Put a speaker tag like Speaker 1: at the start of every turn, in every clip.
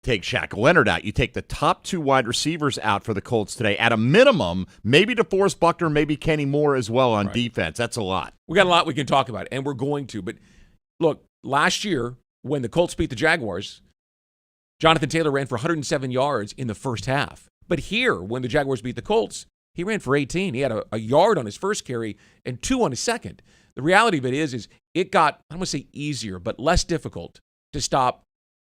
Speaker 1: take Shaquille Leonard out. You take the top 2 wide receivers out for the Colts today. At a minimum, maybe DeForest Buckner, maybe Kenny Moore as well on defense. That's a lot.
Speaker 2: We got a lot we can talk about, and we're going to. But look, last year when the Colts beat the Jaguars, Jonathan Taylor ran for 107 yards in the first half. But here, when the Jaguars beat the Colts, he ran for 18. He had a yard on his first carry and 2 on his second. The reality of it is it got, I don't want to say easier, but less difficult to stop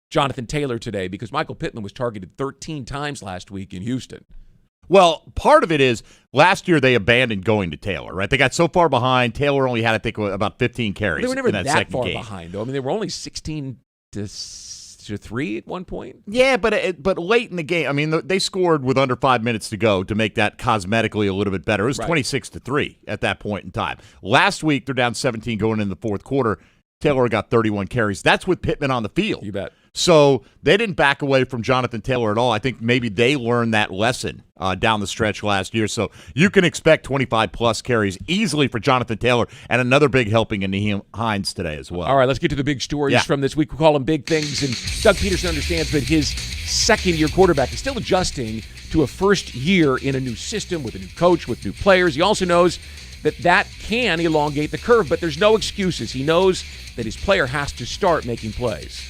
Speaker 2: Jonathan Taylor today because Michael Pittman was targeted 13 times last week in Houston.
Speaker 1: Well, part of it is last year they abandoned going to Taylor, right? They got so far behind. Taylor only had, I think, about 15 carries.
Speaker 2: They were never
Speaker 1: in that
Speaker 2: far
Speaker 1: game.
Speaker 2: behind, though. I mean, they were only 16 to 3 at one point.
Speaker 1: Yeah, but late in the game, I mean, they scored with under 5 minutes to go to make that cosmetically a little bit better. It was 26-3 at that point in time. Last week, they're down 17 going into the fourth quarter. Taylor got 31 carries. That's with Pittman on the field.
Speaker 2: You bet.
Speaker 1: So they didn't back away from Jonathan Taylor at all. I think maybe they learned that lesson down the stretch last year. So you can expect 25-plus carries easily for Jonathan Taylor and another big helping in Naheem Hines today as well.
Speaker 2: All right, let's get to the big stories from this week. We call them big things. And Doug Peterson understands that his second-year quarterback is still adjusting to a first year in a new system with a new coach, with new players. He also knows that can elongate the curve, but there's no excuses. He knows that his player has to start making plays.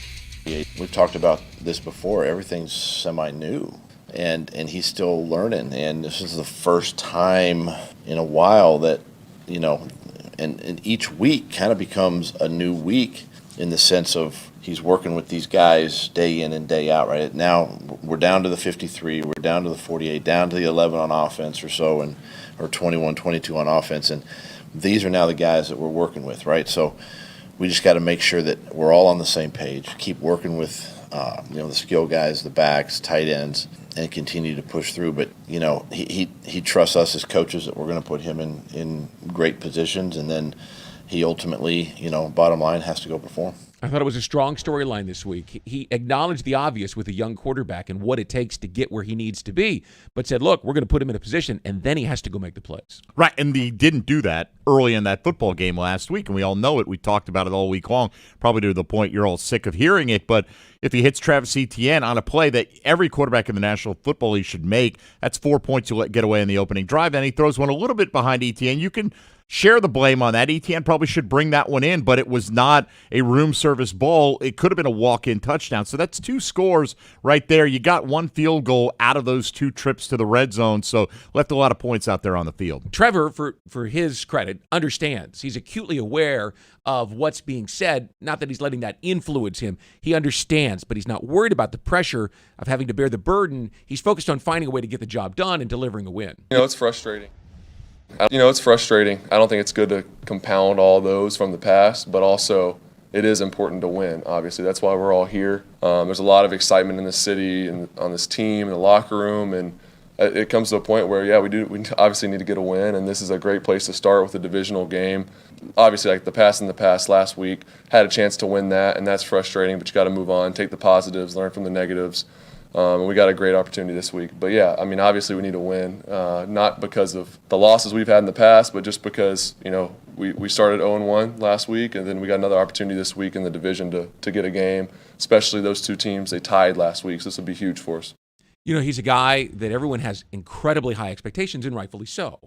Speaker 3: We've talked about this before. Everything's semi-new, and he's still learning. And this is the first time in a while that, and each week kind of becomes a new week in the sense of he's working with these guys day in and day out, right? Now we're down to the 53, we're down to the 48, down to the 11 on offense or so, or 21, 22 on offense. And these are now the guys that we're working with, right? So we just got to make sure that we're all on the same page, keep working with the skill guys, the backs, tight ends, and continue to push through. But, he trusts us as coaches that we're going to put him in great positions, and then he ultimately, bottom line, has to go perform.
Speaker 2: I thought it was a strong storyline this week. He acknowledged the obvious with a young quarterback and what it takes to get where he needs to be, but said, look, we're going to put him in a position, and then he has to go make the plays.
Speaker 1: Right, and he didn't do that early in that football game last week, and we all know it. We talked about it all week long, probably to the point you're all sick of hearing it, but if he hits Travis Etienne on a play that every quarterback in the National Football League should make, that's 4 points you let get away in the opening drive, and he throws one a little bit behind Etienne. You can share the blame on that. Etienne probably should bring that one in, but it was not a room service ball. It could have been a walk-in touchdown. So that's 2 scores right there. You got 1 field goal out of those 2 trips to the red zone, so left a lot of points out there on the field.
Speaker 2: Trevor, for his credit, understands. He's acutely aware of what's being said. Not that he's letting that influence him. He understands, but he's not worried about the pressure of having to bear the burden. He's focused on finding a way to get the job done and delivering a win.
Speaker 4: It's frustrating. It's frustrating. I don't think it's good to compound all those from the past, but also it is important to win, obviously. That's why we're all here. There's a lot of excitement in this city and on this team, in the locker room, and it comes to a point where, we obviously need to get a win, and this is a great place to start with a divisional game. Obviously, like the past last week, had a chance to win that, and that's frustrating, but you got to move on, take the positives, learn from the negatives. And we got a great opportunity this week. But, obviously we need to win, not because of the losses we've had in the past, but just because, we started 0-1 last week, and then we got another opportunity this week in the division to get a game, especially those 2 teams. They tied last week, so this will be huge for us.
Speaker 2: He's a guy that everyone has incredibly high expectations, and rightfully so,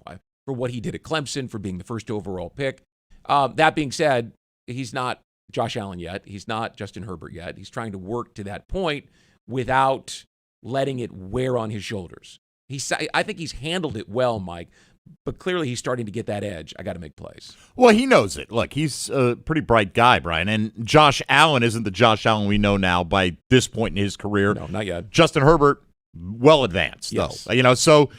Speaker 2: for what he did at Clemson, for being the first overall pick. That being said, he's not Josh Allen yet. He's not Justin Herbert yet. He's trying to work to that point without letting it wear on his shoulders. I think he's handled it well, Mike, but clearly he's starting to get that edge. I got to make plays.
Speaker 1: Well, he knows it. Look, he's a pretty bright guy, Brian, and Josh Allen isn't the Josh Allen we know now by this point in his career.
Speaker 2: No, not yet.
Speaker 1: Justin Herbert, well advanced,
Speaker 2: yes.
Speaker 1: though. So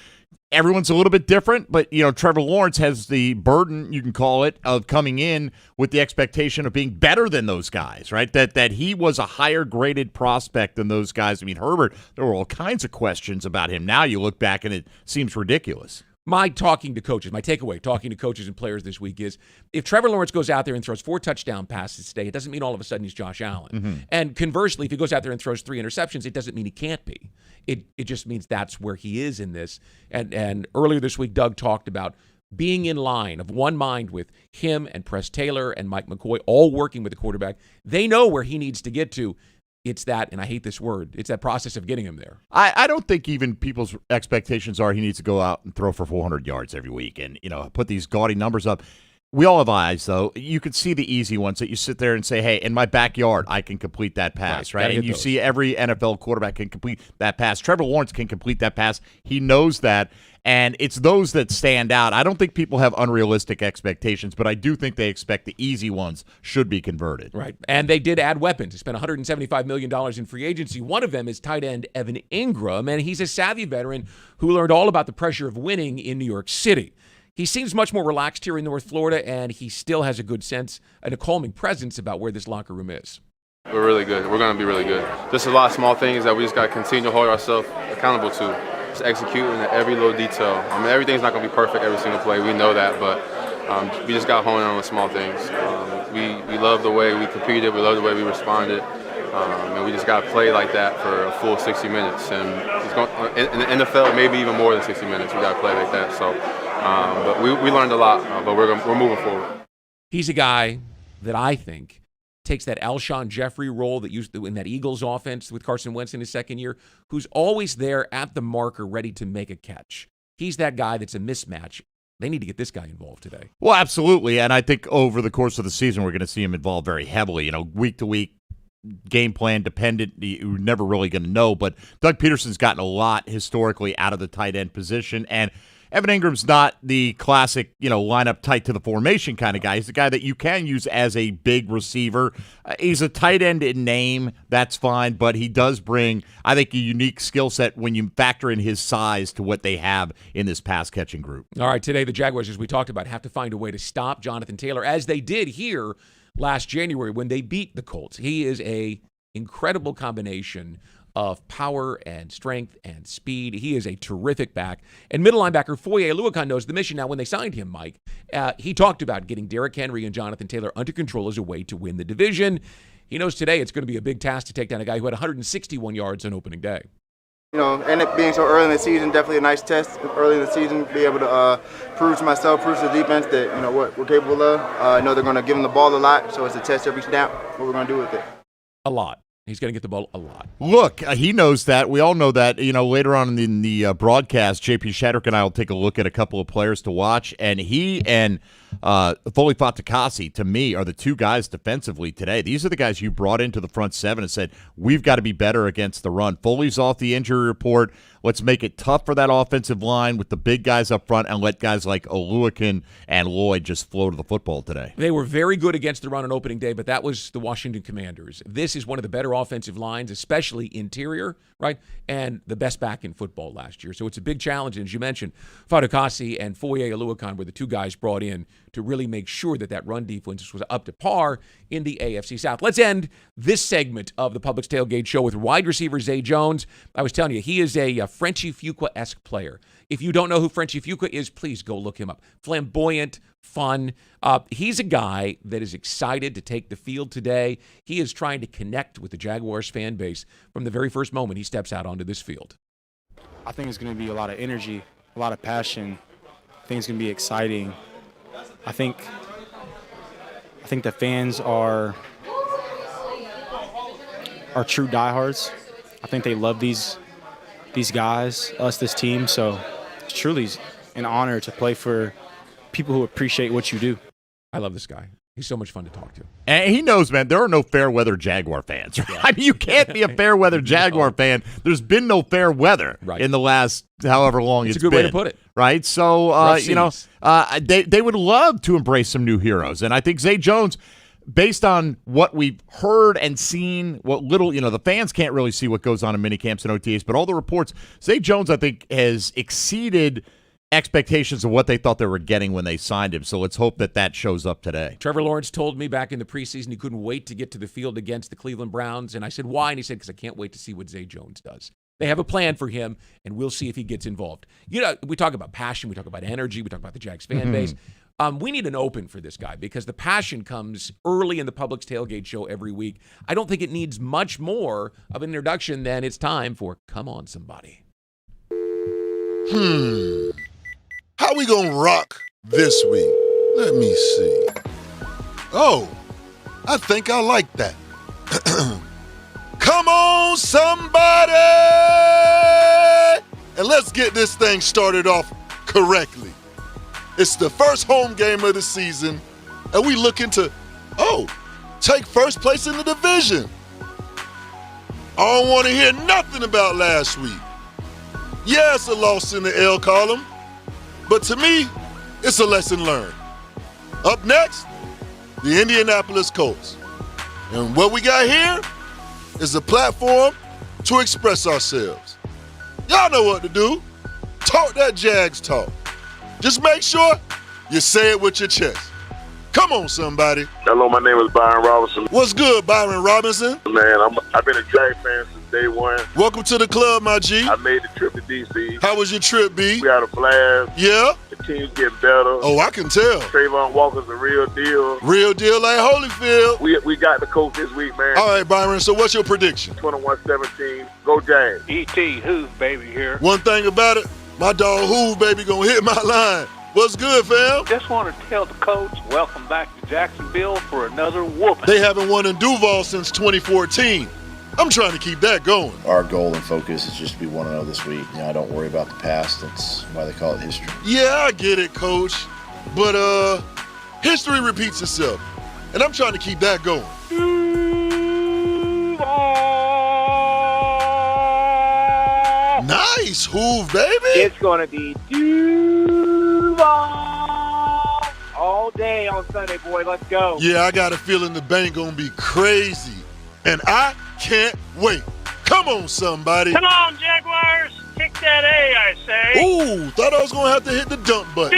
Speaker 1: everyone's a little bit different, but, Trevor Lawrence has the burden, you can call it, of coming in with the expectation of being better than those guys, right? That he was a higher-graded prospect than those guys. I mean, Herbert, there were all kinds of questions about him. Now you look back and it seems ridiculous.
Speaker 2: My takeaway, talking to coaches and players this week is if Trevor Lawrence goes out there and throws 4 touchdown passes today, it doesn't mean all of a sudden he's Josh Allen.
Speaker 1: Mm-hmm.
Speaker 2: And conversely, if he goes out there and throws 3 interceptions, it doesn't mean he can't be. It just means that's where he is in this. And earlier this week, Doug talked about being in line of one mind with him and Press Taylor and Mike McCoy, all working with the quarterback. They know where he needs to get to. it's that, and I hate this word, it's that process of getting him there.
Speaker 1: I don't think even people's expectations are he needs to go out and throw for 400 yards every week and, put these gaudy numbers up. We all have eyes, though. You can see the easy ones that you sit there and say, hey, in my backyard, I can complete that pass, right? And you see every NFL quarterback can complete that pass. Trevor Lawrence can complete that pass. He knows that, and it's those that stand out. I don't think people have unrealistic expectations, but I do think they expect the easy ones should be converted.
Speaker 2: Right, and they did add weapons. They spent $175 million in free agency. One of them is tight end Evan Ingram, and he's a savvy veteran who learned all about the pressure of winning in New York City. He seems much more relaxed here in North Florida, and he still has a good sense and a calming presence about where this locker room is.
Speaker 5: We're really good. We're going to be really good. Just a lot of small things that we just got to continue to hold ourselves accountable to. Just executing every little detail. I mean, everything's not going to be perfect every single play. We know that, but we just got to hone in on the small things. We love the way we competed. We love the way we responded. And we just got to play like that for a full 60 minutes. And in the NFL, maybe even more than 60 minutes, we got to play like that. So, but we learned a lot, but we're moving forward.
Speaker 2: He's a guy that I think takes that Alshon Jeffrey role that used in that Eagles offense with Carson Wentz in his second year, who's always there at the marker ready to make a catch. He's that guy that's a mismatch. They need to get this guy involved today.
Speaker 1: Well, absolutely, and I think over the course of the season, we're going to see him involved very heavily. Week to week, game plan dependent, you're never really going to know, but Doug Peterson's gotten a lot historically out of the tight end position, and Evan Ingram's not the classic, line up tight to the formation kind of guy. He's the guy that you can use as a big receiver. He's a tight end in name, that's fine, but he does bring, I think, a unique skill set when you factor in his size to what they have in this pass-catching group.
Speaker 2: All right, today the Jaguars, as we talked about, have to find a way to stop Jonathan Taylor, as they did here last January when they beat the Colts. He is a incredible combination of power and strength and speed. He is a terrific back. And middle linebacker Foye Oluokun knows the mission. Now, when they signed him, Mike, he talked about getting Derrick Henry and Jonathan Taylor under control as a way to win the division. He knows today it's going to be a big task to take down a guy who had 161 yards on opening day.
Speaker 6: And it being so early in the season, definitely a nice test early in the season, be able to prove to myself, prove to the defense that, what we're capable of. I know they're going to give him the ball a lot, so it's a test every snap, what we're going to do with it.
Speaker 2: A lot. He's going to get the ball a lot.
Speaker 1: Look, he knows that. We all know that. Later on in the broadcast, JP Shadrick and I will take a look at a couple of players to watch, and he and Foley Fatukasi, to me, are the two guys defensively today. These are the guys you brought into the front seven and said, we've got to be better against the run. Foley's off the injury report. Let's make it tough for that offensive line with the big guys up front and let guys like Oluokun and Lloyd just flow to the football today.
Speaker 2: They were very good against the run on opening day, but that was the Washington Commanders. This is one of the better offensive lines, especially interior, right? And the best back in football last year. So it's a big challenge. And as you mentioned, Fatukasi and Foye Oluokun were the two guys brought in to really make sure that run defense was up to par in the AFC South. Let's end this segment of the Publix Tailgate Show with wide receiver Zay Jones. I was telling you, he is a Frenchie Fuqua-esque player. If you don't know who Frenchie Fuqua is, please go look him up. Flamboyant, fun. He's a guy that is excited to take the field today. He is trying to connect with the Jaguars fan base from the very first moment he steps out onto this field.
Speaker 7: I think it's going to be a lot of energy, a lot of passion. I think it's going to be exciting. I think the fans are true diehards. I think they love these guys, this team. So it's truly an honor to play for people who appreciate what you do.
Speaker 2: I love this guy. He's so much fun to talk to.
Speaker 1: And he knows, man, there are no fair weather Jaguar fans. Right? I mean, you can't be a fair weather Jaguar fan. There's been no fair weather in the last however long it's been.
Speaker 2: It's a good way to put it.
Speaker 1: Right? So, they would love to embrace some new heroes. And I think Zay Jones, based on what we've heard and seen, what little, the fans can't really see what goes on in minicamps and OTAs, but all the reports, Zay Jones, I think, has exceeded expectations of what they thought they were getting when they signed him. So let's hope that shows up today.
Speaker 2: Trevor Lawrence told me back in the preseason he couldn't wait to get to the field against the Cleveland Browns. And I said, why? And he said, because I can't wait to see what Zay Jones does. They have a plan for him, and we'll see if he gets involved. We talk about passion. We talk about energy. We talk about the Jags fan base. We need an open for this guy because the passion comes early in the Publix Tailgate Show every week. I don't think it needs much more of an introduction than it's time for Come On Somebody.
Speaker 8: How we gonna rock this week? Let me see. Oh, I think I like that. Come Come on, somebody! And let's get this thing started off correctly. It's the first home game of the season, and we looking to, take first place in the division. I don't want to hear nothing about last week. Yeah, it's a loss in the L column, but to me, it's a lesson learned. Up next, the Indianapolis Colts. And what we got here is a platform to express ourselves. Y'all know what to do. Talk that Jags talk. Just make sure you say it with your chest. Come on, somebody.
Speaker 9: Hello, my name is Byron Robinson.
Speaker 8: What's good, Byron Robinson?
Speaker 9: Man, I've been a Jag fan since day one.
Speaker 8: Welcome to the club, my G.
Speaker 9: I made the trip to D.C.
Speaker 8: How was your trip, B?
Speaker 9: We had a blast.
Speaker 8: Yeah?
Speaker 9: The team's getting better.
Speaker 8: Oh, I can tell.
Speaker 9: Trayvon Walker's a real deal.
Speaker 8: Real deal like Holyfield.
Speaker 9: We got the coach this week, man.
Speaker 8: All right, Byron, so what's your prediction?
Speaker 9: 21-17. Go Jags.
Speaker 10: E.T. Hoove, baby, here.
Speaker 8: One thing about it, my dog Hoove, baby, gonna hit my line. What's good, fam?
Speaker 10: Just want to tell the coach, welcome back to Jacksonville for another whooping.
Speaker 8: They haven't won in Duval since 2014. I'm trying to keep that going.
Speaker 3: Our goal and focus is just to be 1-0 this week. I don't worry about the past. That's why they call it history.
Speaker 8: Yeah, I get it, coach. But history repeats itself. And I'm trying to keep that going. Nice, Hoove, baby.
Speaker 10: It's going to be Duval all day on Sunday, boy. Let's go.
Speaker 8: Yeah, I got a feeling the bank gonna be crazy. And I can't wait. Come on, somebody.
Speaker 10: Come on, Jaguars. Kick that A, I say.
Speaker 8: Ooh, thought I was gonna have to hit the dump button.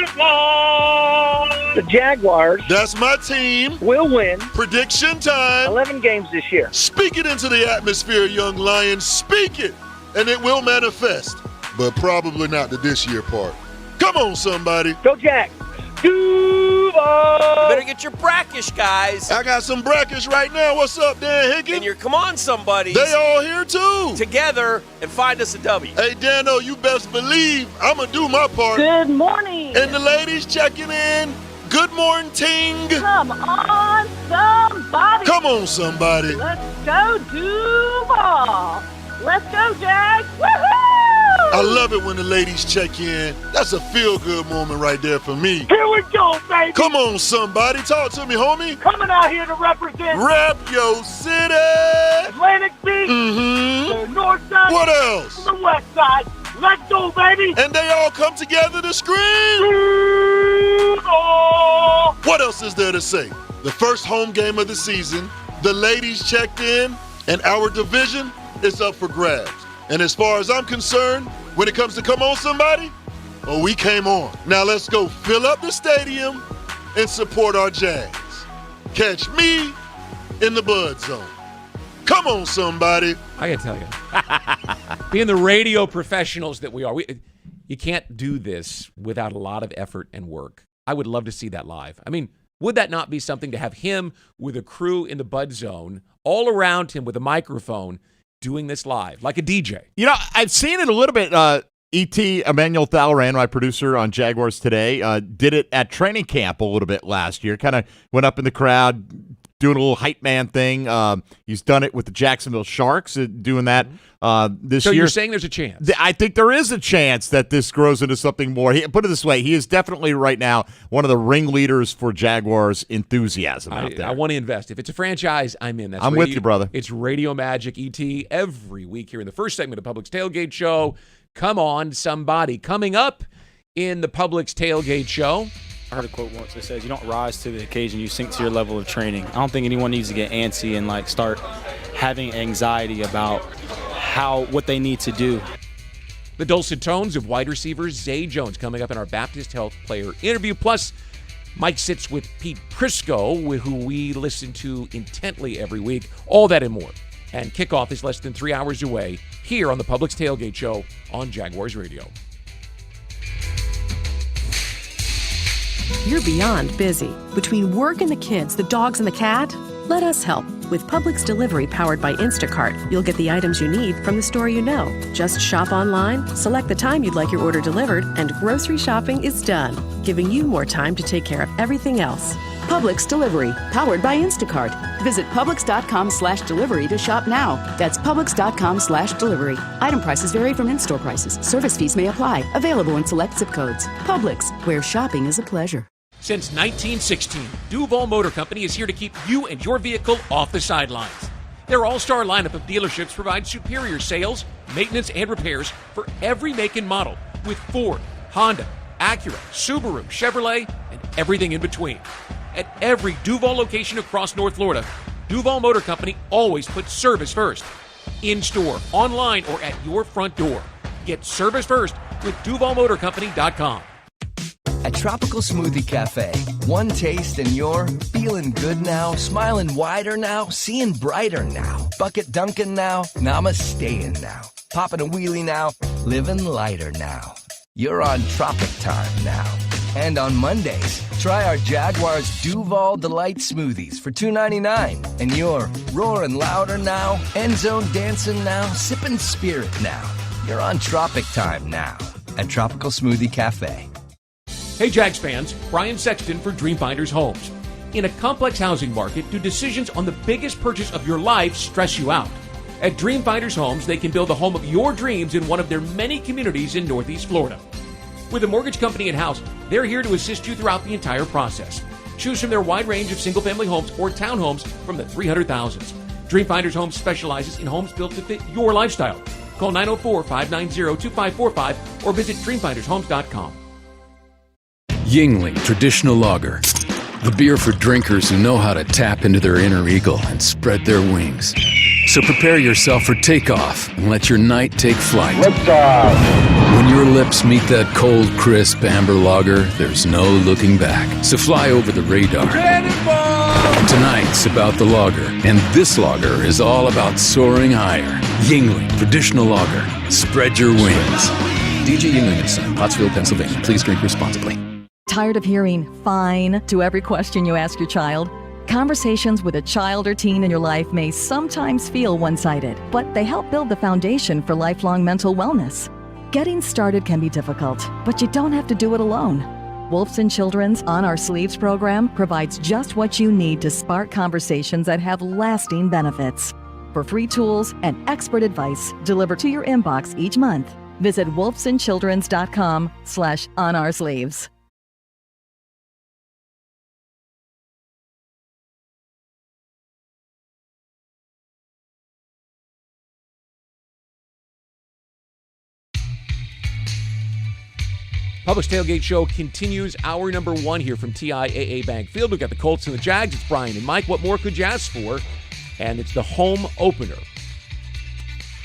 Speaker 10: Duval. The Jaguars.
Speaker 8: That's my team.
Speaker 10: Will win
Speaker 8: Prediction time.
Speaker 10: 11 games this year.
Speaker 8: Speak it into the atmosphere, young lion. Speak it, and it will manifest. But probably not the this year part. Come on, somebody.
Speaker 10: Go Jags. Duval.
Speaker 11: Better get your brackish, guys.
Speaker 8: I got some brackish right now. What's up, Dan Higgins?
Speaker 11: And your come on, somebody.
Speaker 8: They all here too.
Speaker 11: Together and find us a W.
Speaker 8: Hey, Dano, you best believe I'm going to do my part.
Speaker 12: Good morning.
Speaker 8: And the ladies checking in. Good morning, ting.
Speaker 12: Come on, somebody.
Speaker 8: Come on, somebody.
Speaker 12: Let's go, Duval. Let's go, Jags. Woohoo!
Speaker 8: I love it when the ladies check in. That's a feel-good moment right there for me.
Speaker 10: Here we go, baby.
Speaker 8: Come on, somebody. Talk to me, homie.
Speaker 10: Coming out here to represent
Speaker 8: Rep your city.
Speaker 10: Atlantic Beach.
Speaker 8: Mm-hmm.
Speaker 10: The north side.
Speaker 8: What else?
Speaker 10: The west side. Let's go, baby.
Speaker 8: And they all come together to scream.
Speaker 10: Duval.
Speaker 8: What else is there to say? The first home game of the season, the ladies checked in, and our division is up for grabs. And as far as I'm concerned, when it comes to come on somebody, we came on. Now let's go fill up the stadium and support our Jags. Catch me in the Bud Zone. Come on, somebody.
Speaker 2: I gotta tell you, being the radio professionals that we are, you can't do this without a lot of effort and work. I would love to see that live. I mean, would that not be something to have him with a crew in the Bud Zone, all around him with a microphone, doing this live, like a DJ?
Speaker 1: You know, I've seen it a little bit. E.T. Emmanuel Thalran, my producer on Jaguars Today, did it at training camp a little bit last year. Kind of went up in the crowd, doing a little hype man thing. He's done it with the Jacksonville Sharks, doing that this
Speaker 2: So
Speaker 1: year.
Speaker 2: you're saying there's a chance?
Speaker 1: I think there is a chance that this grows into something more. Put it this way, he is definitely right now one of the ringleaders for Jaguars enthusiasm out there.
Speaker 2: I want to invest. If it's a franchise, I'm in.
Speaker 1: I'm with you, brother.
Speaker 2: It's Radio Magic, E.T., every week here in the first segment of Publix Tailgate Show. Come on, somebody. Coming up in the Publix Tailgate Show.
Speaker 7: I heard a quote once that says, you don't rise to the occasion, you sink to your level of training. I don't think anyone needs to get antsy and start having anxiety about what they need to do.
Speaker 2: The dulcet tones of wide receiver Zay Jones coming up in our Baptist Health Player interview. Plus, Mike sits with Pete Prisco, who we listen to intently every week. All that and more. And kickoff is less than 3 hours away here on the Publix Tailgate Show on Jaguars Radio.
Speaker 13: You're beyond busy. Between work and the kids, the dogs and the cat, Let us help. With Publix Delivery powered by Instacart, you'll get the items you need from the store you know. Just shop online, select the time you'd like your order delivered, and grocery shopping is done, giving you more time to take care of everything else.
Speaker 14: Publix Delivery, powered by Instacart. Visit Publix.com/delivery to shop now. That's Publix.com/delivery. Item prices vary from in-store prices. Service fees may apply. Available in select zip codes. Publix, where shopping is a pleasure.
Speaker 2: Since 1916, Duval Motor Company is here to keep you and your vehicle off the sidelines. Their all-star lineup of dealerships provides superior sales, maintenance, and repairs for every make and model with Ford, Honda, Acura, Subaru, Chevrolet, and everything in between. At every Duval location across North Florida, Duval Motor Company always puts service first. In-store, online, or at your front door. Get service first with DuvalMotorCompany.com.
Speaker 15: At Tropical Smoothie Cafe, one taste and you're feeling good now, smiling wider now, seeing brighter now, bucket dunking now, namasteing now, popping a wheelie now, living lighter now. You're on Tropic Time now. And on Mondays, try our Jaguars Duval Delight Smoothies for $2.99. And you're roaring louder now, end zone dancing now, sipping spirit now. You're on Tropic Time now at Tropical Smoothie Cafe.
Speaker 2: Hey Jags fans, Brian Sexton for Dreamfinders Homes. In a complex housing market, do decisions on the biggest purchase of your life stress you out? At Dreamfinders Homes, they can build the home of your dreams in one of their many communities in Northeast Florida. With a mortgage company in-house, they're here to assist you throughout the entire process. Choose from their wide range of single-family homes or townhomes from the 300,000s. Dreamfinders Homes specializes in homes built to fit your lifestyle. Call 904-590-2545 or visit dreamfindershomes.com.
Speaker 16: Yingling Traditional Lager. The beer for drinkers who know how to tap into their inner eagle and spread their wings. So prepare yourself for takeoff and let your night take flight. When your lips meet that cold, crisp amber lager, there's no looking back. So fly over the radar. Tonight's about the lager, and this lager is all about soaring higher. Yingling Traditional Lager. Spread your wings. DJ Yingling & Son, Pottsville, Pennsylvania. Please drink responsibly.
Speaker 17: Tired of hearing "fine" to every question you ask your child? Conversations with a child or teen in your life may sometimes feel one-sided, but they help build the foundation for lifelong mental wellness. Getting started can be difficult, but you don't have to do it alone. Wolfson Children's On Our Sleeves program provides just what you need to spark conversations that have lasting benefits. For free tools and expert advice delivered to your inbox each month, visit wolfsonchildrens.com/onoursleeves.
Speaker 2: Publix Tailgate Show continues. Hour number 1 here from TIAA Bank Field. We've got the Colts and the Jags. It's Brian and Mike. What more could you ask for? And it's the home opener.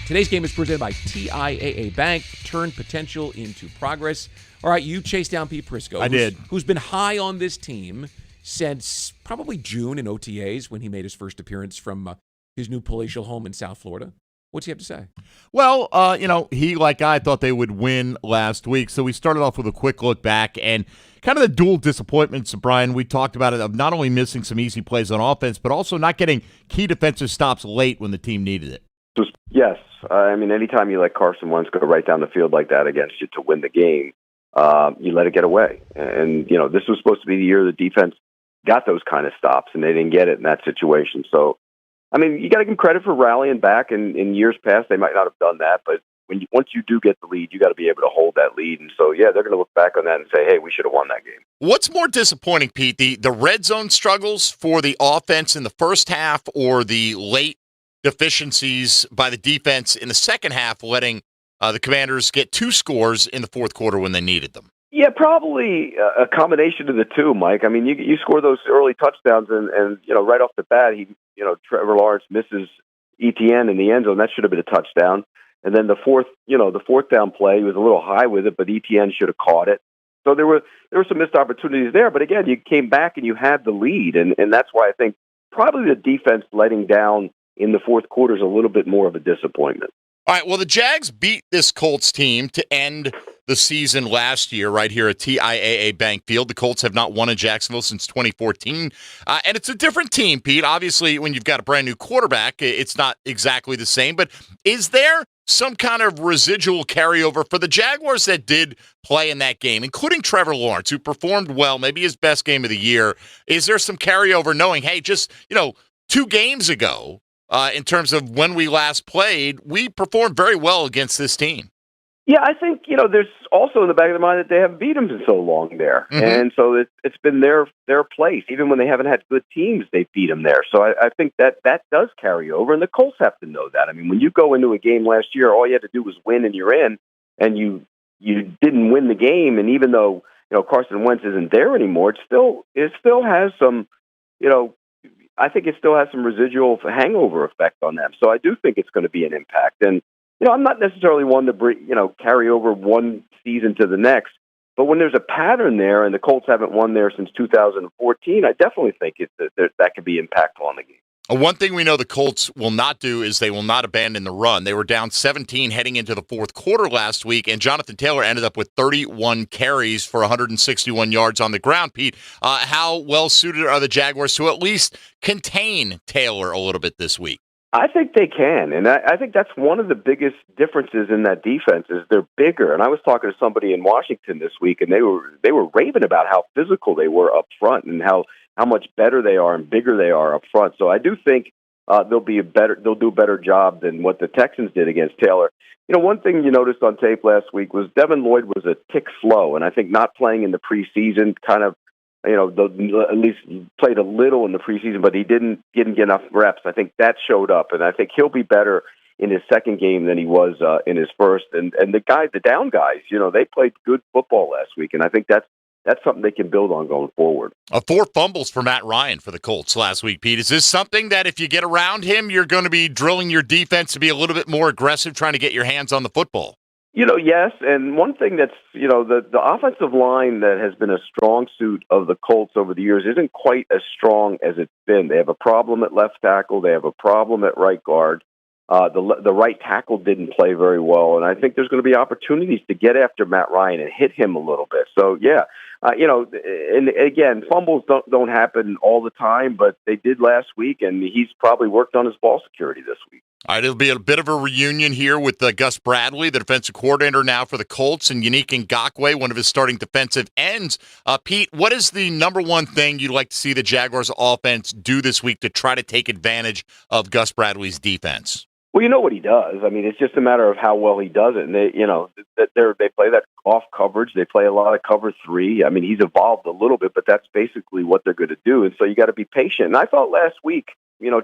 Speaker 2: Today's game is presented by TIAA Bank. Turn potential into progress. All right, you chased down Pete Prisco.
Speaker 1: I did.
Speaker 2: Who's been high on this team since probably June in OTAs when he made his first appearance from his new palatial home in South Florida. What's he have to say?
Speaker 1: Well, he, like I, thought they would win last week. So we started off with a quick look back and kind of the dual disappointments, Brian. We talked about it, of not only missing some easy plays on offense, but also not getting key defensive stops late when the team needed it.
Speaker 18: Yes. Anytime you let Carson Wentz go right down the field like that against you to win the game, you let it get away. And, this was supposed to be the year the defense got those kind of stops, and they didn't get it in that situation. So, you got to give them credit for rallying back. In years past, they might not have done that, but once you do get the lead, you got to be able to hold that lead. And so, they're going to look back on that and say, hey, we should have won that game.
Speaker 1: What's more disappointing, Pete, the red zone struggles for the offense in the first half or the late deficiencies by the defense in the second half, letting the Commanders get 2 scores in the fourth quarter when they needed them?
Speaker 18: Yeah, probably a combination of the two, Mike. You score those early touchdowns, and right off the bat, Trevor Lawrence misses ETN in the end zone. That should have been a touchdown. And then the fourth down play, he was a little high with it, but ETN should have caught it. So there were some missed opportunities there. But again, you came back and you had the lead, and that's why I think probably the defense letting down in the fourth quarter is a little bit more of a disappointment.
Speaker 1: All right, well, the Jags beat this Colts team to end the season last year right here at TIAA Bank Field. The Colts have not won in Jacksonville since 2014. And it's a different team, Pete. Obviously, when you've got a brand new quarterback, it's not exactly the same. But is there some kind of residual carryover for the Jaguars that did play in that game, including Trevor Lawrence, who performed well, maybe his best game of the year? Is there some carryover knowing, hey, just, 2 games ago, in terms of when we last played, we performed very well against this team?
Speaker 18: Yeah, I think, there's also in the back of their mind that they haven't beat them in so long there. Mm-hmm. And so it's been their place. Even when they haven't had good teams, they beat them there. So I think that does carry over, and the Colts have to know that. I mean, when you go into a game last year, all you had to do was win and you're in, and you didn't win the game. And even though, Carson Wentz isn't there anymore, it still has some, I think it still has some residual hangover effect on them. So I do think it's going to be an impact. And, I'm not necessarily one to, carry over one season to the next. But when there's a pattern there and the Colts haven't won there since 2014, I definitely think that could be impactful on the game.
Speaker 1: One thing we know the Colts will not do is they will not abandon the run. They were down 17 heading into the fourth quarter last week, and Jonathan Taylor ended up with 31 carries for 161 yards on the ground. Pete, how well-suited are the Jaguars to at least contain Taylor a little bit this week?
Speaker 18: I think they can, and I think that's one of the biggest differences in that defense is they're bigger. And I was talking to somebody in Washington this week, and they were raving about how physical they were up front and how much better they are and bigger they are up front. So I do think they'll do a better job than what the Texans did against Taylor. One thing you noticed on tape last week was Devin Lloyd was a tick slow, and I think not playing in the preseason kind of, at least played a little in the preseason, but he didn't get enough reps. I think that showed up, and I think he'll be better in his second game than he was in his first. And the down guys, they played good football last week, and I think that's something they can build on going forward.
Speaker 1: 4 fumbles for Matt Ryan for the Colts last week, Pete. Is this something that if you get around him, you're going to be drilling your defense to be a little bit more aggressive, trying to get your hands on the football?
Speaker 18: Yes, and one thing that's, the offensive line that has been a strong suit of the Colts over the years isn't quite as strong as it's been. They have a problem at left tackle. They have a problem at right guard. The right tackle didn't play very well, and I think there's going to be opportunities to get after Matt Ryan and hit him a little bit. So, yeah, and again, fumbles don't happen all the time, but they did last week, and he's probably worked on his ball security this week.
Speaker 1: All right, it'll be a bit of a reunion here with Gus Bradley, the defensive coordinator now for the Colts, and Yannick Ngakoue, one of his starting defensive ends. Pete, what is the number one thing you'd like to see the Jaguars offense do this week to try to take advantage of Gus Bradley's defense?
Speaker 18: Well, you know what he does. I mean, it's just a matter of how well he does it. And they play that off coverage. They play a lot of cover 3. I mean, he's evolved a little bit, but that's basically what they're going to do. And so you got to be patient. And I thought last week,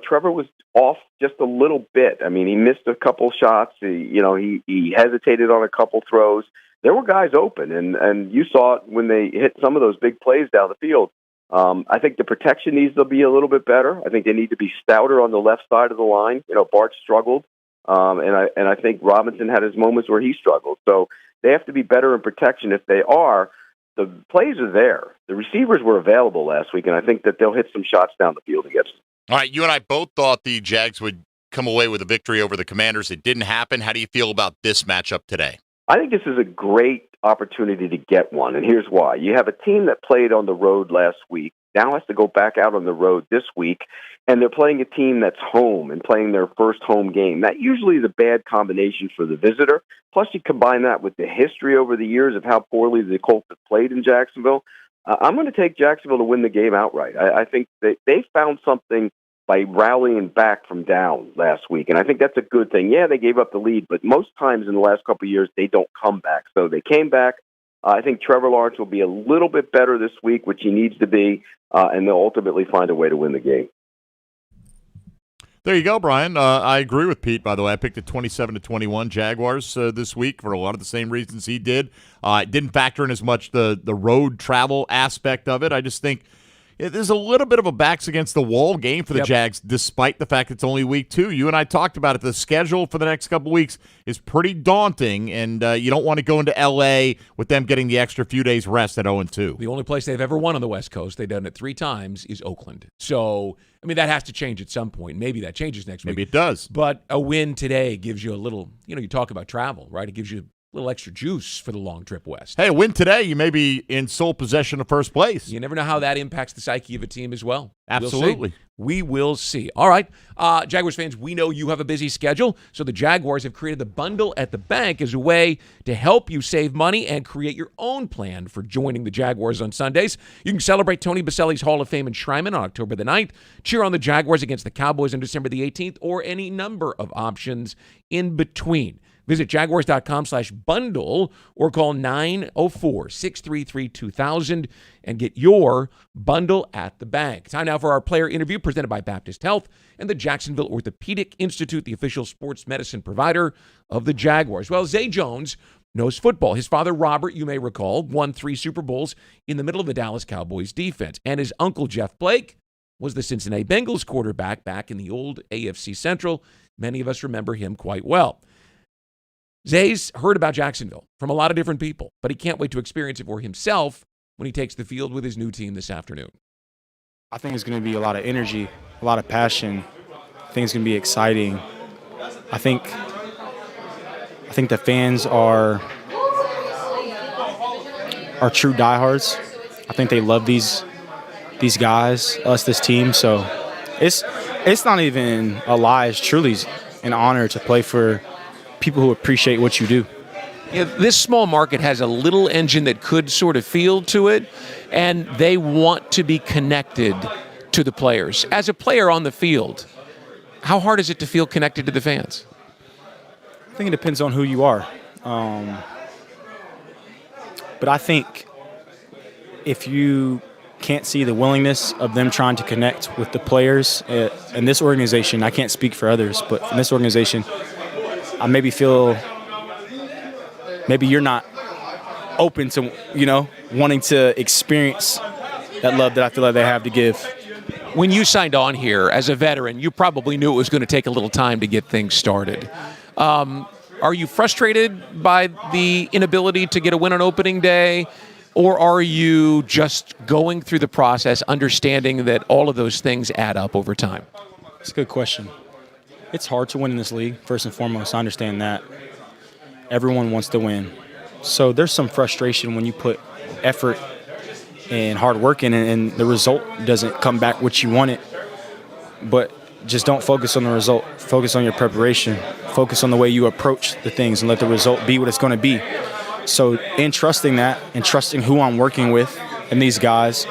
Speaker 18: Trevor was off just a little bit. I mean, he missed a couple shots. He hesitated on a couple throws. There were guys open, and you saw it when they hit some of those big plays down the field. I think the protection needs to be a little bit better. I think they need to be stouter on the left side of the line. Bart struggled, and I think Robinson had his moments where he struggled. So they have to be better in protection. If they are, the plays are there. The receivers were available last week, and I think that they'll hit some shots down the field against them.
Speaker 1: All right, you and I both thought the Jags would come away with a victory over the Commanders. It didn't happen. How do you feel about this matchup today?
Speaker 18: I think this is a great opportunity to get one, and here's why. You have a team that played on the road last week, now has to go back out on the road this week, and they're playing a team that's home and playing their first home game. That usually is a bad combination for the visitor. Plus, you combine that with the history over the years of how poorly the Colts have played in Jacksonville. I'm going to take Jacksonville to win the game outright. I think they found something by rallying back from down last week, and I think that's a good thing. Yeah, they gave up the lead, but most times in the last couple of years, they don't come back. So they came back. I think Trevor Lawrence will be a little bit better this week, which he needs to be, and they'll ultimately find a way to win the game.
Speaker 1: There you go, Brian. I agree with Pete, by the way. I picked the 27-21 Jaguars this week for a lot of the same reasons he did. It didn't factor in as much the road travel aspect of it. I just think there's a little bit of a backs against the wall game for the Jags, despite the fact it's only week 2. You and I talked about it. The schedule for the next couple weeks is pretty daunting, and you don't want to go into L.A. with them getting the extra few days rest at 0-2.
Speaker 2: The only place they've ever won on the West Coast, they've done it 3 times, is Oakland. So, I mean, that has to change at some point. Maybe that changes next week.
Speaker 1: Maybe it does.
Speaker 2: But a win today gives you a little, you talk about travel, right? It gives you a little extra juice for the long trip west.
Speaker 1: Hey, a win today, you may be in sole possession of first place.
Speaker 2: You never know how that impacts the psyche of a team as well.
Speaker 1: Absolutely.
Speaker 2: We will see. All right. Jaguars fans, we know you have a busy schedule, so the Jaguars have created the Bundle at the Bank as a way to help you save money and create your own plan for joining the Jaguars on Sundays. You can celebrate Tony Baselli's Hall of Fame enshrinement on October the 9th, cheer on the Jaguars against the Cowboys on December the 18th, or any number of options in between. Visit jaguars.com/bundle or call 904-633-2000 and get your Bundle at the Bank. Time now for our player interview presented by Baptist Health and the Jacksonville Orthopedic Institute, the official sports medicine provider of the Jaguars. Well, Zay Jones knows football. His father, Robert, you may recall, won 3 Super Bowls in the middle of the Dallas Cowboys defense. And his uncle, Jeff Blake, was the Cincinnati Bengals quarterback back in the old AFC Central. Many of us remember him quite well. Zay's heard about Jacksonville from a lot of different people, but he can't wait to experience it for himself when he takes the field with his new team this afternoon.
Speaker 7: I think it's going to be a lot of energy, a lot of passion. I think it's going to be exciting. I think the fans are true diehards. I think they love these guys, this team. So it's not even a lie. It's truly an honor to play for people who appreciate what you do.
Speaker 2: Yeah, this small market has a little engine that could sort of feel to it, and they want to be connected to the players. As a player on the field, how hard is it to feel connected to the fans?
Speaker 7: I think it depends on who you are. But I think if you can't see the willingness of them trying to connect with the players in this organization, I can't speak for others, but in this organization, I maybe feel maybe you're not open to, wanting to experience that love that I feel like they have to give.
Speaker 2: When you signed on here as a veteran, you probably knew it was going to take a little time to get things started. Are you frustrated by the inability to get a win on opening day, or are you just going through the process, understanding that all of those things add up over time?
Speaker 7: It's a good question. It's hard to win in this league, first and foremost. I understand that. Everyone wants to win. So there's some frustration when you put effort and hard work in and the result doesn't come back what you wanted. But just don't focus on the result. Focus on your preparation. Focus on the way you approach the things and let the result be what it's going to be. So in trusting that and trusting who I'm working with and these guys,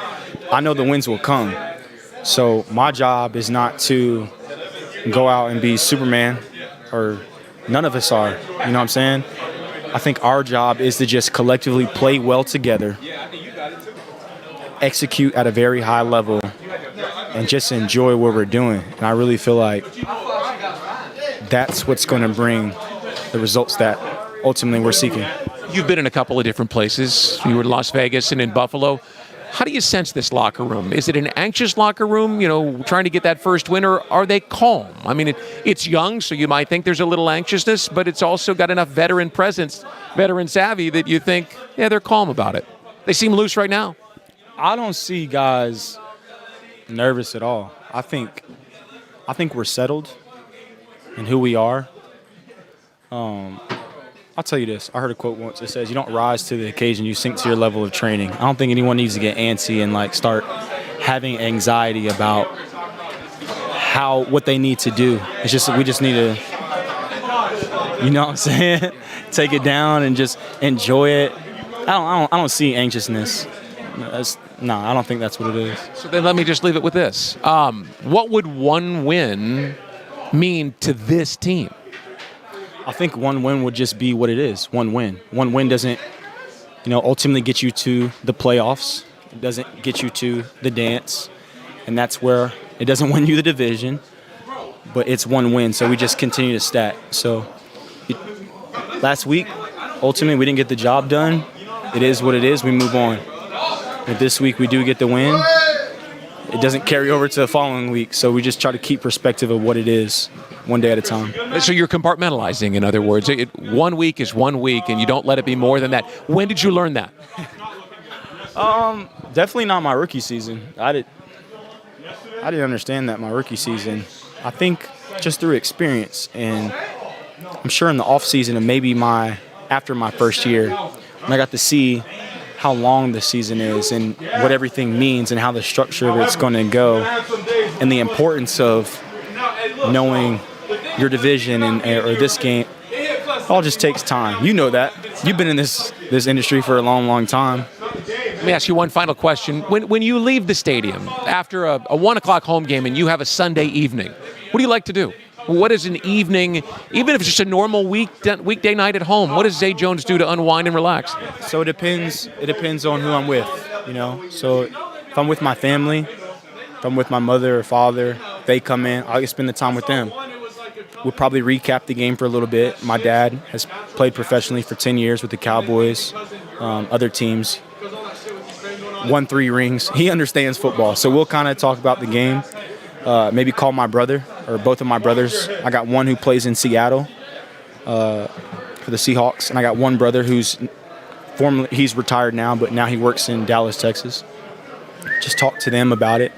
Speaker 7: I know the wins will come. So my job is not to go out and be Superman, or none of us are, you know what I'm saying? I think our job is to just collectively play well together, execute at a very high level, and just enjoy what we're doing. And I really feel like that's what's going to bring the results that ultimately we're seeking.
Speaker 2: You've been in a couple of different places. You were in Las Vegas and in Buffalo. How do you sense this locker room? Is it an anxious locker room, trying to get that first win, or are they calm? I mean, it's young, so you might think there's a little anxiousness, but it's also got enough veteran presence, veteran savvy, that you think, yeah, they're calm about it. They seem loose right now.
Speaker 7: I don't see guys nervous at all. I think we're settled in who we are. I'll tell you this. I heard a quote once. It says, you don't rise to the occasion, you sink to your level of training. I don't think anyone needs to get antsy and start having anxiety about what they need to do. It's just we just need to, you know what I'm saying? Take it down and just enjoy it. I don't see anxiousness. I don't think that's what it is.
Speaker 2: So then let me just leave it with this. What would one win mean to this team?
Speaker 7: I think one win would just be what it is, one win. One win doesn't, ultimately get you to the playoffs. It doesn't get you to the dance. And that's where it doesn't win you the division, but it's one win. So we just continue to stack. So last week, ultimately, we didn't get the job done. It is what it is. We move on. But this week, we do get the win. It doesn't carry over to the following week. So we just try to keep perspective of what it is, one day at a time.
Speaker 2: So you're compartmentalizing, in other words. 1 week is 1 week, and you don't let it be more than that. When did you learn that?
Speaker 7: Definitely not my rookie season. I didn't understand that my rookie season. I think just through experience, and I'm sure in the off season and maybe my after my first year, when I got to see how long the season is and what everything means and how the structure of it's going to go and the importance of knowing your division or this game. It all just takes time. You know that. You've been in this industry for a long, long time.
Speaker 2: Let me ask you one final question. When you leave the stadium after a 1 o'clock home game and you have a Sunday evening, what do you like to do? What is an evening, even if it's just a normal weekday night at home, what does Zay Jones do to unwind and relax?
Speaker 7: So it depends on who I'm with, you know. So if I'm with my family, if I'm with my mother or father, they come in, I'll spend the time with them. We'll probably recap the game for a little bit. My dad has played professionally for 10 years with the Cowboys, other teams, won 3 rings. He understands football, so we'll kind of talk about the game. Maybe call my brother or both of my brothers. I got one who plays in Seattle for the Seahawks, and I got one brother he's retired now, but now he works in Dallas, Texas. Just talk to them about it.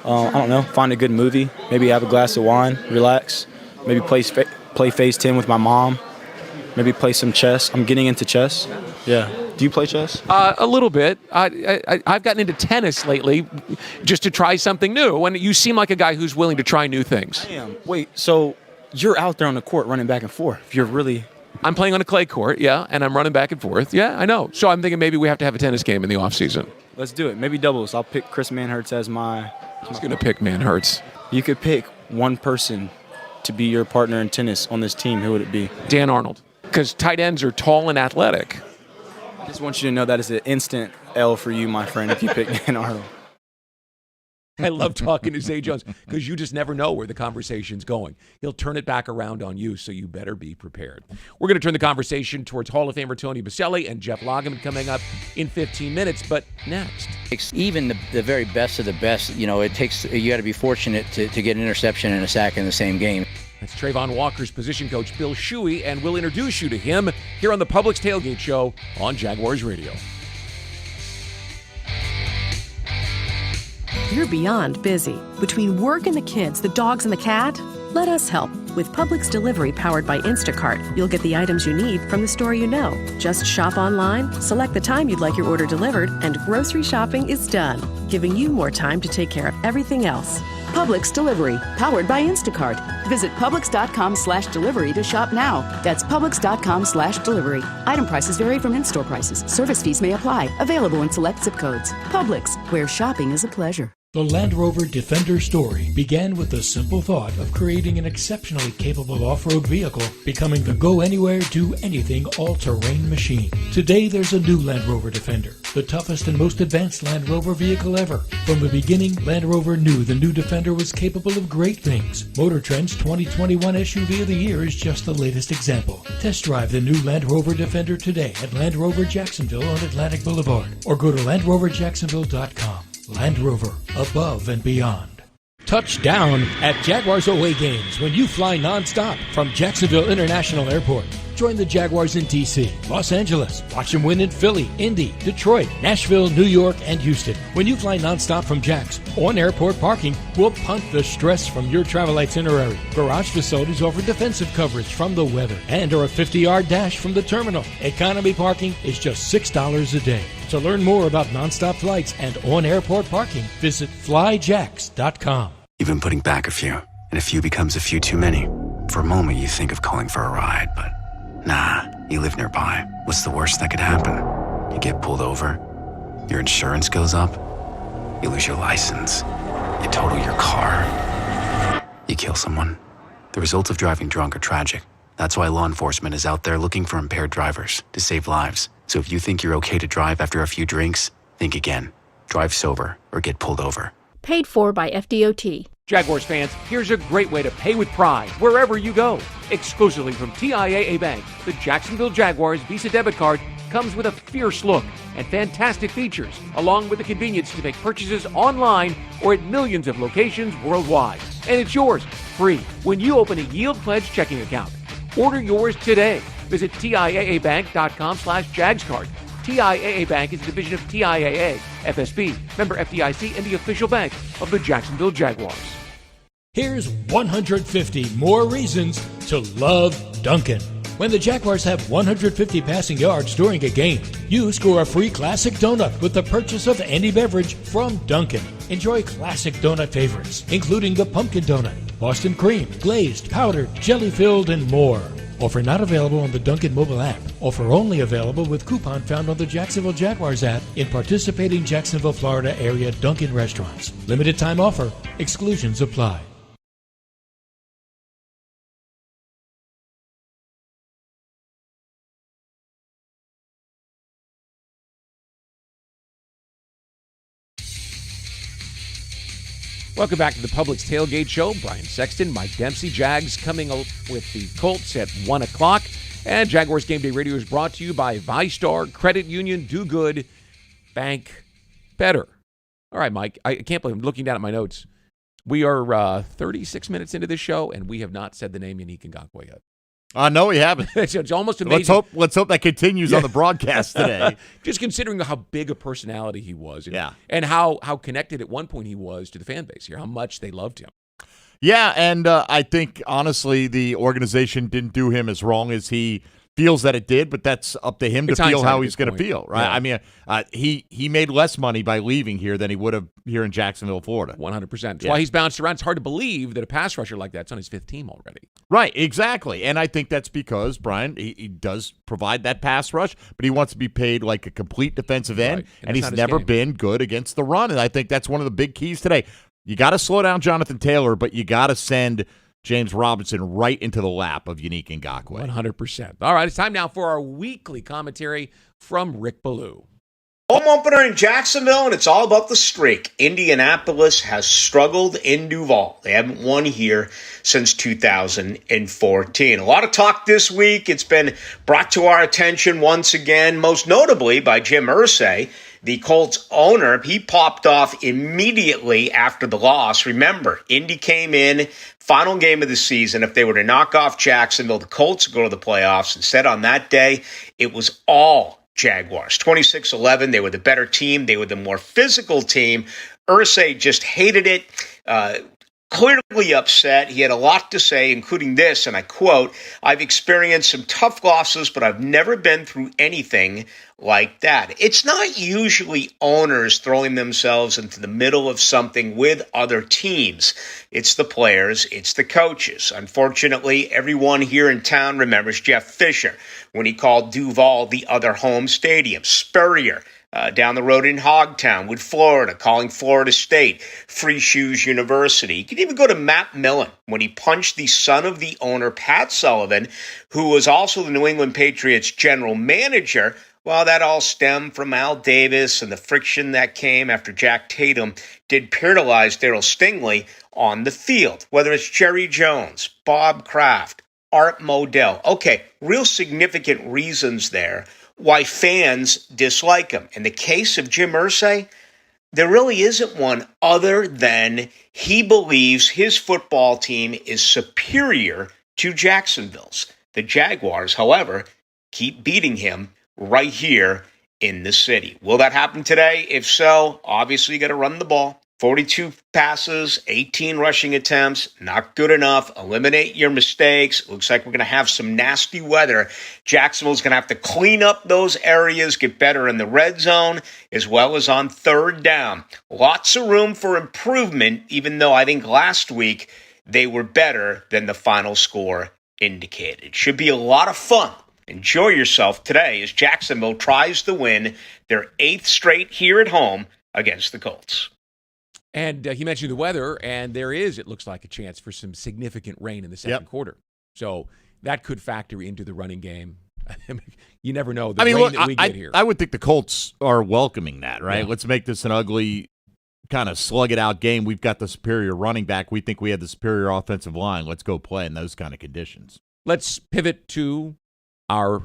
Speaker 7: I don't know, find a good movie, maybe have a glass of wine, relax, maybe play Phase 10 with my mom, maybe play some chess. I'm getting into chess. Yeah. Do you play chess?
Speaker 2: A little bit. I've gotten into tennis lately just to try something new. And you seem like a guy who's willing to try new things.
Speaker 7: I am. Wait, so you're out there on the court running back and forth. You're really...
Speaker 2: I'm playing on a clay court, yeah, and I'm running back and forth. Yeah, I know. So I'm thinking maybe we have to have a tennis game in the offseason.
Speaker 7: Let's do it. Maybe doubles. I'll pick Chris Manhertz as my...
Speaker 2: He's going to pick Manhertz.
Speaker 7: You could pick one person to be your partner in tennis on this team. Who would it be?
Speaker 2: Dan Arnold. Because tight ends are tall and athletic.
Speaker 7: I just want you to know that is an instant L for you, my friend, if you pick Dan Arnold.
Speaker 2: I love talking to Zay Jones because you just never know where the conversation's going. He'll turn it back around on you, so you better be prepared. We're going to turn the conversation towards Hall of Famer Tony Boselli and Jeff Lageman coming up in 15 minutes, but next.
Speaker 19: Even the very best of the best, you know, you got to be fortunate to get an interception and a sack in the same game.
Speaker 2: That's Trayvon Walker's position coach, Bill Shuey, and we'll introduce you to him here on the Publix Tailgate Show on Jaguars Radio.
Speaker 13: You're beyond busy. Between work and the kids, the dogs and the cat, let us help. With Publix Delivery powered by Instacart, you'll get the items you need from the store you know. Just shop online, select the time you'd like your order delivered, and grocery shopping is done, giving you more time to take care of everything else.
Speaker 14: Publix Delivery, powered by Instacart. Visit Publix.com/delivery to shop now. That's Publix.com/delivery. Item prices vary from in-store prices. Service fees may apply. Available in select zip codes. Publix, where shopping is a pleasure.
Speaker 20: The Land Rover Defender story began with the simple thought of creating an exceptionally capable off-road vehicle, becoming the go-anywhere, do-anything all-terrain machine. Today, there's a new Land Rover Defender, the toughest and most advanced Land Rover vehicle ever. From the beginning, Land Rover knew the new Defender was capable of great things. Motor Trend's 2021 SUV of the Year is just the latest example. Test drive the new Land Rover Defender today at Land Rover Jacksonville on Atlantic Boulevard, or go to LandRoverJacksonville.com. Land Rover, above and beyond. Touchdown at Jaguars away games when you fly nonstop from Jacksonville International Airport. Join the Jaguars in D.C., Los Angeles. Watch them win in Philly, Indy, Detroit, Nashville, New York, and Houston. When you fly nonstop from Jax, on airport parking will punt the stress from your travel itinerary. Garage facilities offer defensive coverage from the weather and are a 50-yard dash from the terminal. Economy parking is just $6 a day. To learn more about nonstop flights and on-airport parking, visit flyjax.com.
Speaker 21: You've been putting back a few, and a few becomes a few too many. For a moment, you think of calling for a ride, but nah, you live nearby. What's the worst that could happen? You get pulled over, your insurance goes up, you lose your license, you total your car, you kill someone. The results of driving drunk are tragic. That's why law enforcement is out there looking for impaired drivers to save lives. So if you think you're okay to drive after a few drinks, think again. Drive sober or get pulled over.
Speaker 12: Paid for by FDOT.
Speaker 2: Jaguars fans, here's a great way to pay with pride wherever you go. Exclusively from TIAA Bank, the Jacksonville Jaguars Visa debit card comes with a fierce look and fantastic features, along with the convenience to make purchases online or at millions of locations worldwide. And it's yours, free, when you open a Yield Pledge checking account. Order yours today. Visit TIAABank.com/JagsCard. TIAA Bank is a division of TIAA, FSB, member FDIC, and the official bank of the Jacksonville Jaguars.
Speaker 20: Here's 150 more reasons to love Dunkin'. When the Jaguars have 150 passing yards during a game, you score a free classic donut with the purchase of any beverage from Dunkin'. Enjoy classic donut favorites, including the pumpkin donut, Boston cream, glazed, powdered, jelly-filled, and more. Offer not available on the Dunkin' mobile app. Offer only available with coupon found on the Jacksonville Jaguars app in participating Jacksonville, Florida area Dunkin' restaurants. Limited time offer. Exclusions apply.
Speaker 2: Welcome back to the Publix Tailgate Show. Brian Sexton, Mike Dempsey. Jags coming up with the Colts at 1 o'clock. And Jaguars Game Day Radio is brought to you by ViStar Credit Union. Do good. Bank better. All right, Mike. I can't believe I'm looking down at my notes. We are 36 minutes into this show, and we have not said the name Yannick Ngakoue yet.
Speaker 1: No, we haven't.
Speaker 2: It's almost amazing.
Speaker 1: Let's hope that continues on the broadcast today.
Speaker 2: Just considering how big a personality he was,
Speaker 1: and
Speaker 2: how connected at one point he was to the fan base here, how much they loved him.
Speaker 1: Yeah, and I think, honestly, the organization didn't do him as wrong as he feels that it did, but that's up to him to feel how he's going to feel, right? Yeah. I mean, he made less money by leaving here than he would have here in Jacksonville, Florida.
Speaker 2: 100%. That's why he's bounced around. It's hard to believe that a pass rusher like that's on his fifth team already.
Speaker 1: Right, exactly. And I think that's because, Brian, he does provide that pass rush, but he wants to be paid like a complete defensive end, and he's never been good against the run. And I think that's one of the big keys today. You got to slow down Jonathan Taylor, but you got to send James Robinson right into the lap of Yannick Ngakoue.
Speaker 2: 100%. All right, it's time now for our weekly commentary from Rick Ballou.
Speaker 4: Home opener in Jacksonville, and it's all about the streak. Indianapolis has struggled in Duval. They haven't won here since 2014. A lot of talk this week. It's been brought to our attention once again, most notably by Jim Irsay, the Colts owner. He popped off immediately after the loss. Remember, Indy came in, final game of the season. If they were to knock off Jacksonville, the Colts would go to the playoffs. Instead, on that day, it was all Jaguars. 26-11, they were the better team. They were the more physical team. Irsay just hated it, clearly upset. He had a lot to say, including this, and I quote, "I've experienced some tough losses, but I've never been through anything like that." It's not usually owners throwing themselves into the middle of something with other teams. It's the players, it's the coaches. Unfortunately, everyone here in town remembers Jeff Fisher when he called Duval the other home stadium. Spurrier down the road in Hogtown with Florida, calling Florida State Free Shoes University. You can even go to Matt Millen when he punched the son of the owner, Pat Sullivan, who was also the New England Patriots general manager. Well, that all stemmed from Al Davis and the friction that came after Jack Tatum did penalize Darryl Stingley on the field. Whether it's Jerry Jones, Bob Kraft, Art Modell. Okay, real significant reasons there why fans dislike him. In the case of Jim Irsay, there really isn't one other than he believes his football team is superior to Jacksonville's. The Jaguars, however, keep beating him right here in the city. Will that happen today? If so, obviously you got to run the ball. 42 passes, 18 rushing attempts, not good enough. Eliminate your mistakes. Looks like we're going to have some nasty weather. Jacksonville's going to have to clean up those areas, get better in the red zone, as well as on third down. Lots of room for improvement, even though I think last week they were better than the final score indicated. Should be a lot of fun. Enjoy yourself today as Jacksonville tries to win their 8th straight here at home against the Colts.
Speaker 2: And he mentioned the weather, and there is, it looks like, a chance for some significant rain in the second quarter. So that could factor into the running game. You never know. The rain that we get here.
Speaker 1: I would think the Colts are welcoming that, right? Yeah. Let's make this an ugly, kind of slug-it-out game. We've got the superior running back. We think we have the superior offensive line. Let's go play in those kind of conditions.
Speaker 2: Let's pivot to our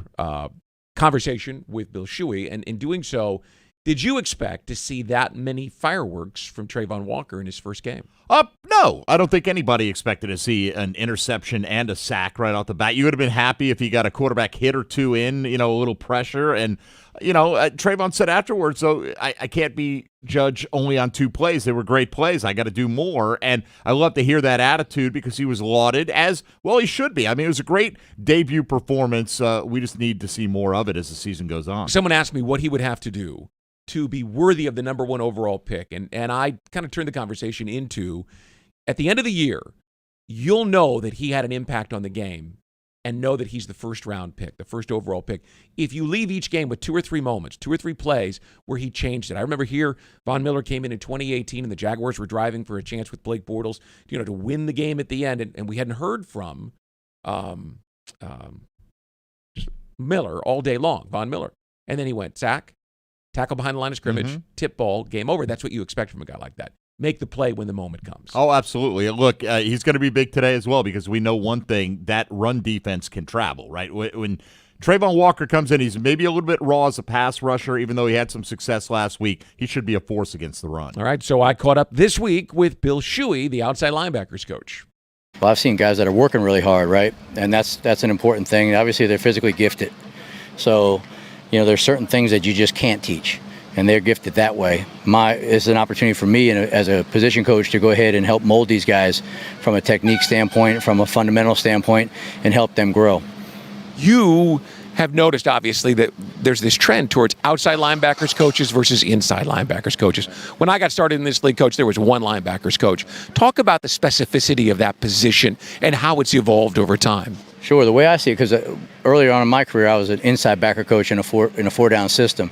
Speaker 2: conversation with Bill Shuey, and in doing so, did you expect to see that many fireworks from Trayvon Walker in his first game?
Speaker 1: No. I don't think anybody expected to see an interception and a sack right off the bat. You would have been happy if he got a quarterback hit or two in, a little pressure. And Trayvon said afterwards, though, I can't be judged only on 2 plays. They were great plays. I got to do more. And I love to hear that attitude because he was lauded as well. He should be. I mean, it was a great debut performance. We just need to see more of it as the season goes on.
Speaker 2: Someone asked me what he would have to do to be worthy of the number 1 overall pick. And I kind of turned the conversation into, at the end of the year, you'll know that he had an impact on the game and know that he's the first-round pick, the first overall pick. If you leave each game with 2 or 3 moments, 2 or 3 plays where he changed it. I remember here, Von Miller came in 2018, and the Jaguars were driving for a chance with Blake Bortles, to win the game at the end, and we hadn't heard from Miller all day long, Von Miller. And then he went, sack, tackle behind the line of scrimmage, tip ball, game over. That's what you expect from a guy like that. Make the play when the moment comes.
Speaker 1: Oh, absolutely. Look, he's going to be big today as well because we know one thing, that run defense can travel, right? When Trayvon Walker comes in, he's maybe a little bit raw as a pass rusher, even though he had some success last week. He should be a force against the run.
Speaker 2: All right, so I caught up this week with Bill Shuey, the outside linebackers coach.
Speaker 19: Well, I've seen guys that are working really hard, right? And that's an important thing. Obviously, they're physically gifted. So, there's certain things that you just can't teach. And they're gifted that way. It's an opportunity for me as a position coach to go ahead and help mold these guys from a technique standpoint, from a fundamental standpoint, and help them grow.
Speaker 2: You have noticed, obviously, that there's this trend towards outside linebackers coaches versus inside linebackers coaches. When I got started in this league, Coach, there was one linebackers coach. Talk about the specificity of that position and how it's evolved over time.
Speaker 19: Sure. The way I see it, because earlier on in my career, I was an inside backer coach in a four-down system.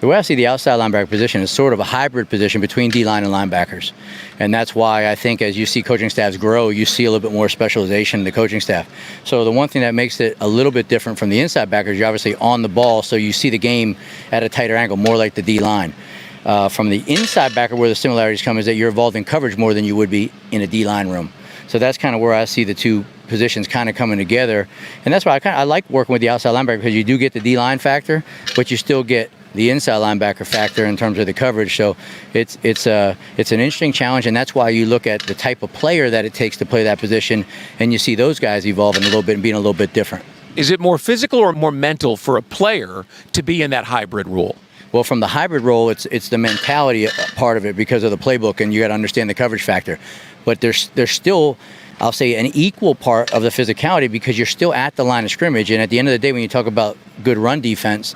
Speaker 19: The way I see the outside linebacker position is sort of a hybrid position between D-line and linebackers. And that's why I think as you see coaching staffs grow, you see a little bit more specialization in the coaching staff. So the one thing that makes it a little bit different from the inside backers, you're obviously on the ball, so you see the game at a tighter angle, more like the D-line. From the inside backer, where the similarities come is that you're involved in coverage more than you would be in a D-line room. So that's kind of where I see the two positions kind of coming together. And that's why I like working with the outside linebacker, because you do get the D-line factor, but you still get the inside linebacker factor in terms of the coverage. So it's an interesting challenge, and that's why you look at the type of player that it takes to play that position, and you see those guys evolving a little bit and being a little bit different.
Speaker 2: Is it more physical or more mental for a player to be in that hybrid role?
Speaker 19: Well, from the hybrid role, it's the mentality part of it because of the playbook, and you got to understand the coverage factor. But there's still, I'll say, an equal part of the physicality, because you're still at the line of scrimmage. And at the end of the day, when you talk about good run defense,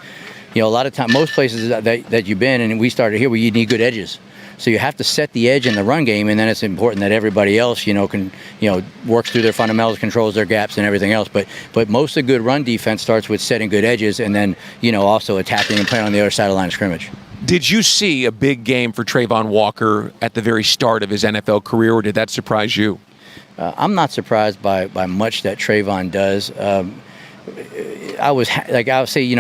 Speaker 19: a lot of time, most places that you've been, and we started here, where you need good edges. So you have to set the edge in the run game, and then it's important that everybody else, can, works through their fundamentals, controls their gaps and everything else. But most of the good run defense starts with setting good edges, and then, also attacking and playing on the other side of the line of scrimmage.
Speaker 2: Did you see a big game for Trayvon Walker at the very start of his NFL career, or did that surprise you?
Speaker 19: I'm not surprised by much that Trayvon does. I would say,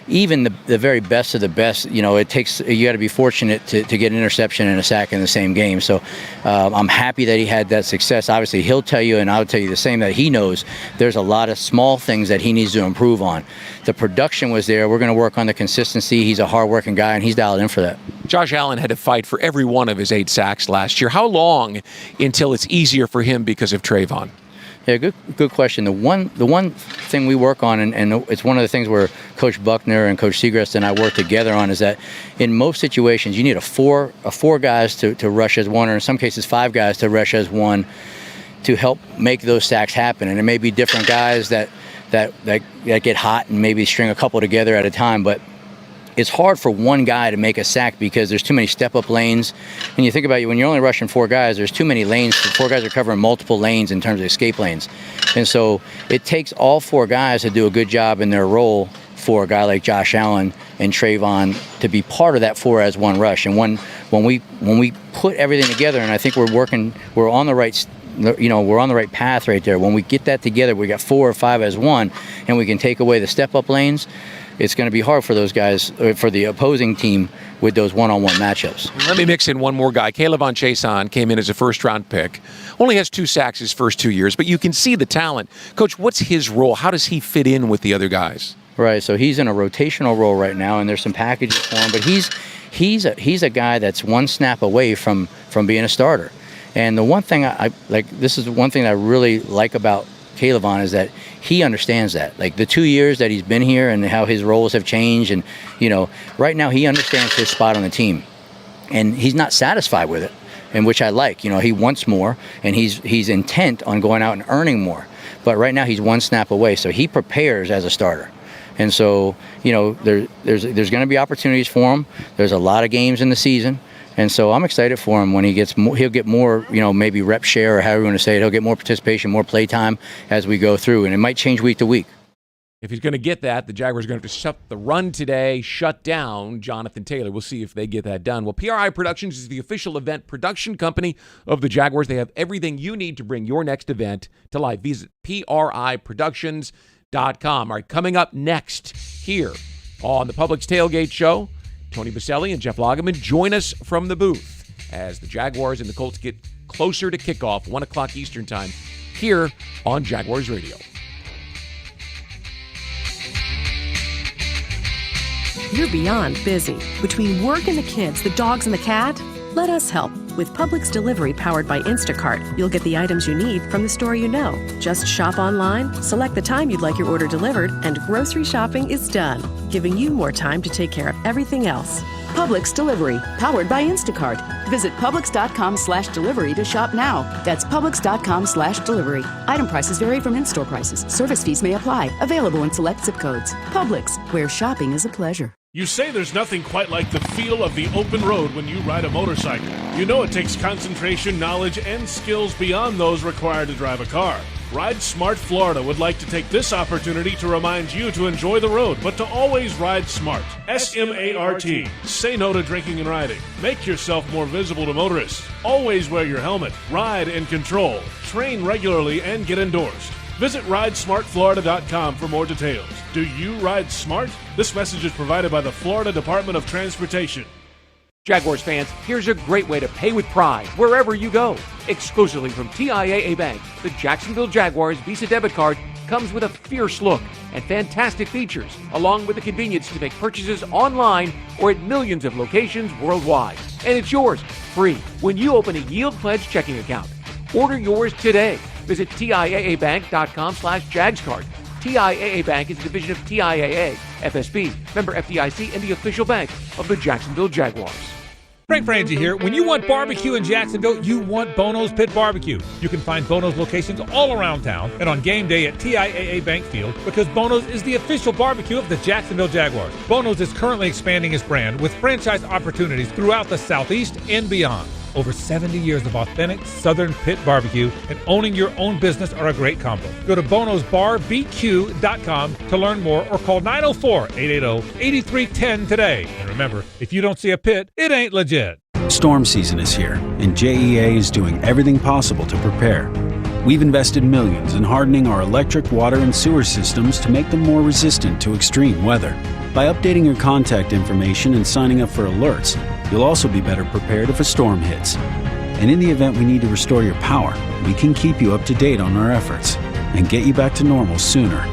Speaker 19: even the very best of the best, it takes, you got to be fortunate to get an interception and a sack in the same game. So I'm happy that he had that success. Obviously, he'll tell you, and I'll tell you the same, that he knows there's a lot of small things that he needs to improve on. The production was there. We're going to work on the consistency. He's a hard-working guy, and he's dialed in for that.
Speaker 2: Josh Allen had to fight for every one of his 8 sacks last year. How long until it's easier for him because of Trayvon?
Speaker 19: Yeah, good question. The one thing we work on, and it's one of the things where Coach Buckner and Coach Segrest and I work together on, is that in most situations you need a four guys to rush as one, or in some cases 5 guys to rush as one, to help make those sacks happen. And it may be different guys that get hot and maybe string a couple together at a time, but it's hard for one guy to make a sack because there's too many step-up lanes. When you think about it, when you're only rushing 4 guys, there's too many lanes. 4 guys are covering multiple lanes in terms of escape lanes. And so it takes all 4 guys to do a good job in their role for a guy like Josh Allen and Trayvon to be part of that 4 as 1 rush. And when we put everything together, and I think we're on the right we're on the right path right there. When we get that together, we got 4 or 5 as 1, and we can take away the step-up lanes. It's going to be hard for those guys, for the opposing team, with those one-on-one matchups.
Speaker 2: Let me mix in one more guy. K'Lavon Chaisan came in as a first-round pick. Only has 2 sacks his first 2 years, but you can see the talent. Coach, what's his role? How does he fit in with the other guys?
Speaker 19: Right, so he's in a rotational role right now, and there's some packages for him, but he's a guy that's 1 snap away from being a starter. And the one thing I like, this is one thing I really like about Caleb on is that he understands that. Like the 2 years that he's been here and how his roles have changed, and right now he understands his spot on the team, and he's not satisfied with it, and which I like. He wants more, and he's intent on going out and earning more. But right now he's one snap away, so he prepares as a starter. And so, there's going to be opportunities for him. There's a lot of games in the season. And so I'm excited for him when he'll get more, maybe rep share or however you want to say it. He'll get more participation, more play time as we go through. And it might change week to week.
Speaker 2: If he's going to get that, the Jaguars are going to have to shut the run today, shut down Jonathan Taylor. We'll see if they get that done. Well, PRI Productions is the official event production company of the Jaguars. They have everything you need to bring your next event to life. Visit PRIProductions.com. All right, coming up next here on the Publix Tailgate Show, Tony Baselli and Jeff Lageman join us from the booth as the Jaguars and the Colts get closer to kickoff, 1 o'clock Eastern time, here on Jaguars Radio.
Speaker 13: You're beyond busy. Between work and the kids, the dogs and the cat, let us help. With Publix Delivery powered by Instacart, you'll get the items you need from the store you know. Just shop online, select the time you'd like your order delivered, and grocery shopping is done, giving you more time to take care of everything else.
Speaker 14: Publix Delivery, powered by Instacart. Visit Publix.com/delivery to shop now. That's Publix.com/delivery. Item prices vary from in-store prices. Service fees may apply. Available in select zip codes. Publix, where shopping is a pleasure.
Speaker 5: You say there's nothing quite like the feel of the open road when you ride a motorcycle. You know it takes concentration, knowledge, and skills beyond those required to drive a car. Ride Smart Florida would like to take this opportunity to remind you to enjoy the road, but to always ride smart. SMART. Say no to drinking and riding. Make yourself more visible to motorists. Always wear your helmet. Ride in control. Train regularly and get endorsed. Visit RideSmartFlorida.com for more details. Do you ride smart? This message is provided by the Florida Department of Transportation.
Speaker 2: Jaguars fans, here's a great way to pay with pride wherever you go. Exclusively from TIAA Bank, the Jacksonville Jaguars Visa debit card comes with a fierce look and fantastic features, along with the convenience to make purchases online or at millions of locations worldwide. And it's yours, free, when you open a Yield Pledge checking account. Order yours today. Visit TIAABank.com/JagsCard. TIAA Bank is a division of TIAA, FSB, member FDIC, and the official bank of the Jacksonville Jaguars.
Speaker 22: Frank Frangie here. When you want barbecue in Jacksonville, you want Bono's Pit Barbecue. You can find Bono's locations all around town and on game day at TIAA Bank Field, because Bono's is the official barbecue of the Jacksonville Jaguars. Bono's is currently expanding its brand with franchise opportunities throughout the Southeast and beyond. Over 70 years of authentic Southern pit barbecue and owning your own business are a great combo. Go to bonosbarbq.com to learn more or call 904-880-8310 today. And remember, if you don't see a pit, it ain't legit.
Speaker 21: Storm season is here, and JEA is doing everything possible to prepare. We've invested millions in hardening our electric, water, and sewer systems to make them more resistant to extreme weather. By updating your contact information and signing up for alerts, you'll also be better prepared if a storm hits. And in the event we need to restore your power, we can keep you up to date on our efforts and get you back to normal sooner.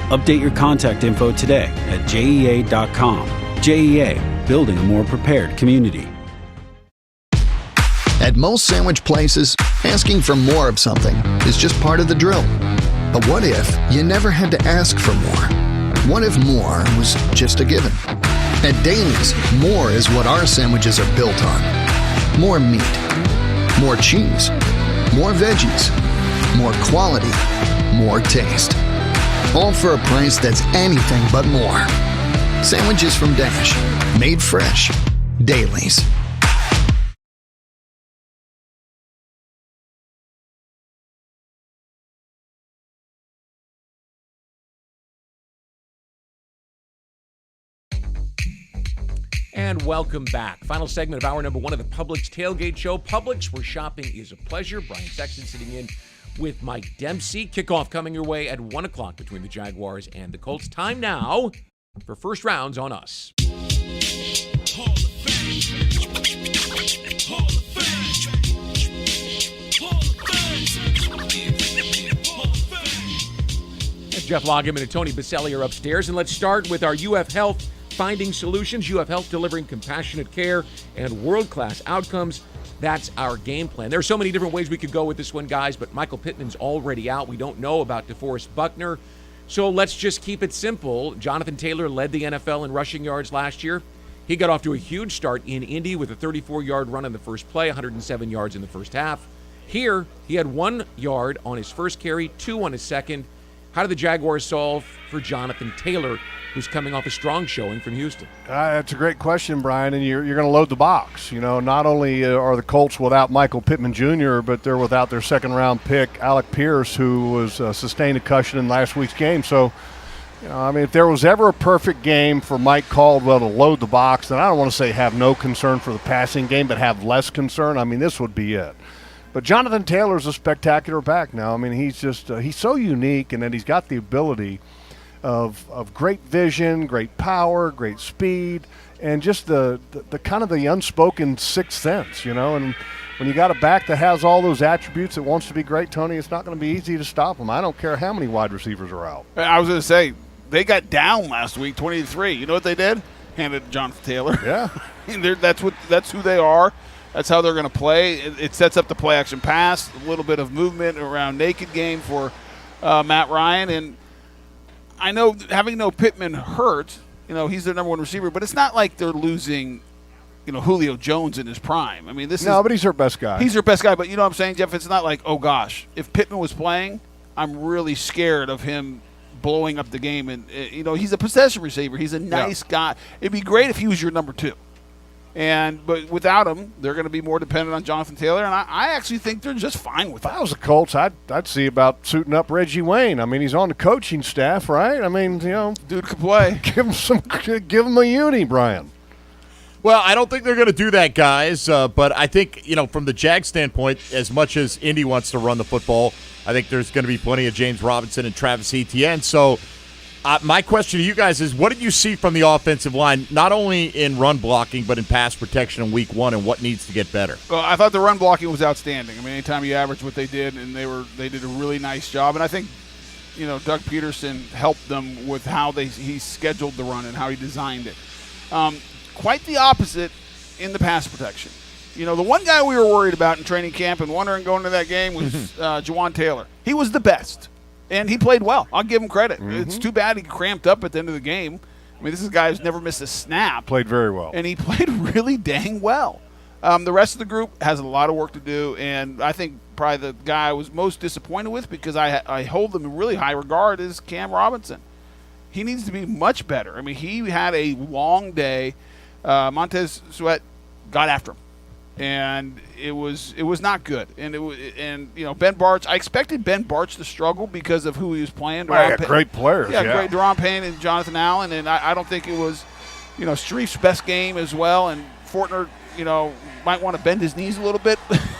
Speaker 21: Update your contact info today at JEA.com. JEA, building a more prepared community.
Speaker 23: At most sandwich places, asking for more of something is just part of the drill. But what if you never had to ask for more? What if more was just a given? At Daly's, more is what our sandwiches are built on. More meat, more cheese, more veggies, more quality, more taste. All for a price that's anything but more. Sandwiches from Dash, made fresh. Daly's.
Speaker 2: And welcome back. Final segment of hour number one of the Publix Tailgate Show. Publix, where shopping is a pleasure. Brian Sexton sitting in with Mike Dempsey. Kickoff coming your way at 1 o'clock between the Jaguars and the Colts. Time now for first rounds on us. Jeff Lageman and Tony Baselli are upstairs. And let's start with our UF Health Finding Solutions. UF Health delivering compassionate care and world-class outcomes. That's our game plan. There are so many different ways we could go with this one, guys, but Michael Pittman's already out. We don't know about DeForest Buckner. So let's just keep it simple. Jonathan Taylor led the NFL in rushing yards last year. He got off to a huge start in Indy with a 34-yard run on the first play, 107 yards in the first half. Here, he had 1 yard on his first carry, 2 on his second. How do the Jaguars solve for Jonathan Taylor, who's coming off a strong showing from Houston?
Speaker 3: That's a great question, Brian, and you're going to load the box. You know, not only are the Colts without Michael Pittman Jr., but they're without their second-round pick, Alec Pierce, who was sustained a concussion in last week's game. So, you know, I mean, if there was ever a perfect game for Mike Caldwell to load the box, then I don't want to say have no concern for the passing game, but have less concern, I mean, this would be it. But Jonathan Taylor's a spectacular back now. I mean, he's just he's so unique, and that he's got the ability of great vision, great power, great speed, and just the kind of the unspoken sixth sense, you know. And when you got a back that has all those attributes that wants to be great, Tony, it's not going to be easy to stop him. I don't care how many wide receivers are out.
Speaker 6: I was going to say, they got down last week, 20-3. You know what they did? Handed it to Jonathan Taylor.
Speaker 3: Yeah.
Speaker 6: That's who they are. That's how they're going to play. It sets up the play-action pass, a little bit of movement around naked game for Matt Ryan. And I know having no Pittman hurt, you know, he's their number one receiver, but it's not like they're losing, you know, Julio Jones in his prime. I mean,
Speaker 3: but he's their best guy.
Speaker 6: He's their best guy, but you know what I'm saying, Jeff? It's not like, oh, gosh, if Pittman was playing, I'm really scared of him blowing up the game. And, you know, he's a possession receiver. He's a nice guy. It'd be great if he was your number 2. But without him, they're going to be more dependent on Jonathan Taylor, and I actually think they're just fine with that.
Speaker 3: If I was the Colts, I'd see about suiting up Reggie Wayne. I mean, he's on the coaching staff, right? I mean, you know,
Speaker 6: dude could play.
Speaker 3: Give him a uni, Brian.
Speaker 1: Well, I don't think they're going to do that, guys. But I think, you know, from the Jag standpoint, as much as Indy wants to run the football, I think there's going to be plenty of James Robinson and Travis Etienne. So my question to you guys is, what did you see from the offensive line, not only in run blocking but in pass protection in week 1, and what needs to get better?
Speaker 6: Well, I thought the run blocking was outstanding. I mean, anytime you average what they did, and they did a really nice job. And I think, you know, Doug Peterson helped them with how he scheduled the run and how he designed it. Quite the opposite in the pass protection. You know, the one guy we were worried about in training camp and wondering going into that game was Jawan Taylor. He was the best. And he played well. I'll give him credit.
Speaker 3: Mm-hmm.
Speaker 6: It's too bad he cramped up at the end of the game. I mean, this is a guy who's never missed a snap.
Speaker 3: Played very well.
Speaker 6: And he played really dang well. The rest of the group has a lot of work to do, and I think probably the guy I was most disappointed with, because I hold them in really high regard, is Cam Robinson. He needs to be much better. I mean, he had a long day. Montez Sweat got after him. And it was not good, and you know, Ben Bartch. I expected Ben Bartch to struggle because of who he was playing.
Speaker 3: Great players,
Speaker 6: great Deron Payne and Jonathan Allen, and I don't think it was, you know, Streif's best game as well. And Fortner, you know, might want to bend his knees a little bit.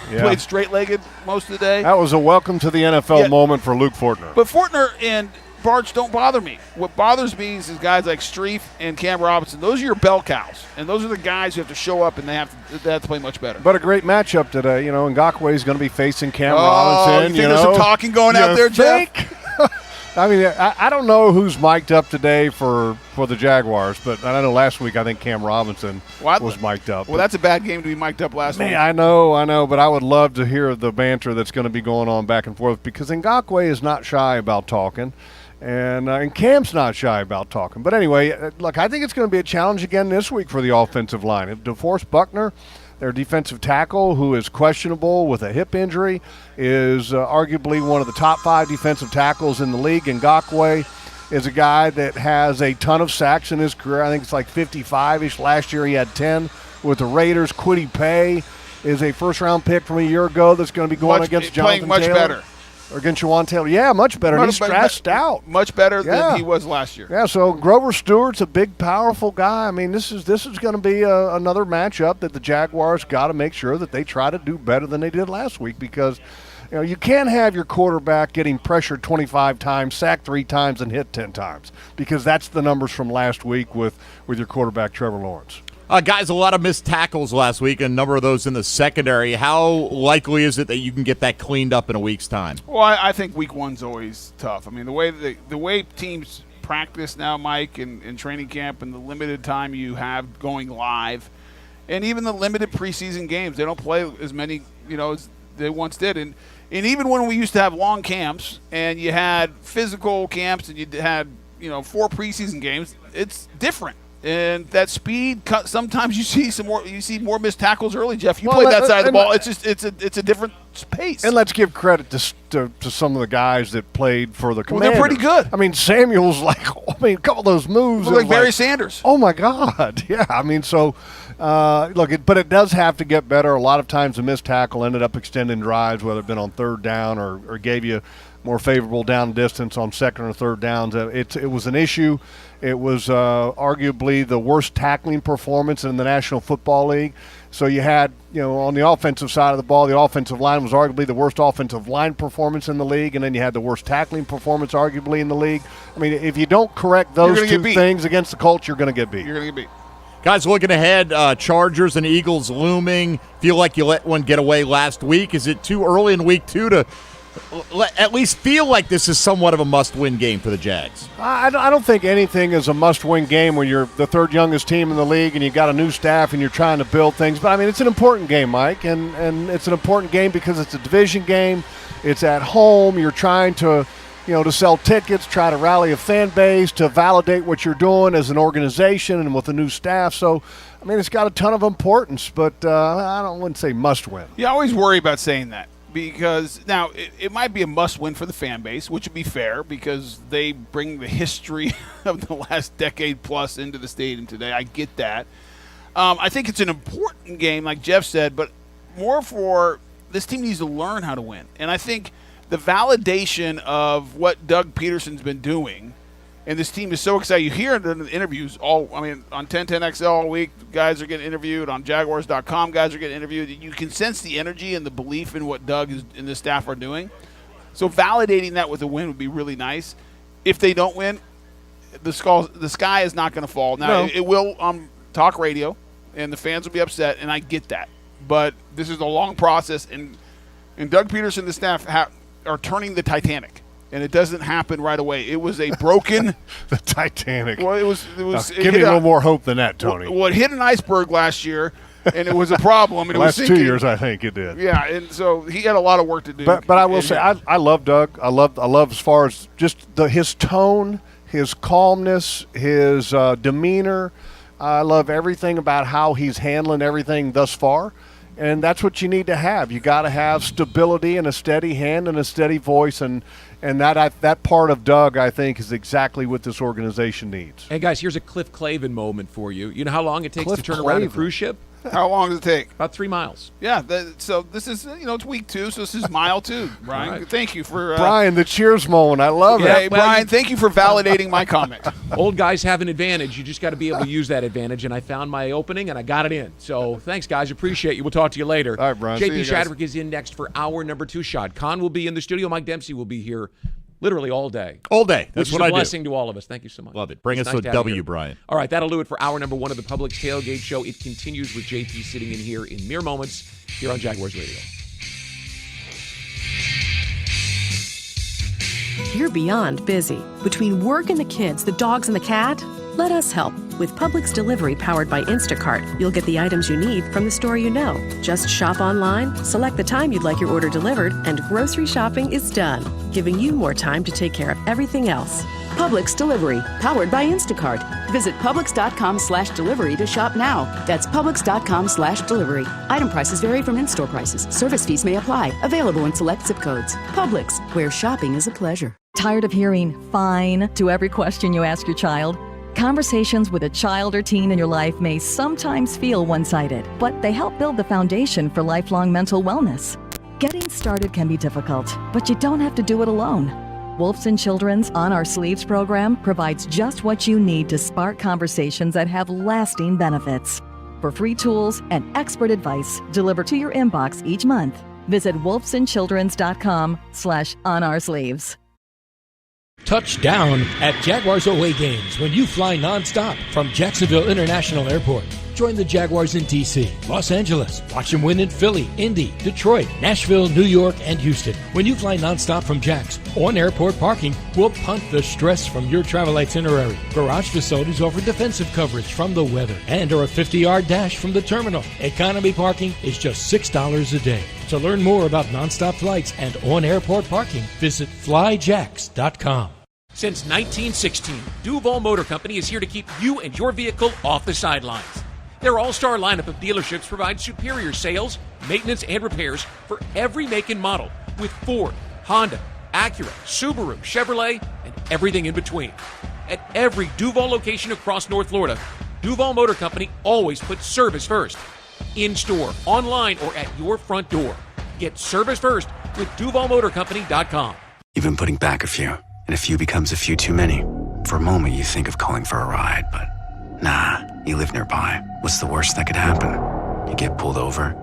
Speaker 6: Played straight-legged most of the day.
Speaker 3: That was a welcome to the NFL moment for Luke Fortner.
Speaker 6: But Fortner and Bartch don't bother me. What bothers me is guys like Streif and Cam Robinson. Those are your bell cows, and those are the guys who have to show up, and they have to play much better.
Speaker 3: But a great matchup today. You know, Ngakoue is going to be facing Cam Robinson.
Speaker 6: You think there's some talking going out there, Jeff?
Speaker 3: I mean, I don't know who's mic'd up today for the Jaguars, but I know last week I think Cam Robinson was mic'd up.
Speaker 6: Well, that's a bad game to be mic'd up last week.
Speaker 3: I know, but I would love to hear the banter that's going to be going on back and forth, because Ngakoue is not shy about talking. And Cam's not shy about talking. But anyway, look, I think it's going to be a challenge again this week for the offensive line. If DeForest Buckner, their defensive tackle, who is questionable with a hip injury, is arguably one of the top 5 defensive tackles in the league. Ngakoue is a guy that has a ton of sacks in his career. I think it's like 55-ish. Last year he had 10 with the Raiders. Kwity Paye is a first-round pick from a year ago that's going to be going against Jonathan Taylor.
Speaker 6: Playing much better.
Speaker 3: Or against Jawan Taylor. Yeah, much better. And he's stressed out.
Speaker 6: Much better than he was last year.
Speaker 3: Yeah, so Grover Stewart's a big, powerful guy. I mean, this is going to be another matchup that the Jaguars got to make sure that they try to do better than they did last week, because you know, you can't have your quarterback getting pressured 25 times, sacked 3 times, and hit 10 times, because that's the numbers from last week with your quarterback, Trevor Lawrence.
Speaker 1: Guys, a lot of missed tackles last week, and a number of those in the secondary. How likely is it that you can get that cleaned up in a week's time?
Speaker 6: Well, I think week 1's always tough. I mean, the way teams practice now, Mike, in training camp, and the limited time you have going live, And even the limited preseason games, they don't play as many, as they once did. And even when we used to have long camps and you had physical camps and you had, 4 preseason games, it's different. And that speed, sometimes you see more missed tackles early, Jeff. You played that side of the ball. It's a different pace.
Speaker 3: And let's give credit to some of the guys that played for the Commanders.
Speaker 6: Well, they're pretty good.
Speaker 3: I mean, Samuel's a couple of those moves.
Speaker 6: Like Barry Sanders.
Speaker 3: Oh, my God. Yeah, I mean, so, but it does have to get better. A lot of times the missed tackle ended up extending drives, whether it been on third down or gave you more favorable down distance on second or third downs. It was an issue. It was arguably the worst tackling performance in the National Football League. So you had, on the offensive side of the ball, the offensive line was arguably the worst offensive line performance in the league, and then you had the worst tackling performance arguably in the league. I mean, if you don't correct those two things against the Colts, you're going to get beat.
Speaker 6: You're going to get beat.
Speaker 1: Guys, looking ahead, Chargers and Eagles looming. Feel like you let one get away last week. Is it too early in week 2 to at least feel like this is somewhat of a must-win game for the Jags?
Speaker 3: I don't think anything is a must-win game when you're the third youngest team in the league and you got a new staff and you're trying to build things. But, I mean, it's an important game, Mike, and it's an important game because it's a division game. It's at home. You're trying to, to sell tickets, try to rally a fan base, to validate what you're doing as an organization and with a new staff. So, I mean, it's got a ton of importance, but I wouldn't say must-win.
Speaker 6: You always worry about saying that. Because now it might be a must-win for the fan base, which would be fair because they bring the history of the last decade plus into the stadium today. I get that. I think it's an important game, like Jeff said, but more for this team needs to learn how to win. And I think the validation of what Doug Peterson's been doing, and this team is so excited. You hear it in the interviews on 1010XL all week, guys are getting interviewed. On Jaguars.com, guys are getting interviewed. You can sense the energy and the belief in what Doug and the staff are doing. So validating that with a win would be really nice. If they don't win, the sky is not going to fall. Now, it will on talk radio, and the fans will be upset, and I get that. But this is a long process, and Doug Peterson and the staff are turning the Titanic. And it doesn't happen right away. It was a broken
Speaker 3: the Titanic.
Speaker 6: Well, it was.
Speaker 3: Give me a little more hope than that, Tony.
Speaker 6: Well, it hit an iceberg last year, and it was a problem. And
Speaker 3: last
Speaker 6: it was sinking.
Speaker 3: 2 years, I think it did.
Speaker 6: Yeah, and so he had a lot of work to do.
Speaker 3: But I will say, I love Doug. I love as far as just his tone, his calmness, his demeanor. I love everything about how he's handling everything thus far. And that's what you need to have. You got to have stability and a steady hand and a steady voice, and that part of Doug, I think, is exactly what this organization needs.
Speaker 2: Hey, guys, here's a Cliff Clavin moment for you. You know how long it takes
Speaker 3: Cliff
Speaker 2: to turn around a
Speaker 3: Clavin.
Speaker 2: cruise ship?
Speaker 6: How long does it take?
Speaker 2: About 3 miles.
Speaker 6: Yeah, so this is, it's week 2, so this is mile 2, Brian.
Speaker 2: Right.
Speaker 6: Thank you for
Speaker 3: Brian, the cheers moment. I love it.
Speaker 6: Hey, Brian, thank you for validating my comment.
Speaker 2: Old guys have an advantage. You just got to be able to use that advantage, and I found my opening, and I got it in. So thanks, guys. Appreciate you. We'll talk to you later.
Speaker 3: All right, Brian.
Speaker 2: JP
Speaker 3: See you guys.
Speaker 2: Shadrick is in next for hour number 2. Shad Khan will be in the studio. Mike Dempsey will be here literally all day.
Speaker 1: All day. That's
Speaker 2: Which
Speaker 1: what
Speaker 2: is
Speaker 1: I
Speaker 2: a
Speaker 1: do.
Speaker 2: blessing to all of us. Thank you so much.
Speaker 1: Love it. Bring
Speaker 2: It's
Speaker 1: us
Speaker 2: nice
Speaker 1: a
Speaker 2: to have you
Speaker 1: W,
Speaker 2: here.
Speaker 1: Brian.
Speaker 2: All right, that'll do it for hour number 1 of the Publix Tailgate Show. It continues with JP sitting in here in mere moments here on Jaguars Radio.
Speaker 13: You're beyond busy. Between work and the kids, the dogs and the cat, let us help. With Publix Delivery powered by Instacart, you'll get the items you need from the store you know. Just shop online, select the time you'd like your order delivered, and grocery shopping is done, giving you more time to take care of everything else.
Speaker 14: Publix Delivery, powered by Instacart. Visit Publix.com/delivery to shop now. That's Publix.com/delivery. Item prices vary from in-store prices. Service fees may apply. Available in select zip codes. Publix, where shopping is a pleasure.
Speaker 17: Tired of hearing "fine" to every question you ask your child? Conversations with a child or teen in your life may sometimes feel one-sided, but they help build the foundation for lifelong mental wellness. Getting started can be difficult, but you don't have to do it alone. Wolfson Children's On Our Sleeves program provides just what you need to spark conversations that have lasting benefits. For free tools and expert advice delivered to your inbox each month, visit wolfsonchildrens.com/onoursleeves.
Speaker 20: Touchdown at Jaguars away games when you fly nonstop from Jacksonville International Airport. Join the Jaguars in D.C., Los Angeles. Watch them win in Philly, Indy, Detroit, Nashville, New York, and Houston. When you fly nonstop from Jax, on airport parking will punt the stress from your travel itinerary. Garage facilities offer defensive coverage from the weather and are a 50-yard dash from the terminal. Economy parking is just $6 a day. To learn more about nonstop flights and on-airport parking, visit flyjax.com.
Speaker 2: Since 1916, Duval Motor Company is here to keep you and your vehicle off the sidelines. Their all-star lineup of dealerships provides superior sales, maintenance, and repairs for every make and model with Ford, Honda, Acura, Subaru, Chevrolet, and everything in between. At every Duval location across North Florida, Duval Motor Company always puts service first. In-store, online, or at your front door. Get service first with DuvalMotorCompany.com.
Speaker 21: You've been putting back a few, and a few becomes a few too many. For a moment, you think of calling for a ride, but nah, you live nearby. What's the worst that could happen? You get pulled over,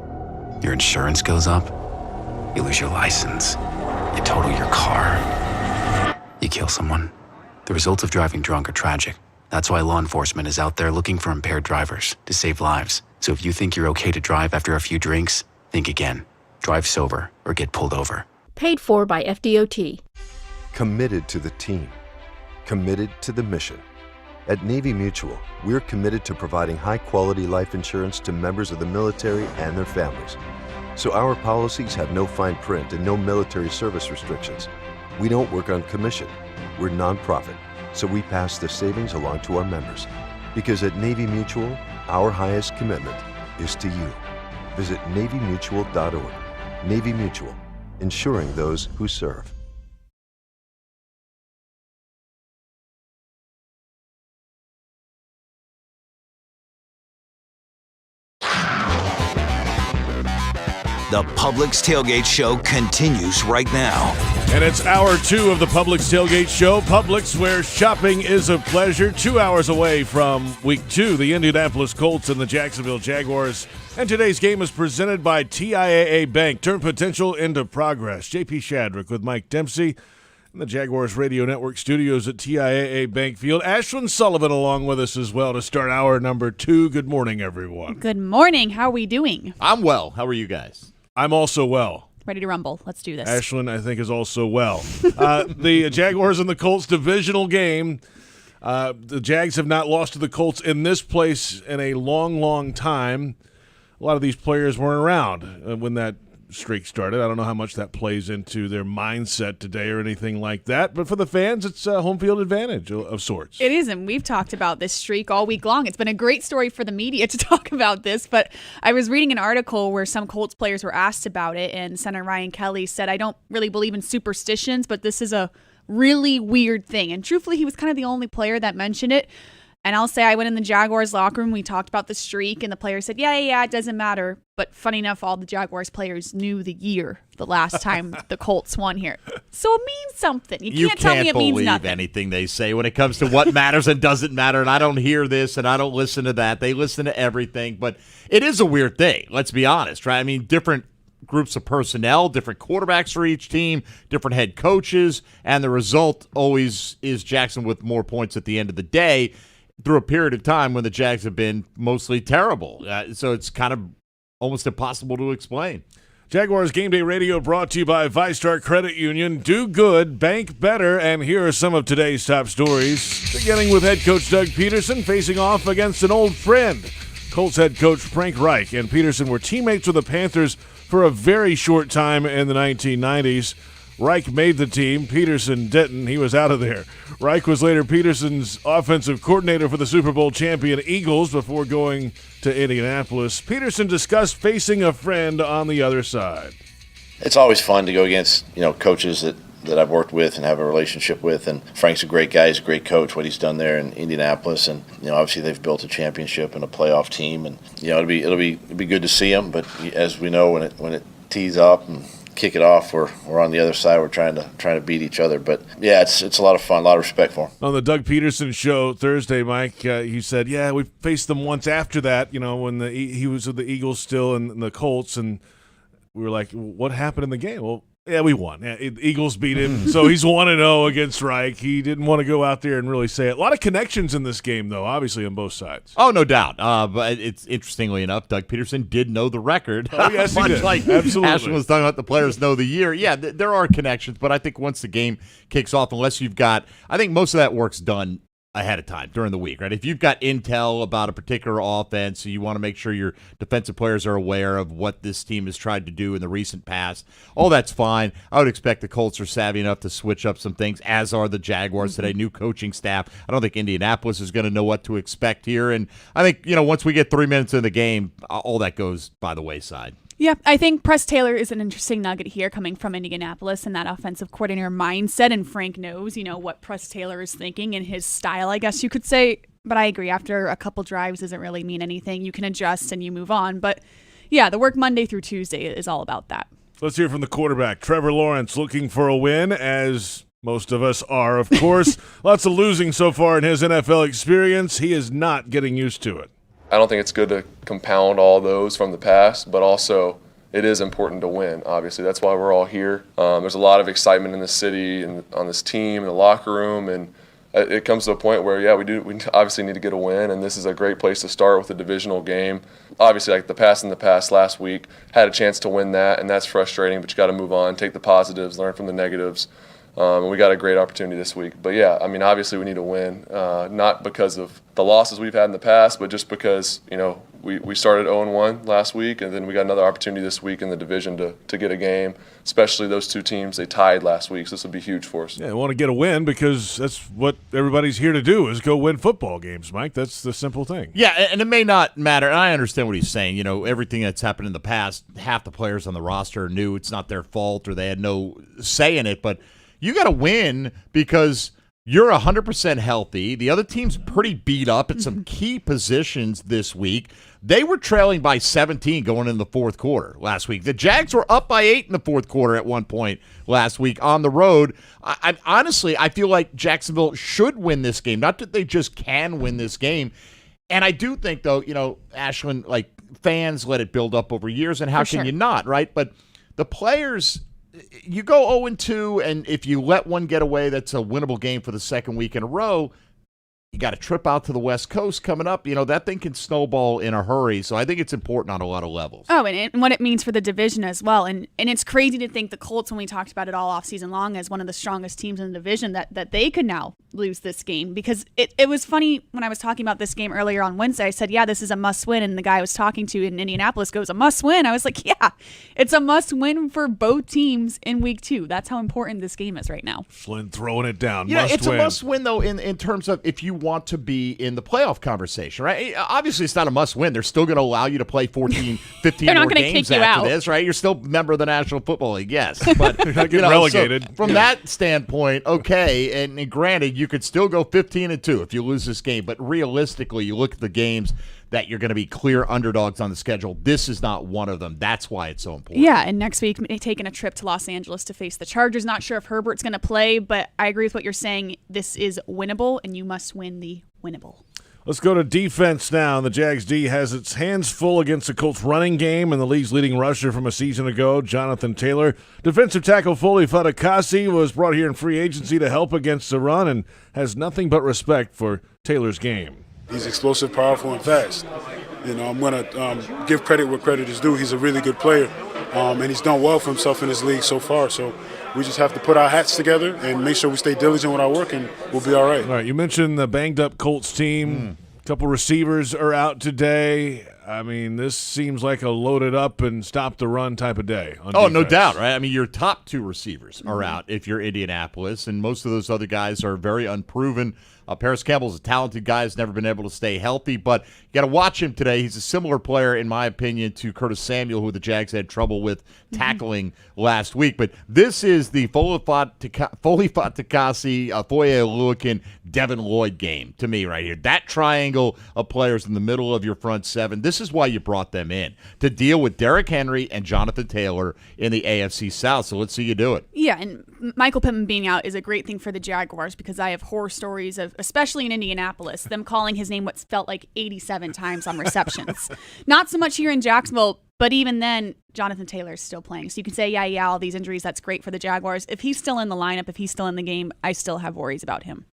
Speaker 21: your insurance goes up, you lose your license, you total your car, you kill someone. The results of driving drunk are tragic. That's why law enforcement is out there looking for impaired drivers to save lives. So if you think you're okay to drive after a few drinks, think again. Drive sober or get pulled over.
Speaker 9: Paid for by FDOT.
Speaker 10: Committed to the team. Committed to the mission. At Navy Mutual, we're committed to providing high-quality life insurance to members of the military and their families. So our policies have no fine print and no military service restrictions. We don't work on commission. We're nonprofit, so we pass the savings along to our members. Because at Navy Mutual, our highest commitment is to you. Visit NavyMutual.org. Navy Mutual, insuring those who serve.
Speaker 11: The Publix Tailgate Show continues right now.
Speaker 5: And it's hour 2 of the Publix Tailgate Show. Publix, where shopping is a pleasure. 2 hours away from Week 2, the Indianapolis Colts and the Jacksonville Jaguars. And today's game is presented by TIAA Bank. Turn potential into progress. JP Shadrick with Mike Dempsey in the Jaguars Radio Network studios at TIAA Bank Field. Ashlyn Sullivan along with us as well to start hour number 2. Good morning, everyone.
Speaker 24: Good morning. How are we doing?
Speaker 1: I'm well. How are you guys?
Speaker 5: I'm also well.
Speaker 24: Ready to rumble. Let's do this.
Speaker 5: Ashlyn, I think, is also well. The Jaguars and the Colts divisional game. The Jags have not lost to the Colts in this place in a long, long time. A lot of these players weren't around when that streak started. I don't know how much that plays into their mindset today or anything like that. But for the fans, it's a home field advantage of sorts.
Speaker 24: It is, and we've talked about this streak all week long. It's been a great story for the media to talk about this, but I was reading an article where some Colts players were asked about it, and Senator Ryan Kelly said, I don't really believe in superstitions, but this is a really weird thing. And truthfully, he was kind of the only player that mentioned it. And I'll say I went in the Jaguars locker room, we talked about the streak, and the players said, yeah, it doesn't matter. But funny enough, all the Jaguars players knew the year the last time the Colts won here. So it means something. You can't tell me it means nothing.
Speaker 1: You can't believe anything they say when it comes to what matters and doesn't matter. And I don't hear this and I don't listen to that. They listen to everything. But it is a weird thing, let's be honest, right? I mean, different groups of personnel, different quarterbacks for each team, different head coaches, and the result always is Jackson with more points at the end of the day, through a period of time when the Jags have been mostly terrible. So it's kind of almost impossible to explain.
Speaker 5: Jaguars Game Day Radio brought to you by ViStar Credit Union. Do good, bank better, and here are some of today's top stories. Beginning with head coach Doug Peterson facing off against an old friend. Colts head coach Frank Reich and Peterson were teammates with the Panthers for a very short time in the 1990s. Reich made the team. Peterson didn't. He was out of there. Reich was later Peterson's offensive coordinator for the Super Bowl champion Eagles before going to Indianapolis. Peterson discussed facing a friend on the other side.
Speaker 25: It's always fun to go against, coaches that I've worked with and have a relationship with. And Frank's a great guy. He's a great coach, what he's done there in Indianapolis. And, obviously they've built a championship and a playoff team. And, it'll be good to see him. But as we know, when it tees up and kick it off, we're on the other side. We're trying to beat each other. But, yeah, it's a lot of fun, a lot of respect for him.
Speaker 5: On the Doug Peterson show Thursday, Mike, he said, we faced them once after that, when he was with the Eagles still and the Colts. And we were like, what happened in the game? Well, Yeah, we won. Yeah, Eagles beat him, so he's 1-0 against Reich. He didn't want to go out there and really say it. A lot of connections in this game, though, obviously, on both sides.
Speaker 1: Oh, no doubt. But it's interestingly enough, Doug Peterson did know the record.
Speaker 5: Oh, yes, he did.
Speaker 1: Like
Speaker 5: Absolutely.
Speaker 1: Ashton was talking about the players know the year. Yeah, there are connections, but I think once the game kicks off, unless you've got – I think most of that work's done ahead of time during the week, right? If you've got intel about a particular offense, so you want to make sure your defensive players are aware of what this team has tried to do in the recent past, all that's fine. I would expect the Colts are savvy enough to switch up some things, as are the Jaguars today. New coaching staff. I don't think Indianapolis is going to know what to expect here, and I think, once we get 3 minutes in the game, all that goes by the wayside.
Speaker 24: Yeah, I think Press Taylor is an interesting nugget here coming from Indianapolis and that offensive coordinator mindset. And Frank knows, what Press Taylor is thinking in his style, I guess you could say. But I agree, after a couple drives doesn't really mean anything. You can adjust and you move on. But yeah, the work Monday through Tuesday is all about that.
Speaker 5: Let's hear from the quarterback, Trevor Lawrence, looking for a win, as most of us are, of course. Lots of losing so far in his NFL experience. He is not getting used to it.
Speaker 7: I don't think it's good to compound all those from the past, but also it is important to win, obviously. That's why we're all here. There's a lot of excitement in the city and on this team, in the locker room, and it comes to a point where, we obviously need to get a win, and this is a great place to start with a divisional game. Obviously, like the past last week, had a chance to win that, and that's frustrating, but you got to move on, take the positives, learn from the negatives. And we got a great opportunity this week. But, obviously we need to win, not because of the losses we've had in the past, but just because, we started 0-1 last week, and then we got another opportunity this week in the division to get a game, especially those two teams. They tied last week, so this will be huge for us.
Speaker 5: Yeah, I want to get a win because that's what everybody's here to do, is go win football games, Mike. That's the simple thing.
Speaker 1: Yeah, and it may not matter, and I understand what he's saying. Everything that's happened in the past, half the players on the roster knew it's not their fault or they had no say in it, but you got to win because you're 100% healthy. The other team's pretty beat up at some key positions this week. They were trailing by 17 going into the fourth quarter last week. The Jags were up by 8 in the fourth quarter at one point last week on the road. I honestly feel like Jacksonville should win this game. Not that they just can win this game. And I do think, though, Ashland, like, fans let it build up over years, and how can you not, right? But the players – you go 0-2, and if you let one get away, that's a winnable game for the second week in a row. You got a trip out to the West Coast coming up. That thing can snowball in a hurry. So I think it's important on a lot of levels.
Speaker 24: Oh, and what it means for the division as well. And it's crazy to think the Colts, when we talked about it all offseason long, as one of the strongest teams in the division, that they could now lose this game. Because it was funny when I was talking about this game earlier on Wednesday. I said, yeah, this is a must-win. And the guy I was talking to in Indianapolis goes, a must-win. I was like, yeah, it's a must-win for both teams in week 2. That's how important this game is right now.
Speaker 5: Flynn throwing it down.
Speaker 1: It's a must-win, though, in terms of if you want to be in the playoff conversation, right? Obviously, it's not a must-win. They're still going to allow you to play 14, 15 more games after this, right? You're still a member of the National Football League, yes. But
Speaker 5: you're not getting relegated.
Speaker 1: So from that standpoint, okay, and granted, you could still go 15-2 if you lose this game, but realistically, you look at the games that you're going to be clear underdogs on the schedule. This is not one of them. That's why it's so important.
Speaker 24: Yeah, and next week, taking a trip to Los Angeles to face the Chargers. Not sure if Herbert's going to play, but I agree with what you're saying. This is winnable, and you must win the winnable.
Speaker 5: Let's go to defense now. The Jags D has its hands full against the Colts running game and the league's leading rusher from a season ago, Jonathan Taylor. Defensive tackle Foley Fatukasi was brought here in free agency to help against the run and has nothing but respect for Taylor's game.
Speaker 8: He's explosive, powerful, and fast. I'm going to give credit where credit is due. He's a really good player, and he's done well for himself in this league so far. So we just have to put our hats together and make sure we stay diligent with our work, and we'll be all right.
Speaker 5: All right, you mentioned the banged-up Colts team. A couple receivers are out today. I mean, this seems like a loaded up and stop the run type of day on defense.
Speaker 1: No doubt, right? I mean, your top 2 receivers are out if you're Indianapolis, and most of those other guys are very unproven. Paris Campbell's a talented guy, has never been able to stay healthy, but you got to watch him today. He's a similar player, in my opinion, to Curtis Samuel, who the Jags had trouble with tackling last week. But this is the Foley Fatukasi, Foye Oluokun, Devin Lloyd game to me right here. That triangle of players in the middle of your front seven. this is why you brought them in, to deal with Derrick Henry and Jonathan Taylor in the AFC South. So let's see you do it.
Speaker 24: Yeah, and Michael Pittman being out is a great thing for the Jaguars because I have horror stories of, especially in Indianapolis, them calling his name what felt like 87 times on receptions. Not so much here in Jacksonville, but even then, Jonathan Taylor is still playing. So you can say, yeah, all these injuries, that's great for the Jaguars. If he's still in the lineup, if he's still in the game, I still have worries about him.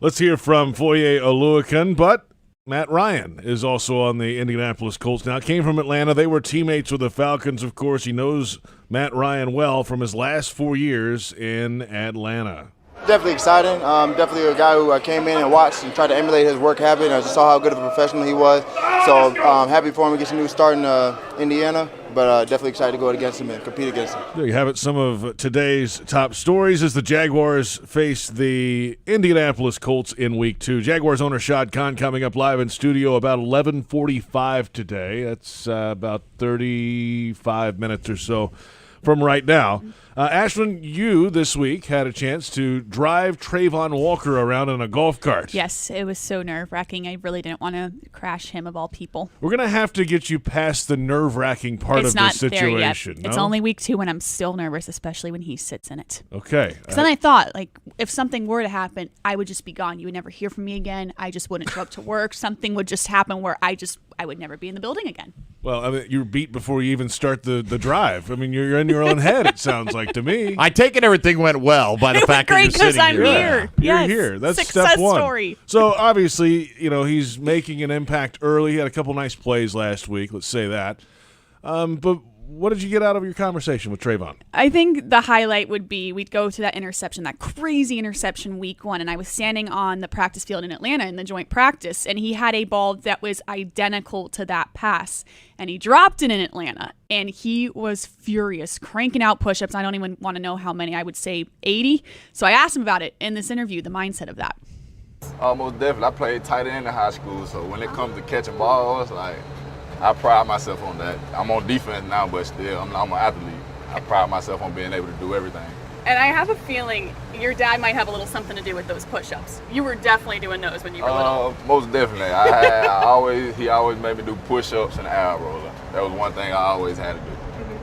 Speaker 5: Let's hear from Foye Oluokun, but Matt Ryan is also on the Indianapolis Colts now. Came from Atlanta. They were teammates with the Falcons, of course. He knows Matt Ryan well from his last 4 years in Atlanta.
Speaker 4: Definitely exciting. Definitely a guy who came in and watched and tried to emulate his work habit. I just saw how good of a professional he was. So happy for him to get a new start in Indiana, but definitely excited to go against him and compete against him.
Speaker 5: There you have it. Some of today's top stories as the Jaguars face the Indianapolis Colts in Week 2. Jaguars owner Shad Khan coming up live in studio about 11:45 today. That's about 35 minutes or so from right now. Ashlyn, you this week had a chance to drive Trayvon Walker around in a golf cart.
Speaker 24: Yes, it was so nerve-wracking. I really didn't want to crash him, of all people.
Speaker 5: We're going to have to get you past the nerve-wracking part of this situation.
Speaker 24: It's not there yet.
Speaker 5: No?
Speaker 24: It's only week 2 and I'm still nervous, especially when he sits in it.
Speaker 5: Okay.
Speaker 24: Because then I thought, like, if something were to happen, I would just be gone. You would never hear from me again. I just wouldn't show up to work. Something would just happen where I would never be in the building again.
Speaker 5: Well, I mean, you're beat before you even start the drive. I mean, you're in your own head, it sounds like to me.
Speaker 1: I take it everything went well by the fact that you're sitting
Speaker 24: I'm
Speaker 1: here.
Speaker 24: here.
Speaker 5: You're
Speaker 24: Yes.
Speaker 5: here. That's
Speaker 24: Success
Speaker 5: step one.
Speaker 24: story.
Speaker 5: So, obviously, he's making an impact early. He had a couple nice plays last week, let's say that. But what did you get out of your conversation with Trayvon?
Speaker 24: I think the highlight would be we'd go to that interception, that crazy interception week 1, and I was standing on the practice field in Atlanta in the joint practice, and he had a ball that was identical to that pass, and he dropped it in Atlanta, and he was furious, cranking out push-ups. I don't even want to know how many. I would say 80. So I asked him about it in this interview, the mindset of that.
Speaker 12: Most definitely. I played tight end in high school, so when it comes to catching balls, I pride myself on that. I'm on defense now, but still, I'm an athlete. I pride myself on being able to do everything.
Speaker 24: And I have a feeling your dad might have a little something to do with those push-ups. You were definitely doing those when you were little.
Speaker 12: Most definitely. He always made me do push-ups and ab roller. That was one thing I always had to do.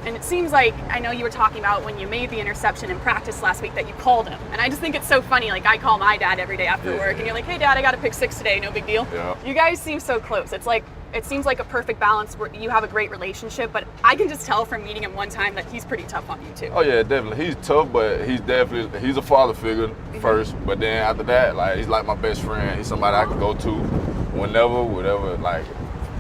Speaker 24: And it seems like, I know you were talking about when you made the interception in practice last week that you called him. And I just think it's so funny. Like, I call my dad every day after work, and you're like, hey, Dad, I got to pick 6 today. No big deal.
Speaker 12: Yeah.
Speaker 24: You guys seem so close. It seems like a perfect balance where you have a great relationship, but I can just tell from meeting him one time that he's pretty tough on you, too.
Speaker 12: Oh, yeah, definitely. He's tough, but he's a father figure first. But then after that, he's like my best friend. He's somebody I can go to whatever,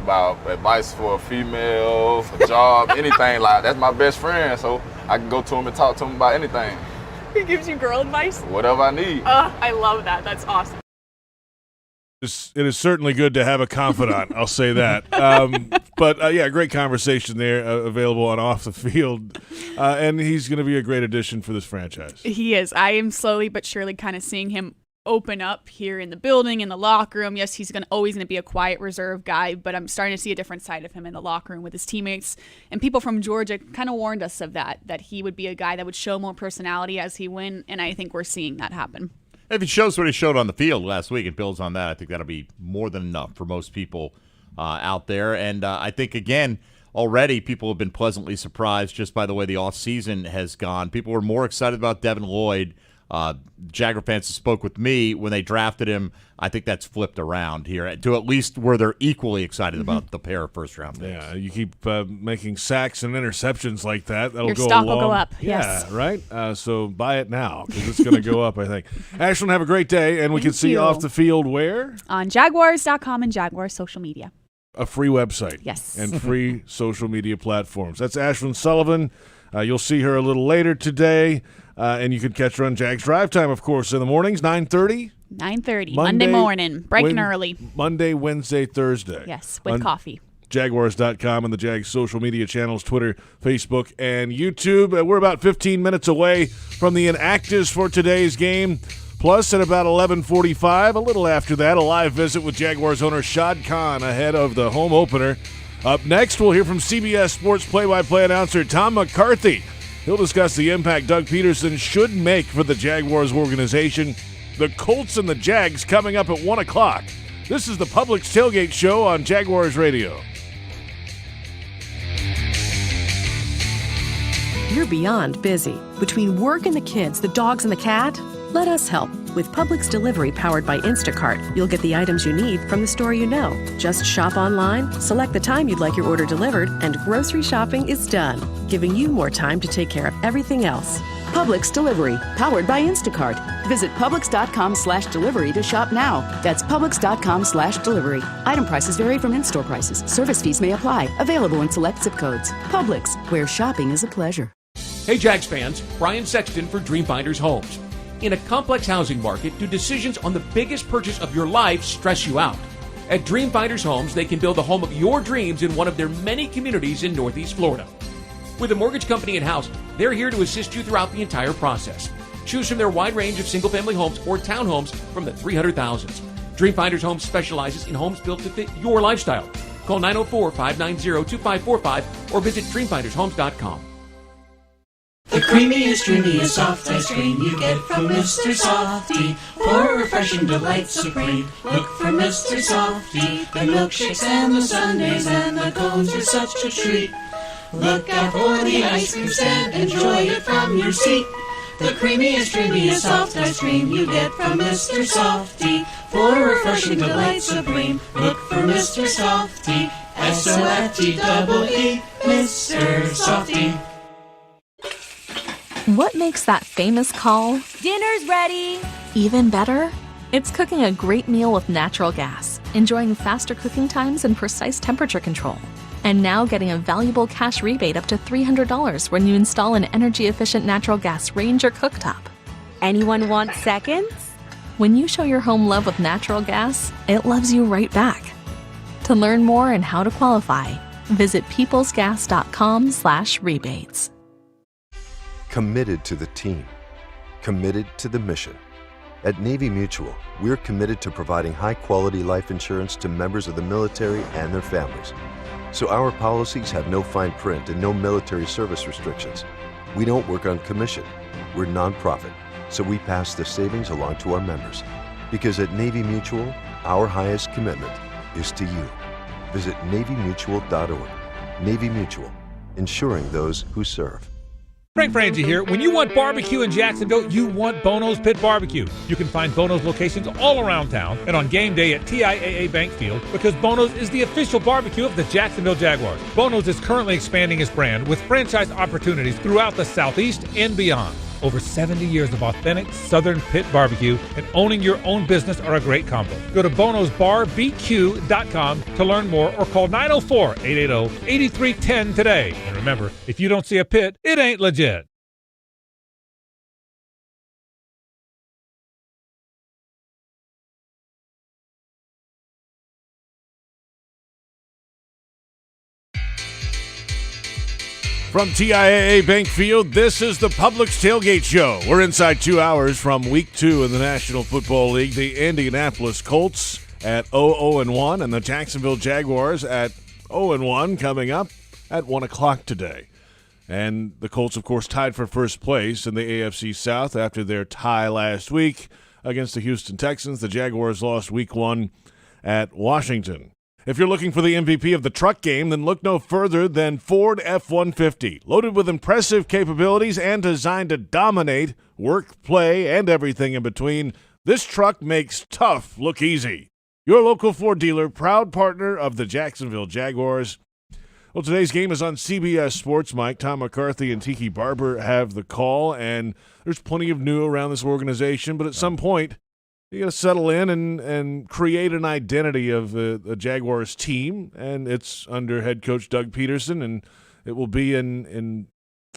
Speaker 12: about advice for a female, a job, anything that's my best friend, so I can go to him and talk to him about anything.
Speaker 24: He gives you girl advice?
Speaker 12: Whatever I need.
Speaker 24: I love that. That's awesome.
Speaker 5: It is certainly good to have a confidant, I'll say that. But great conversation there, available on Off the Field. And he's going to be a great addition for this franchise.
Speaker 24: He is. I am slowly but surely kind of seeing him open up here in the building, in the locker room. Yes, he's always going to be a quiet, reserved guy, but I'm starting to see a different side of him in the locker room with his teammates. And people from Georgia kind of warned us of that he would be a guy that would show more personality as he win, and I think we're seeing that happen.
Speaker 1: If he shows what he showed on the field last week and builds on that, I think that'll be more than enough for most people out there. And I think, again, already people have been pleasantly surprised just by the way the offseason has gone. People were more excited about Devin Lloyd. Jaguar fans who spoke with me when they drafted him. I think that's flipped around here to at least where they're equally excited about the pair of first-round picks.
Speaker 5: Yeah, you keep making sacks and interceptions like that. That'll
Speaker 24: Your
Speaker 5: go
Speaker 24: stock
Speaker 5: along.
Speaker 24: will go up.
Speaker 5: Yeah,
Speaker 24: yes.
Speaker 5: Right? So buy it now because it's going to go up, I think. Ashlyn, have a great day, and we can see
Speaker 24: you.
Speaker 5: Off the Field where?
Speaker 24: On Jaguars.com and Jaguars social media.
Speaker 5: A free website.
Speaker 24: Yes.
Speaker 5: And free social media platforms. That's Ashlyn Sullivan. You'll see her a little later today, and you can catch her on Jags Drive Time, of course, in the mornings, 9:30.
Speaker 24: 9:30, Monday morning, bright and early.
Speaker 5: Monday, Wednesday, Thursday.
Speaker 24: Yes, with coffee.
Speaker 5: Jaguars.com and the Jags social media channels, Twitter, Facebook, and YouTube. We're about 15 minutes away from the inactives for today's game. Plus, at about 11:45, a little after that, a live visit with Jaguars owner Shad Khan ahead of the home opener. Up next, we'll hear from CBS Sports play-by-play announcer Tom McCarthy. He'll discuss the impact Doug Peterson should make for the Jaguars organization. The Colts and the Jags coming up at 1 o'clock. This is the Publix Tailgate Show on Jaguars Radio.
Speaker 13: You're beyond busy. Between work and the kids, the dogs and the cat, let us help. With Publix Delivery powered by Instacart, you'll get the items you need from the store you know. Just shop online, select the time you'd like your order delivered, and grocery shopping is done, giving you more time to take care of everything else.
Speaker 14: Publix Delivery, powered by Instacart. Visit Publix.com/delivery to shop now. That's Publix.com/delivery. Item prices vary from in-store prices. Service fees may apply. Available in select zip codes. Publix, where shopping is a pleasure.
Speaker 2: Hey Jags fans, Brian Sexton for Dreamfinders Homes. In a complex housing market, do decisions on the biggest purchase of your life stress you out? At Dreamfinders Homes, they can build the home of your dreams in one of their many communities in Northeast Florida. With a mortgage company in-house, they're here to assist you throughout the entire process. Choose from their wide range of single-family homes or townhomes from the 300,000s. Dreamfinders Homes specializes in homes built to fit your lifestyle. Call 904-590-2545 or visit dreamfindershomes.com.
Speaker 15: The creamiest, dreamiest soft ice cream you get from Mr. Softy. For refreshing delight supreme, look for Mr. Softy. The milkshakes and the sundaes and the cones are such a treat. Look out for the ice cream stand, enjoy it from your seat. The creamiest, dreamiest soft ice cream you get from Mr. Softy. For refreshing delight supreme, look for Mr. Softy. S-O-F-T-E-E, Mr. Softy.
Speaker 16: What makes that famous call?
Speaker 18: Dinner's ready!
Speaker 16: Even better? It's cooking a great meal with natural gas, enjoying faster cooking times and precise temperature control. And now getting a valuable cash rebate up to $300 when you install an energy-efficient natural gas range or cooktop.
Speaker 18: Anyone want seconds?
Speaker 16: When you show your home love with natural gas, it loves you right back. To learn more and how to qualify, visit peoplesgas.com/rebates.
Speaker 10: Committed to the team. Committed to the mission. At Navy Mutual, we're committed to providing high-quality life insurance to members of the military and their families. So our policies have no fine print and no military service restrictions. We don't work on commission. We're nonprofit, so we pass the savings along to our members. Because at Navy Mutual, our highest commitment is to you. Visit NavyMutual.org. Navy Mutual, ensuring those who serve.
Speaker 19: Frank Frangie here. When you want barbecue in Jacksonville, you want Bono's Pit Barbecue. You can find Bono's locations all around town and on game day at TIAA Bank Field because Bono's is the official barbecue of the Jacksonville Jaguars. Bono's is currently expanding its brand with franchise opportunities throughout the Southeast and beyond. Over 70 years of authentic Southern pit barbecue and owning your own business are a great combo. Go to bonosbarbq.com to learn more or call 904-880-8310 today. And remember, if you don't see a pit, it ain't legit.
Speaker 5: From TIAA Bank Field, this is the Publix Tailgate Show. We're inside 2 hours from Week 2 in the National Football League. The Indianapolis Colts at 0-1 and the Jacksonville Jaguars at 0-1 coming up at 1 o'clock today. And the Colts, of course, tied for first place in the AFC South after their tie last week against the Houston Texans. The Jaguars lost Week 1 at Washington. If you're looking for the MVP of the truck game, then look no further than Ford F-150. Loaded with impressive capabilities and designed to dominate work, play, and everything in between, this truck makes tough look easy. Your local Ford dealer, proud partner of the Jacksonville Jaguars. Well, today's game is on CBS Sports. Mike, Tom McCarthy, and Tiki Barber have the call, and there's plenty of new around this organization, but at some point, you got to settle in and create an identity of the Jaguars team, and it's under head coach Doug Peterson, and it will be in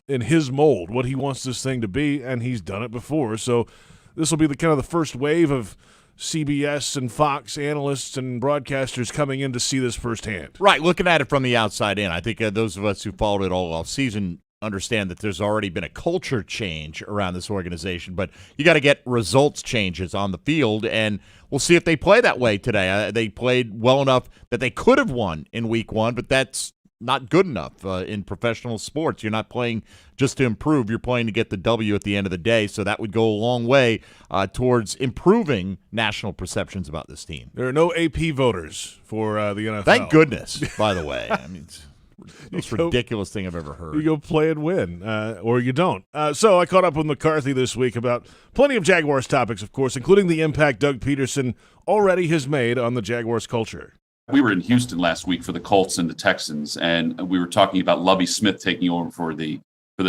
Speaker 5: his mold, what he wants this thing to be, and he's done it before. So this will be the kind of the first wave of CBS and Fox analysts and broadcasters coming in to see this firsthand.
Speaker 1: Right, looking at it from the outside in. I think those of us who followed it all off season understand that there's already been a culture change around this organization, but you got to get results changes on the field, and we'll see if they play that way today. They played well enough that they could have won in Week 1, but that's not good enough in professional sports. You're not playing just to improve. You're playing to get the W at the end of the day, so that would go a long way towards improving national perceptions about this team.
Speaker 5: There are no AP voters for the NFL.
Speaker 1: Thank goodness, by the way. I mean, most ridiculous thing I've ever heard.
Speaker 5: You go play and win, or you don't. So I caught up with McCarthy this week about plenty of Jaguars topics, of course, including the impact Doug Peterson already has made on the Jaguars culture.
Speaker 3: We were in Houston last week for the Colts and the Texans, and we were talking about Lovie Smith taking over for the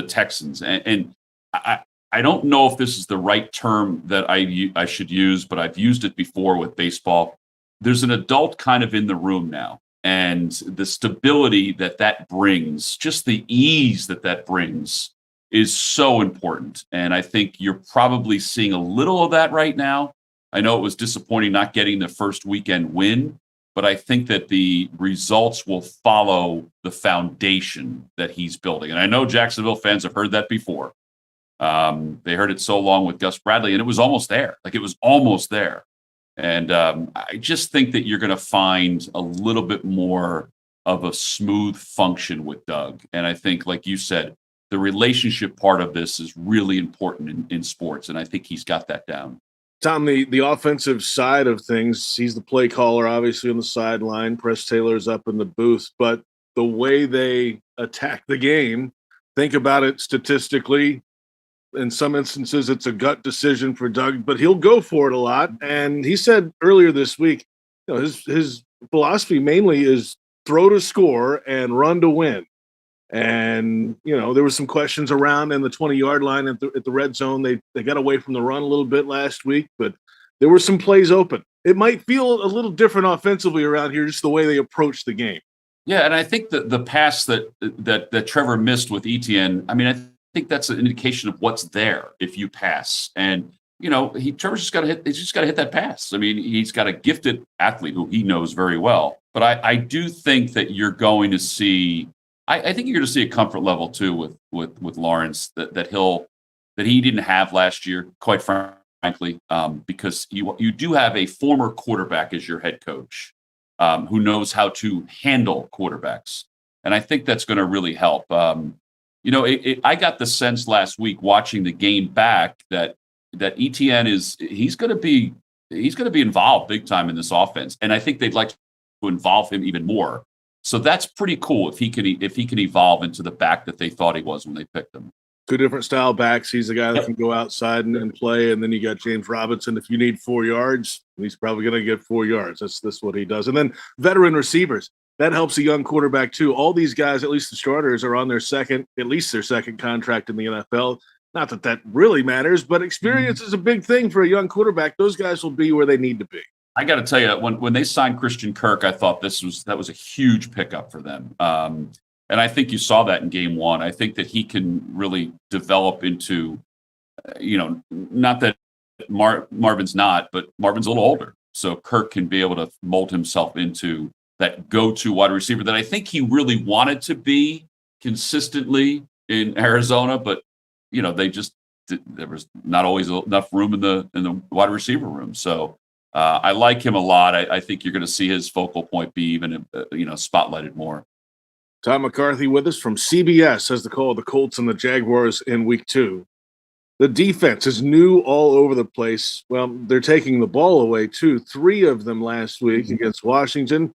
Speaker 3: Texans. And I don't know if this is the right term that I should use, but I've used it before with baseball. There's an adult kind of in the room now, and the stability that brings, just the ease that brings, is so important. And I think you're probably seeing a little of that right now. I know it was disappointing not getting the first weekend win, but I think that the results will follow the foundation that he's building. And I know Jacksonville fans have heard that before. They heard it so long with Gus Bradley, and it was almost there. Like, it was almost there. And I just think that you're going to find a little bit more of a smooth function with Doug. And I think, like you said, the relationship part of this is really important in sports, and I think he's got that down.
Speaker 5: Tom, the offensive side of things, he's the play caller, obviously, on the sideline. Press Taylor's up in the booth. But the way they attack the game, think about it statistically. In some instances, it's a gut decision for Doug, but he'll go for it a lot. And he said earlier this week, his philosophy mainly is throw to score and run to win. And, there were some questions around in the 20-yard line at the red zone. They got away from the run a little bit last week, but there were some plays open. It might feel a little different offensively around here, just the way they approach the game.
Speaker 3: Yeah, and I think the pass that Trevor missed with Etienne, I think that's an indication of what's there if you pass. And, Trevor's just got to hit that pass. He's got a gifted athlete who he knows very well. But I do think that you're going to see I think you're going to see a comfort level too with Lawrence that he didn't have last year, quite frankly, because you do have a former quarterback as your head coach who knows how to handle quarterbacks, and I think that's going to really help. I got the sense last week watching the game back that Etienne he's going to be involved big time in this offense, and I think they'd like to involve him even more. So that's pretty cool if he can evolve into the back that they thought he was when they picked him.
Speaker 5: Two different style backs. He's the guy that can go outside and play. And then you got James Robinson. If you need 4 yards, he's probably going to get 4 yards. That's what he does. And then veteran receivers. That helps a young quarterback too. All these guys, at least the starters, are on their second contract in the NFL. Not that really matters, but experience is a big thing for a young quarterback. Those guys will be where they need to be.
Speaker 3: I got to tell you, when they signed Christian Kirk, I thought that was a huge pickup for them. And I think you saw that in game one. I think that he can really develop into, not that Marvin's not, but Marvin's a little older. So Kirk can be able to mold himself into that go-to wide receiver that I think he really wanted to be consistently in Arizona. But, there was not always enough room in the wide receiver room. So, I like him a lot. I think you're going to see his focal point be even, spotlighted more.
Speaker 5: Tom McCarthy with us from CBS has the call of the Colts and the Jaguars in week 2. The defense is new all over the place. Well, they're taking the ball away, too. 3 of them last week against Washington,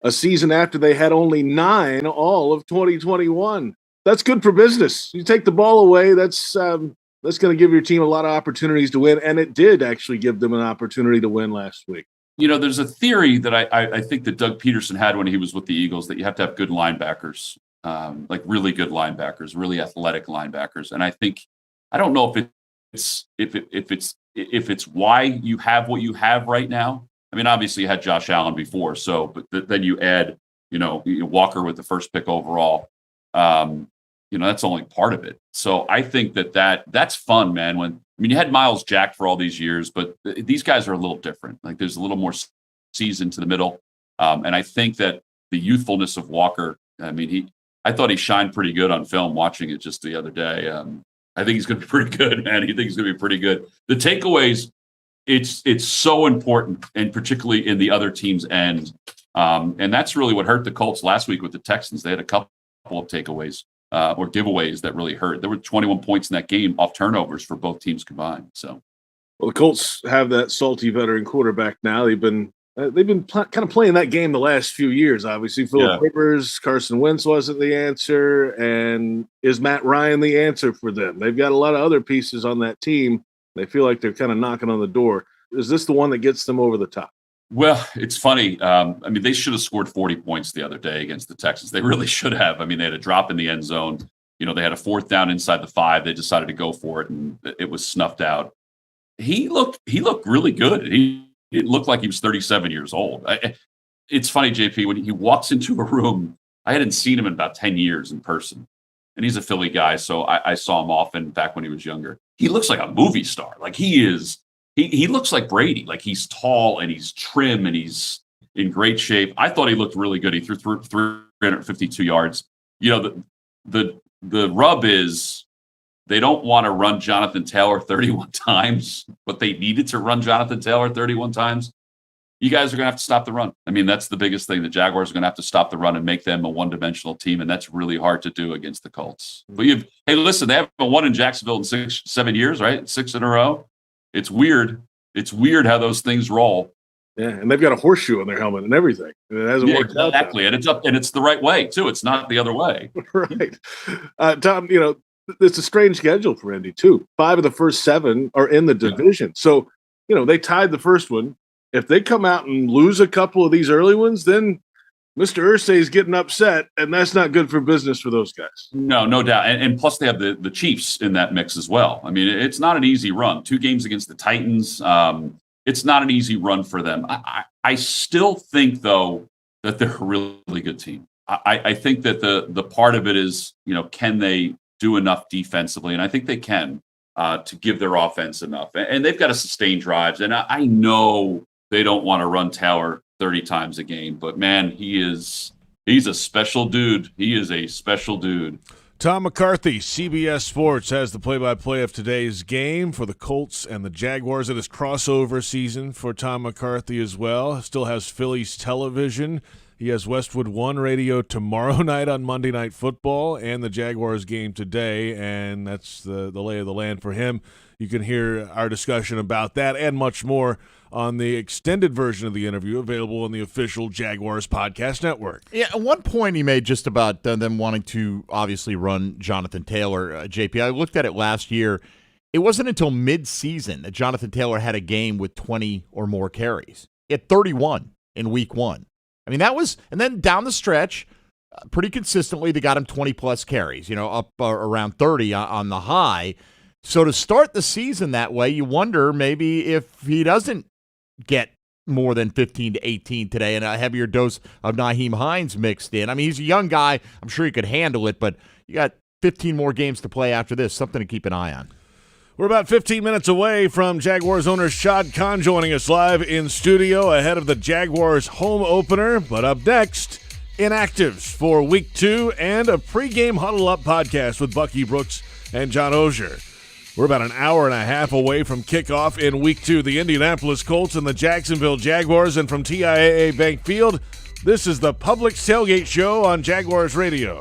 Speaker 5: a season after they had only 9 all of 2021. That's good for business. You take the ball away, that's going to give your team a lot of opportunities to win, and it did actually give them an opportunity to win last week.
Speaker 3: There's a theory that I think that Doug Peterson had when he was with the Eagles, that you have to have good linebackers, like really good linebackers, really athletic linebackers. And I don't know if it's why you have what you have right now. Obviously you had Josh Allen before, but then you add, Walker with the first pick overall. That's only part of it. So I think that's fun, man. You had Miles Jack for all these years, but these guys are a little different. Like, there's a little more season to the middle. And I think that the youthfulness of Walker, I thought he shined pretty good on film watching it just the other day. I think he's going to be pretty good, man. I think he's going to be pretty good. The takeaways, it's so important, and particularly in the other team's end. And that's really what hurt the Colts last week with the Texans. They had a couple of takeaways. Or giveaways that really hurt. There were 21 points in that game off turnovers for both teams combined. So,
Speaker 5: well, the Colts have that salty veteran quarterback now. They've been They've been kind of playing that game the last few years, obviously. Philip Rivers, Carson Wentz wasn't the answer, and is Matt Ryan the answer for them? They've got a lot of other pieces on that team. They feel like they're kind of knocking on the door. Is this the one that gets them over the top?
Speaker 3: Well, it's funny. They should have scored 40 points the other day against the Texans. They really should have. They had a drop in the end zone. They had a 4th down inside the 5. They decided to go for it, and it was snuffed out. He looked really good. It looked like he was 37 years old. It's funny, JP, when he walks into a room, I hadn't seen him in about 10 years in person. And he's a Philly guy, so I saw him often back when he was younger. He looks like a movie star. Like he looks like Brady. Like he's tall and he's trim and he's in great shape. I thought he looked really good. He threw 352 yards. The rub is they don't want to run Jonathan Taylor 31 times, but they needed to run Jonathan Taylor 31 times. You guys are going to have to stop the run. that's the biggest thing. The Jaguars are going to have to stop the run and make them a one-dimensional team, and that's really hard to do against the Colts. But hey, listen, they haven't won in Jacksonville in 7 years, right? 6 in a row. It's weird. It's weird how those things roll.
Speaker 5: Yeah, and they've got a horseshoe on their helmet and everything. It hasn't worked out.
Speaker 3: Exactly, and it's up, and it's the right way too. It's not the other way.
Speaker 5: Right, Tom. It's a strange schedule for Indy too. 5 of the first 7 are in the division, so they tied the first one. If they come out and lose a couple of these early ones, then Mr. Irsay is getting upset, and that's not good for business for those guys.
Speaker 3: No doubt. And plus they have the Chiefs in that mix as well. It's not an easy run. 2 games against the Titans. It's not an easy run for them. I still think, though, that they're a really good team. I think that the part of it is, can they do enough defensively? And I think they can to give their offense enough. And they've got to sustain drives. And I know they don't want to run Taylor 30 times a game, but man, he's a special dude. He is a special dude.
Speaker 5: Tom McCarthy, CBS Sports, has the play-by-play of today's game for the Colts and the Jaguars. It is crossover season for Tom McCarthy as well. Still has Phillies television. He has Westwood One radio tomorrow night on Monday Night Football and the Jaguars game today, and that's the lay of the land for him. You can hear our discussion about that and much more on the extended version of the interview available on the official Jaguars podcast network.
Speaker 1: Yeah, at one point he made just about them wanting to obviously run Jonathan Taylor. JP, I looked at it last year. It wasn't until mid-season that Jonathan Taylor had a game with 20 or more carries. He had 31 in week 1. That was, and then down the stretch, pretty consistently, they got him 20-plus carries, up around 30 on the high. So to start the season that way, you wonder maybe if he doesn't get more than 15 to 18 today and a heavier dose of Nyheim Hines mixed in. He's a young guy. I'm sure he could handle it, but you got 15 more games to play after this. Something to keep an eye on.
Speaker 5: We're about 15 minutes away from Jaguars owner Shad Khan joining us live in studio ahead of the Jaguars home opener. But up next, inactives for Week 2 and a pregame huddle-up podcast with Bucky Brooks and John Ogier. We're about an hour and a half away from kickoff in Week 2. The Indianapolis Colts and the Jacksonville Jaguars. And from TIAA Bank Field, this is the Publix Tailgate Show on Jaguars Radio.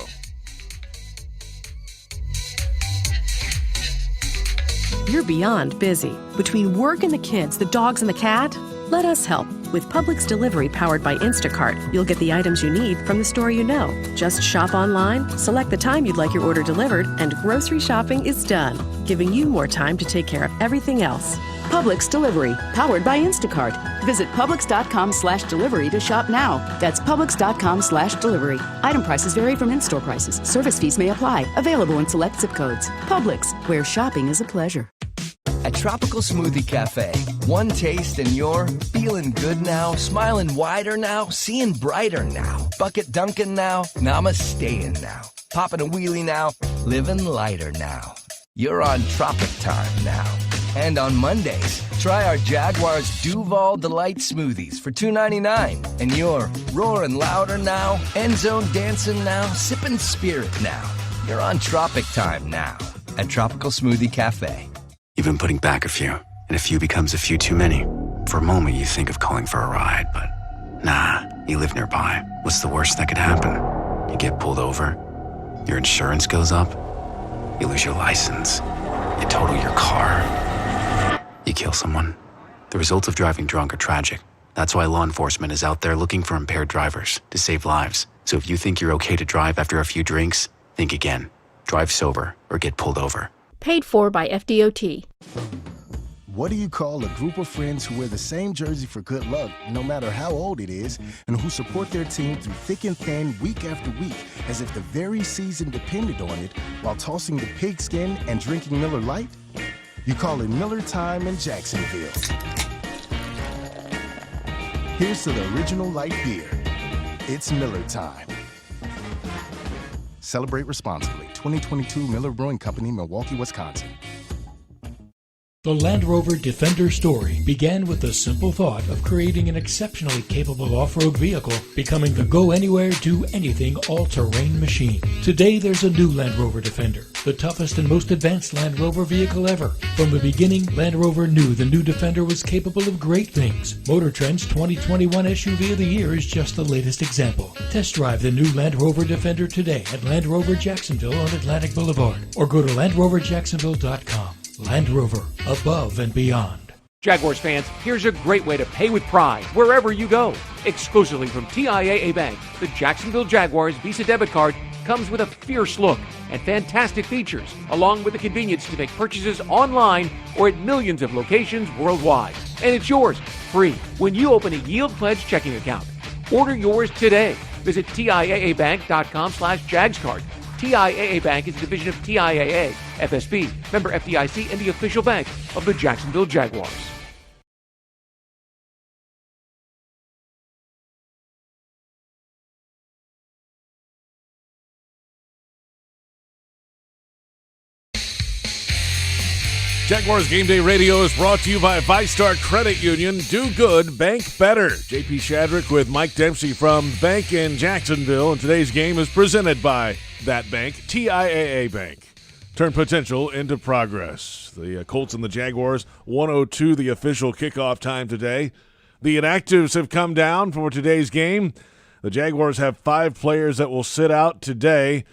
Speaker 13: You're beyond busy. Between work and the kids, the dogs and the cat, let us help. With Publix Delivery powered by Instacart, you'll get the items you need from the store you know. Just shop online, select the time you'd like your order delivered, and grocery shopping is done, giving you more time to take care of everything else.
Speaker 14: Publix Delivery, powered by Instacart. Visit Publix.com/delivery to shop now. That's Publix.com/delivery. Item prices vary from in-store prices. Service fees may apply. Available in select zip codes. Publix, where shopping is a pleasure.
Speaker 6: At Tropical Smoothie Cafe, one taste and you're feeling good now, smiling wider now, seeing brighter now, bucket dunking now, namasteing now, popping a wheelie now, living lighter now. You're on Tropic Time now. And on Mondays, try our Jaguars Duval Delight Smoothies for $2.99. And you're roaring louder now, end zone dancing now, sipping spirit now. You're on Tropic Time now at Tropical Smoothie Cafe.
Speaker 21: You've been putting back a few, and a few becomes a few too many. For a moment, you think of calling for a ride, but nah, you live nearby. What's the worst that could happen? You get pulled over, your insurance goes up, you lose your license, you total your car, you kill someone. The results of driving drunk are tragic, That's why law enforcement is out there looking for impaired drivers to save lives. So if you think you're okay to drive after a few drinks, think again. Drive sober or get pulled over.
Speaker 9: Paid for by FDOT.
Speaker 17: What do you call a group of friends who wear the same jersey for good luck, no matter how old it is, and who support their team through thick and thin, week after week, as if the very season depended on it, while tossing the pigskin and drinking Miller Lite? You call it Miller Time in Jacksonville. Here's to the original light beer. It's Miller Time. Celebrate responsibly. 2022 Miller Brewing Company, Milwaukee, Wisconsin.
Speaker 20: The Land Rover Defender story began with the simple thought of creating an exceptionally capable off-road vehicle, becoming the go-anywhere, do-anything all-terrain machine. Today there's a new Land Rover Defender, the toughest and most advanced Land Rover vehicle ever. From the beginning, Land Rover knew the new Defender was capable of great things. Motor Trend's 2021 SUV of the Year is just the latest example. Test drive the new Land Rover Defender today at Land Rover Jacksonville on Atlantic Boulevard, or go to LandRoverJacksonville.com. Land Rover, above and beyond.
Speaker 2: Jaguars fans, here's a great way to pay with pride wherever you go. Exclusively from TIAA Bank, the Jacksonville Jaguars Visa debit card comes with a fierce look and fantastic features, along with the convenience to make purchases online or at millions of locations worldwide. And it's yours, free, when you open a Yield Pledge checking account. Order yours today. Visit TIAABank.com/JagsCard. TIAA Bank is a division of TIAA, FSB, member FDIC, and the official bank of the Jacksonville Jaguars.
Speaker 5: Jaguars Game Day Radio is brought to you by ViStar Credit Union. Do good, bank better. JP Shadrick with Mike Dempsey from Bank in Jacksonville. And today's game is presented by that bank, TIAA Bank. Turn potential into progress. The Colts and the Jaguars, 1:02 the official kickoff time today. The inactives have come down for today's game. The Jaguars have 5 players that will sit out today.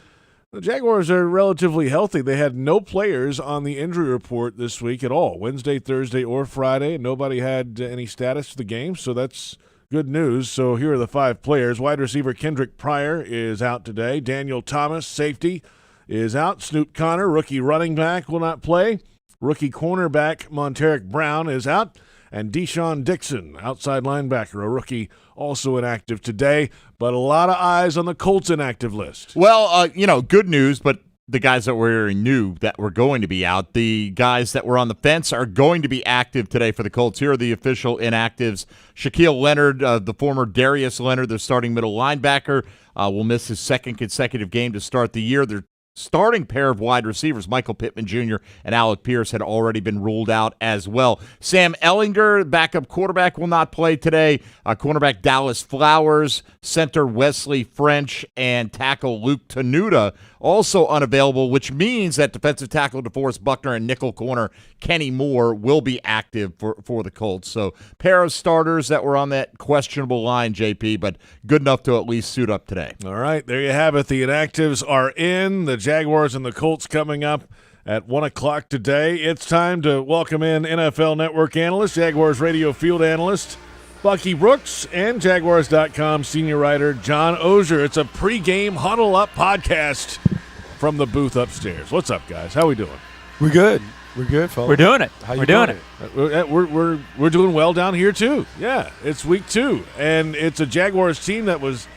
Speaker 5: The Jaguars are relatively healthy. They had no players on the injury report this week at all, Wednesday, Thursday, or Friday. Nobody had any status to the game, so that's good news. So here are the 5 players. Wide receiver Kendrick Pryor is out today. Daniel Thomas, safety, is out. Snoop Connor, rookie running back, will not play. Rookie cornerback Monteric Brown is out. And Deshaun Dixon, outside linebacker, a rookie, also inactive today. But a lot of eyes on the Colts inactive list.
Speaker 1: Well, good news, but the guys that we knew that were going to be out, the guys that were on the fence are going to be active today for the Colts. Here are the official inactives. Shaquille Leonard, the former Darius Leonard, the starting middle linebacker, will miss his second consecutive game to start the year. They're starting pair of wide receivers, Michael Pittman Jr. and Alec Pierce, had already been ruled out as well. Sam Ehlinger, backup quarterback, will not play today. Cornerback Dallas Flowers, center Wesley French, and tackle Luke Tenuta also unavailable, which means that defensive tackle DeForest Buckner and nickel corner Kenny Moore will be active for the Colts. So pair of starters that were on that questionable line, JP, but good enough to at least suit up today.
Speaker 5: All right, there you have it. The inactives are in. The Jaguars and the Colts coming up at 1 o'clock today. It's time to welcome in NFL Network analyst, Jaguars radio field analyst, Bucky Brooks, and Jaguars.com senior writer John Oehser. It's a pregame huddle-up podcast from the booth upstairs. What's up, guys? How we doing?
Speaker 22: We're good. We're good, fellas.
Speaker 23: We're doing it.
Speaker 22: How you
Speaker 23: We're doing it.
Speaker 5: We're doing well down here, too. Yeah, it's week 2, and it's a Jaguars team that was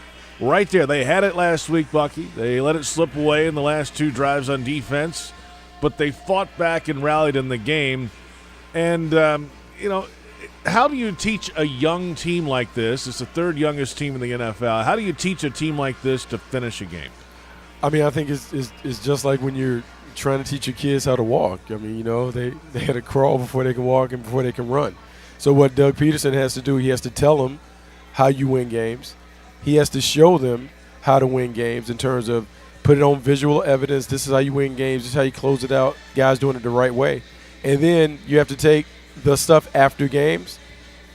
Speaker 5: right there. They had it last week, Bucky. They let it slip away in the last 2 drives on defense, but they fought back and rallied in the game. And, how do you teach a young team like this? It's the 3rd youngest team in the NFL. How do you teach a team like this to finish a game?
Speaker 22: I mean, I think it's just like when you're trying to teach your kids how to walk. I mean, they had to crawl before they can walk and before they can run. So what Doug Peterson has to do, he has to tell them how you win games. He has to show them how to win games in terms of put it on visual evidence. This is how you win games. This is how you close it out. Guys doing it the right way. And then you have to take the stuff after games,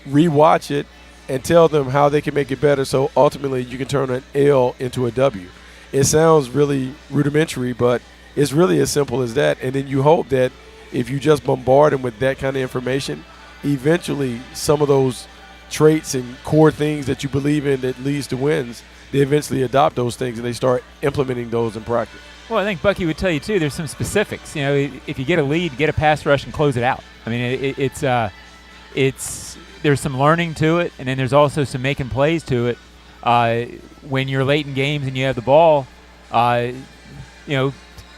Speaker 22: rewatch it, and tell them how they can make it better so ultimately you can turn an L into a W. It sounds really rudimentary, but it's really as simple as that. And then you hope that if you just bombard them with that kind of information, eventually some of those traits and core things that you believe in that leads to wins, they eventually adopt those things and they start implementing those in practice.
Speaker 7: Well, I think Bucky would tell you too. There's some specifics. You know, if you get a lead, get a pass rush and close it out. I mean, it's there's some learning to it, and then there's also some making plays to it. When you're late in games and you have the ball,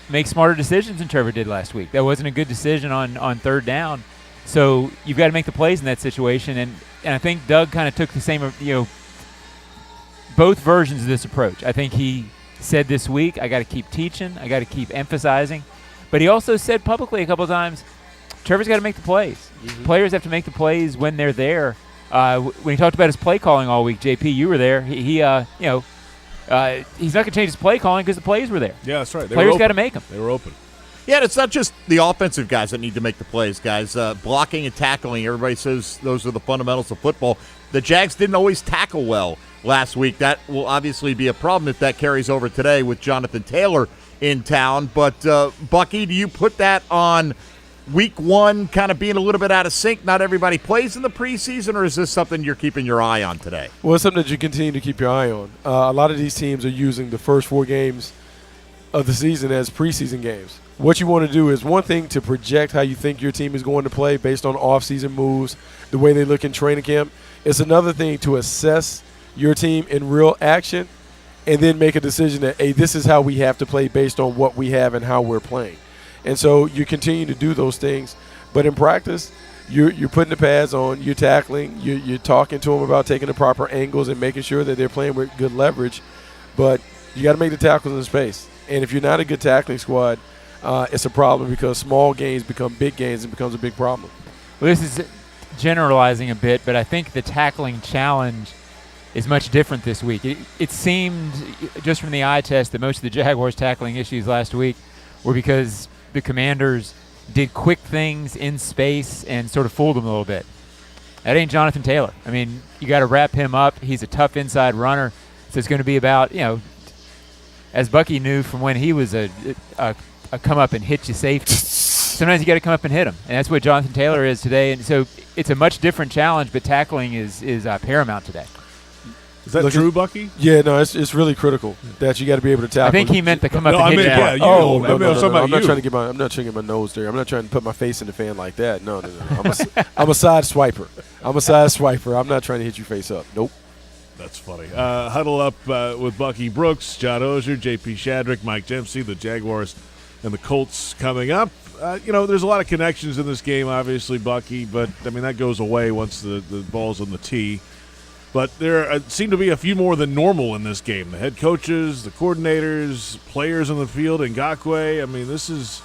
Speaker 7: make smarter decisions than Trevor did last week. That wasn't a good decision on third down. So you've got to make the plays in that situation, and I think Doug kind of took the same, both versions of this approach. I think he said this week, I got to keep teaching, I got to keep emphasizing. But he also said publicly a couple of times, Trevor's got to make the plays. Mm-hmm. Players have to make the plays when they're there. When he talked about his play calling all week, JP, you were there. He's not going to change his play calling because the plays were there.
Speaker 5: Yeah, that's right.
Speaker 7: Players got to make them.
Speaker 5: They were open.
Speaker 1: Yeah, and it's not just the offensive guys that need to make the plays, guys. Blocking and tackling, everybody says those are the fundamentals of football. The Jags didn't always tackle well last week. That will obviously be a problem if that carries over today with Jonathan Taylor in town. But, Bucky, do you put that on week one kind of being a little bit out of sync? Not everybody plays in the preseason, or is this something you're keeping your eye on today?
Speaker 22: Well, it's something that you continue to keep your eye on. A lot of these teams are using the first 4 games of the season as preseason games. What you want to do is one thing to project how you think your team is going to play based on off-season moves, the way they look in training camp. It's another thing to assess your team in real action and then make a decision that, hey, this is how we have to play based on what we have and how we're playing. And so you continue to do those things. But in practice, you're putting the pads on, you're tackling, you're talking to them about taking the proper angles and making sure that they're playing with good leverage. But you got to make the tackles in space. And if you're not a good tackling squad, it's a problem because small gains become big gains and becomes a big problem.
Speaker 7: Well, this is generalizing a bit, but I think the tackling challenge is much different this week. It seemed, just from the eye test, that most of the Jaguars' tackling issues last week were because the Commanders did quick things in space and sort of fooled them a little bit. That ain't Jonathan Taylor. I mean, you got to wrap him up. He's a tough inside runner, so it's going to be about, as Bucky knew from when he was a come up and hit you safety. Sometimes you got to come up and hit him, and that's what Jonathan Taylor is today. And so it's a much different challenge, but tackling is paramount today.
Speaker 5: Is that true, Bucky?
Speaker 22: Yeah, no, it's really critical that you got to be able to tackle.
Speaker 7: I think he meant to come up and hit you.
Speaker 5: Yeah,
Speaker 22: no, I'm not trying to get my nose there. I'm not trying to put my face in the fan like that. No. I'm a side swiper. I'm not trying to hit you face up. Nope.
Speaker 5: That's funny. Huddle up with Bucky Brooks, John Oehser, JP Shadrick, Mike Dempsey, the Jaguars and the Colts coming up. There's a lot of connections in this game, obviously, Bucky, but, that goes away once the ball's on the tee. But there seem to be a few more than normal in this game. The head coaches, the coordinators, players on the field, Ngakoue. This is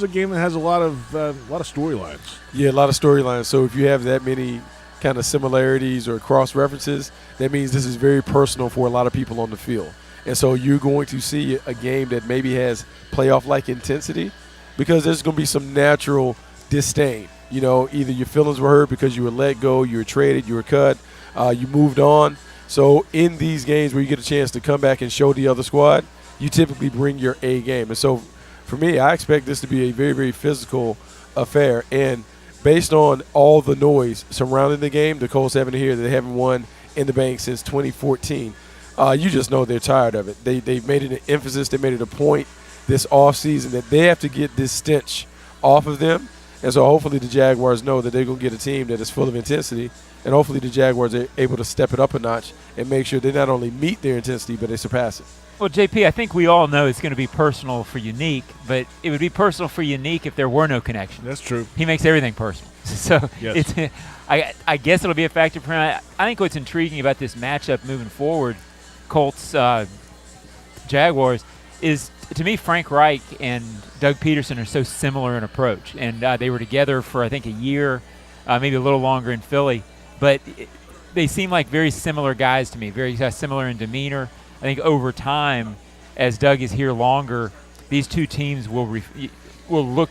Speaker 5: a game that has a lot of storylines.
Speaker 22: Yeah, a lot of storylines. So if you have that many kind of similarities or cross references, that means this is very personal for a lot of people on the field. And so you're going to see a game that maybe has playoff-like intensity because there's going to be some natural disdain. Either your feelings were hurt because you were let go, you were traded, you were cut, you moved on. So in these games where you get a chance to come back and show the other squad, you typically bring your A game. And so for me, I expect this to be a very, very physical affair. And based on all the noise surrounding the game, the Colts having to hear that they haven't won in the bank since 2014, you just know they're tired of it. They've made it an emphasis. They made it a point this offseason that they have to get this stench off of them. And so hopefully the Jaguars know that they're going to get a team that is full of intensity, and hopefully the Jaguars are able to step it up a notch and make sure they not only meet their intensity, but they surpass it.
Speaker 7: Well, JP, I think we all know it's going to be personal for Unique, but it would be personal for Unique if there were no connection.
Speaker 5: That's true.
Speaker 7: He makes everything personal. So
Speaker 5: yes.
Speaker 7: I guess it'll be a factor for him. I think what's intriguing about this matchup moving forward, Colts, Jaguars, is, to me, Frank Reich and Doug Peterson are so similar in approach. And they were together for, I think, a year, maybe a little longer in Philly. But they seem like very similar guys to me, very similar in demeanor. I think over time, as Doug is here longer, these two teams will look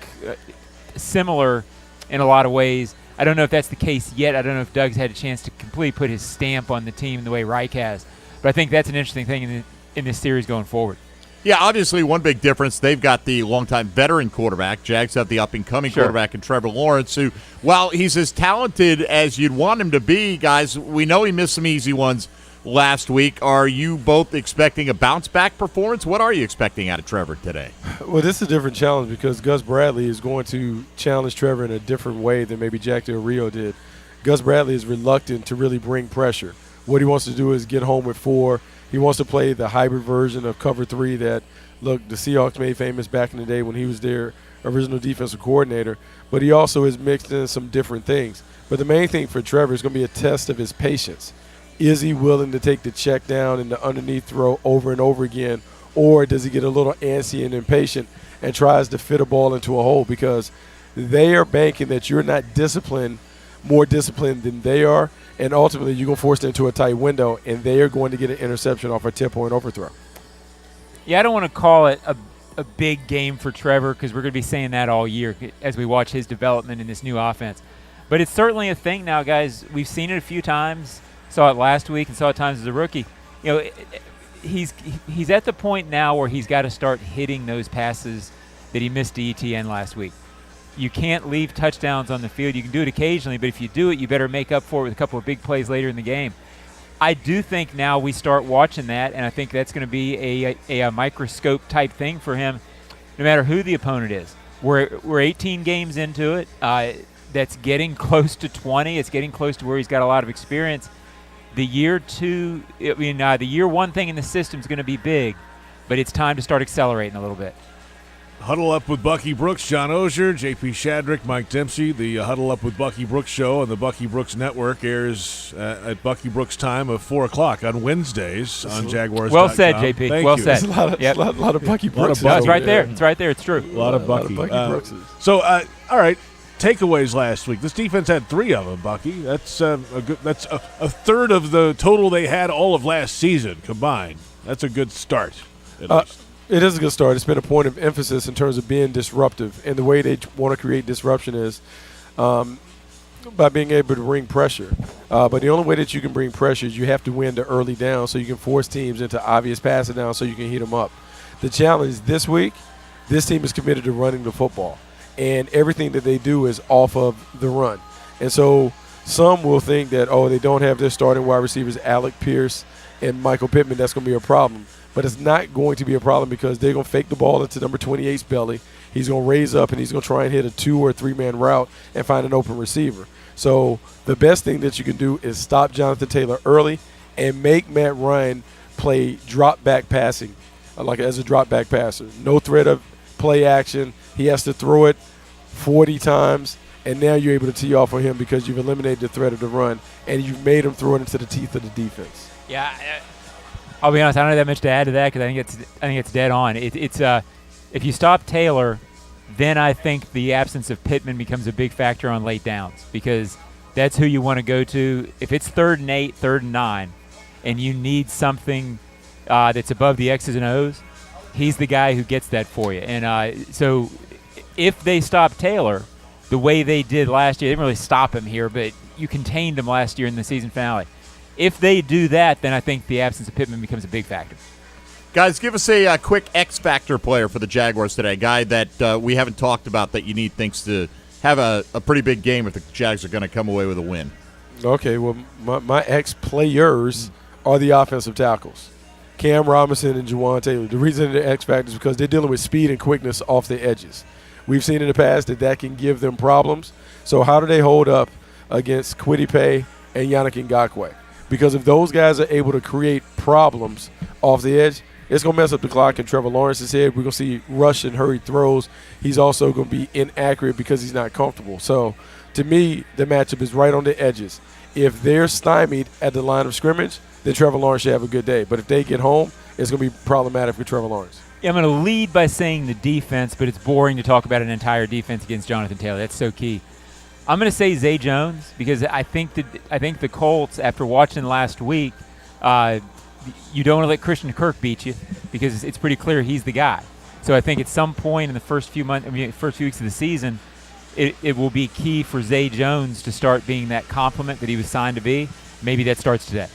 Speaker 7: similar in a lot of ways. I don't know if that's the case yet. I don't know if Doug's had a chance to completely put his stamp on the team the way Reich has. But I think that's an interesting thing in this series going forward.
Speaker 1: Yeah, obviously one big difference, they've got the longtime veteran quarterback. Jags have the up-and-coming quarterback in Trevor Lawrence, who, while he's as talented as you'd want him to be, guys, we know he missed some easy ones last week. Are you both expecting a bounce-back performance? What are you expecting out of Trevor today?
Speaker 22: Well, this is a different challenge because Gus Bradley is going to challenge Trevor in a different way than maybe Jack Del Rio did. Gus Bradley is reluctant to really bring pressure. What he wants to do is get home with 4. He wants to play the hybrid version of cover 3 that, look, the Seahawks made famous back in the day when he was their original defensive coordinator. But he also has mixed in some different things. But the main thing for Trevor is going to be a test of his patience. Is he willing to take the check down and the underneath throw over and over again, or does he get a little antsy and impatient and tries to fit a ball into a hole? Because they are banking that you're not more disciplined than they are, and ultimately you're going to force them into a tight window, and they are going to get an interception off a 10-point overthrow.
Speaker 7: Yeah, I don't want to call it a big game for Trevor because we're going to be saying that all year as we watch his development in this new offense. But it's certainly a thing now, guys. We've seen it a few times. Saw it last week and saw it times as a rookie. You know, he's at the point now where he's got to start hitting those passes that he missed to ETN last week. You can't leave touchdowns on the field. You can do it occasionally, but if you do it, you better make up for it with a couple of big plays later in the game. I do think now we start watching that, and I think that's going to be a microscope type thing for him, no matter who the opponent is. We're 18 games into it. That's getting close to 20. It's getting close to where he's got a lot of experience. The year 1 thing in the system is going to be big, but it's time to start accelerating a little bit.
Speaker 5: Huddle Up with Bucky Brooks, John Oehser, JP Shadrick, Mike Dempsey. The Huddle Up with Bucky Brooks show on the Bucky Brooks Network airs at Bucky Brooks time of 4 o'clock on Wednesdays on Jaguars.
Speaker 7: Well said, JP.
Speaker 5: Thank
Speaker 7: well
Speaker 5: you.
Speaker 7: said.
Speaker 22: A lot of Bucky Brooks.
Speaker 7: No, it's right there. It's right there. It's true.
Speaker 5: A lot of Bucky.
Speaker 22: Brookses.
Speaker 5: So, all right. Takeaways last week. This defense had 3 of them, Bucky. That's a third of the total they had all of last season combined. That's a good start. At least.
Speaker 22: It is a good start. It's been a point of emphasis in terms of being disruptive, and the way they want to create disruption is by being able to bring pressure. But the only way that you can bring pressure is you have to win the early down, so you can force teams into obvious passing down, so you can heat them up. The challenge this week, this team is committed to running the football, and everything that they do is off of the run. And so some will think that, they don't have their starting wide receivers, Alec Pierce and Michael Pittman. That's going to be a problem. But it's not going to be a problem because they're going to fake the ball into number 28's belly. He's going to raise up, and he's going to try and hit a 2 or 3-man route and find an open receiver. So the best thing that you can do is stop Jonathan Taylor early and make Matt Ryan play drop-back passing, like as a drop-back passer. No threat of play action. He has to throw it 40 times, and now you're able to tee off on him because you've eliminated the threat of the run, and you've made him throw it into the teeth of the defense.
Speaker 7: Yeah, I'll be honest. I don't have that much to add to that because I think it's dead on. It's if you stop Taylor, then I think the absence of Pittman becomes a big factor on late downs because that's who you want to go to. If it's 3rd and 8, 3rd and 9, and you need something that's above the X's and O's, he's the guy who gets that for you. And so if they stop Taylor the way they did last year, they didn't really stop him here, but you contained him last year in the season finale. If they do that, then I think the absence of Pittman becomes a big factor.
Speaker 1: Guys, give us a quick X-Factor player for the Jaguars today, a guy that we haven't talked about that you need thinks to have a pretty big game if the Jags are going to come away with a win.
Speaker 22: Okay, well, my X-players are the offensive tackles, Cam Robinson and Jawan Taylor. The reason they're X-Factor is because they're dealing with speed and quickness off the edges. We've seen in the past that can give them problems. So how do they hold up against Kwity Paye and Yannick Ngakoue? Because if those guys are able to create problems off the edge, it's going to mess up the clock in Trevor Lawrence's head. We're going to see rush and hurried throws. He's also going to be inaccurate because he's not comfortable. So, to me, the matchup is right on the edges. If they're stymied at the line of scrimmage, then Trevor Lawrence should have a good day. But if they get home, it's going to be problematic for Trevor Lawrence.
Speaker 7: Yeah, I'm going to lead by saying the defense, but it's boring to talk about an entire defense against Jonathan Taylor. That's so key. I'm going to say Zay Jones because I think the Colts, after watching last week, you don't want to let Christian Kirk beat you because it's pretty clear he's the guy. So I think at some point in the first few weeks of the season, it will be key for Zay Jones to start being that complement that he was signed to be. Maybe that starts today.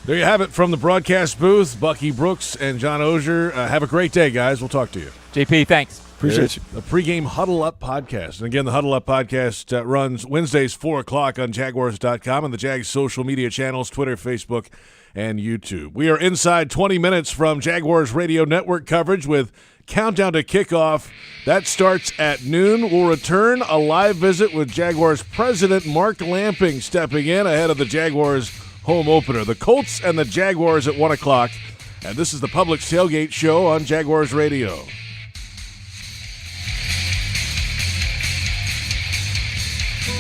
Speaker 5: There you have it from the broadcast booth. Bucky Brooks and John Ogier. Have a great day, guys. We'll talk to you.
Speaker 7: JP, thanks.
Speaker 22: Appreciate you.
Speaker 5: The pregame Huddle Up podcast. And again, the Huddle Up podcast runs Wednesdays, 4 o'clock on Jaguars.com and the Jags social media channels, Twitter, Facebook, and YouTube. We are inside 20 minutes from Jaguars Radio Network coverage with countdown to kickoff. That starts at noon. We'll return a live visit with Jaguars president Mark Lamping stepping in ahead of the Jaguars home opener. The Colts and the Jaguars at 1 o'clock. And this is the Publix Tailgate Show on Jaguars Radio.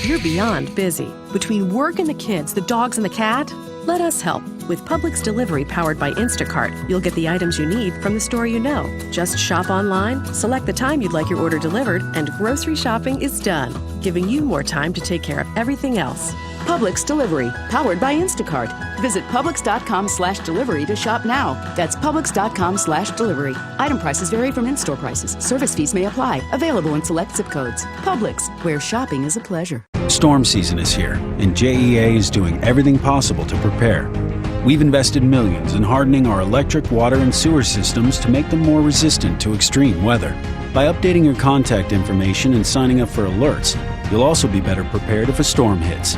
Speaker 13: You're beyond busy. Between work and the kids, the dogs and the cat, let us help. With Publix Delivery powered by Instacart, you'll get the items you need from the store you know. Just shop online, select the time you'd like your order delivered, and grocery shopping is done, giving you more time to take care of everything else.
Speaker 14: Publix Delivery, powered by Instacart. Visit Publix.com/delivery to shop now. That's Publix.com/delivery. Item prices vary from in-store prices. Service fees may apply. Available in select zip codes. Publix, where shopping is a pleasure.
Speaker 21: Storm season is here, and JEA is doing everything possible to prepare. We've invested millions in hardening our electric, water, and sewer systems to make them more resistant to extreme weather. By updating your contact information and signing up for alerts, you'll also be better prepared if a storm hits.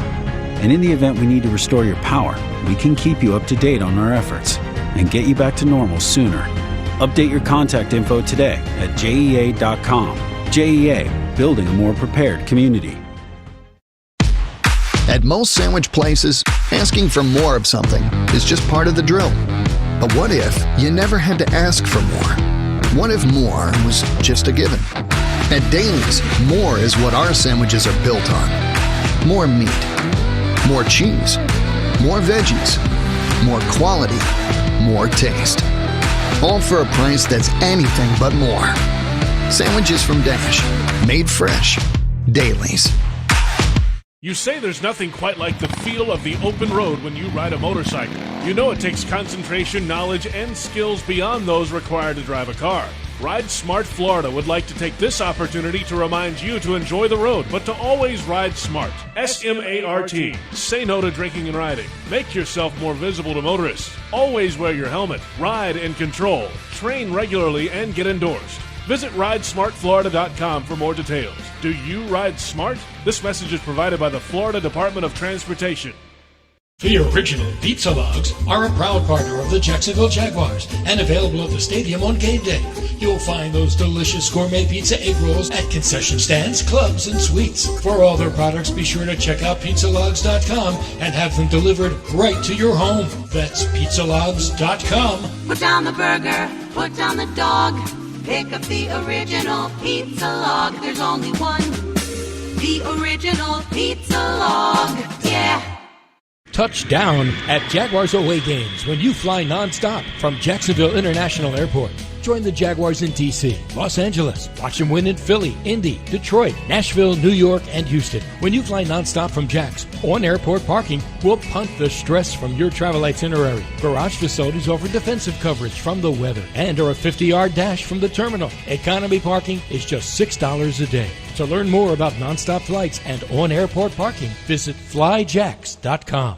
Speaker 21: And in the event we need to restore your power, we can keep you up to date on our efforts and get you back to normal sooner. Update your contact info today at JEA.com. JEA, building a more prepared community.
Speaker 4: At most sandwich places, asking for more of something is just part of the drill. But what if you never had to ask for more? What if more was just a given? At Daly's, more is what our sandwiches are built on. More meat, more cheese, more veggies, more quality, more taste. All for a price that's anything but more. Sandwiches from Dash, made fresh. Daly's.
Speaker 5: You say there's nothing quite like the feel of the open road when you ride a motorcycle. You know it takes concentration, knowledge, and skills beyond those required to drive a car. Ride Smart Florida would like to take this opportunity to remind you to enjoy the road, but to always ride smart. S-M-A-R-T. Say no to drinking and riding. Make yourself more visible to motorists. Always wear your helmet. Ride in control. Train regularly and get endorsed. Visit RideSmartFlorida.com for more details. Do you ride smart? This message is provided by the Florida Department of Transportation.
Speaker 20: The original pizza logs are a proud partner of the Jacksonville Jaguars and available at the stadium on game day. You'll find those delicious gourmet pizza egg rolls at concession stands, clubs, and suites. For all their products, be sure to check out pizzalogs.com and have them delivered right to your home. That's pizzalogs.com.
Speaker 15: Put down the burger, put down the dog. Pick up the original pizza log. There's only one. The original pizza log. Yeah.
Speaker 20: Touchdown at Jaguars away games when you fly nonstop from Jacksonville International Airport. Join the Jaguars in D.C., Los Angeles. Watch them win in Philly, Indy, Detroit, Nashville, New York, and Houston. When you fly nonstop from Jax, on airport parking, we'll punt the stress from your travel itinerary. Garage facilities offer defensive coverage from the weather and are a 50-yard dash from the terminal. Economy parking is just $6 a day. To learn more about nonstop flights and on-airport parking, visit flyjax.com.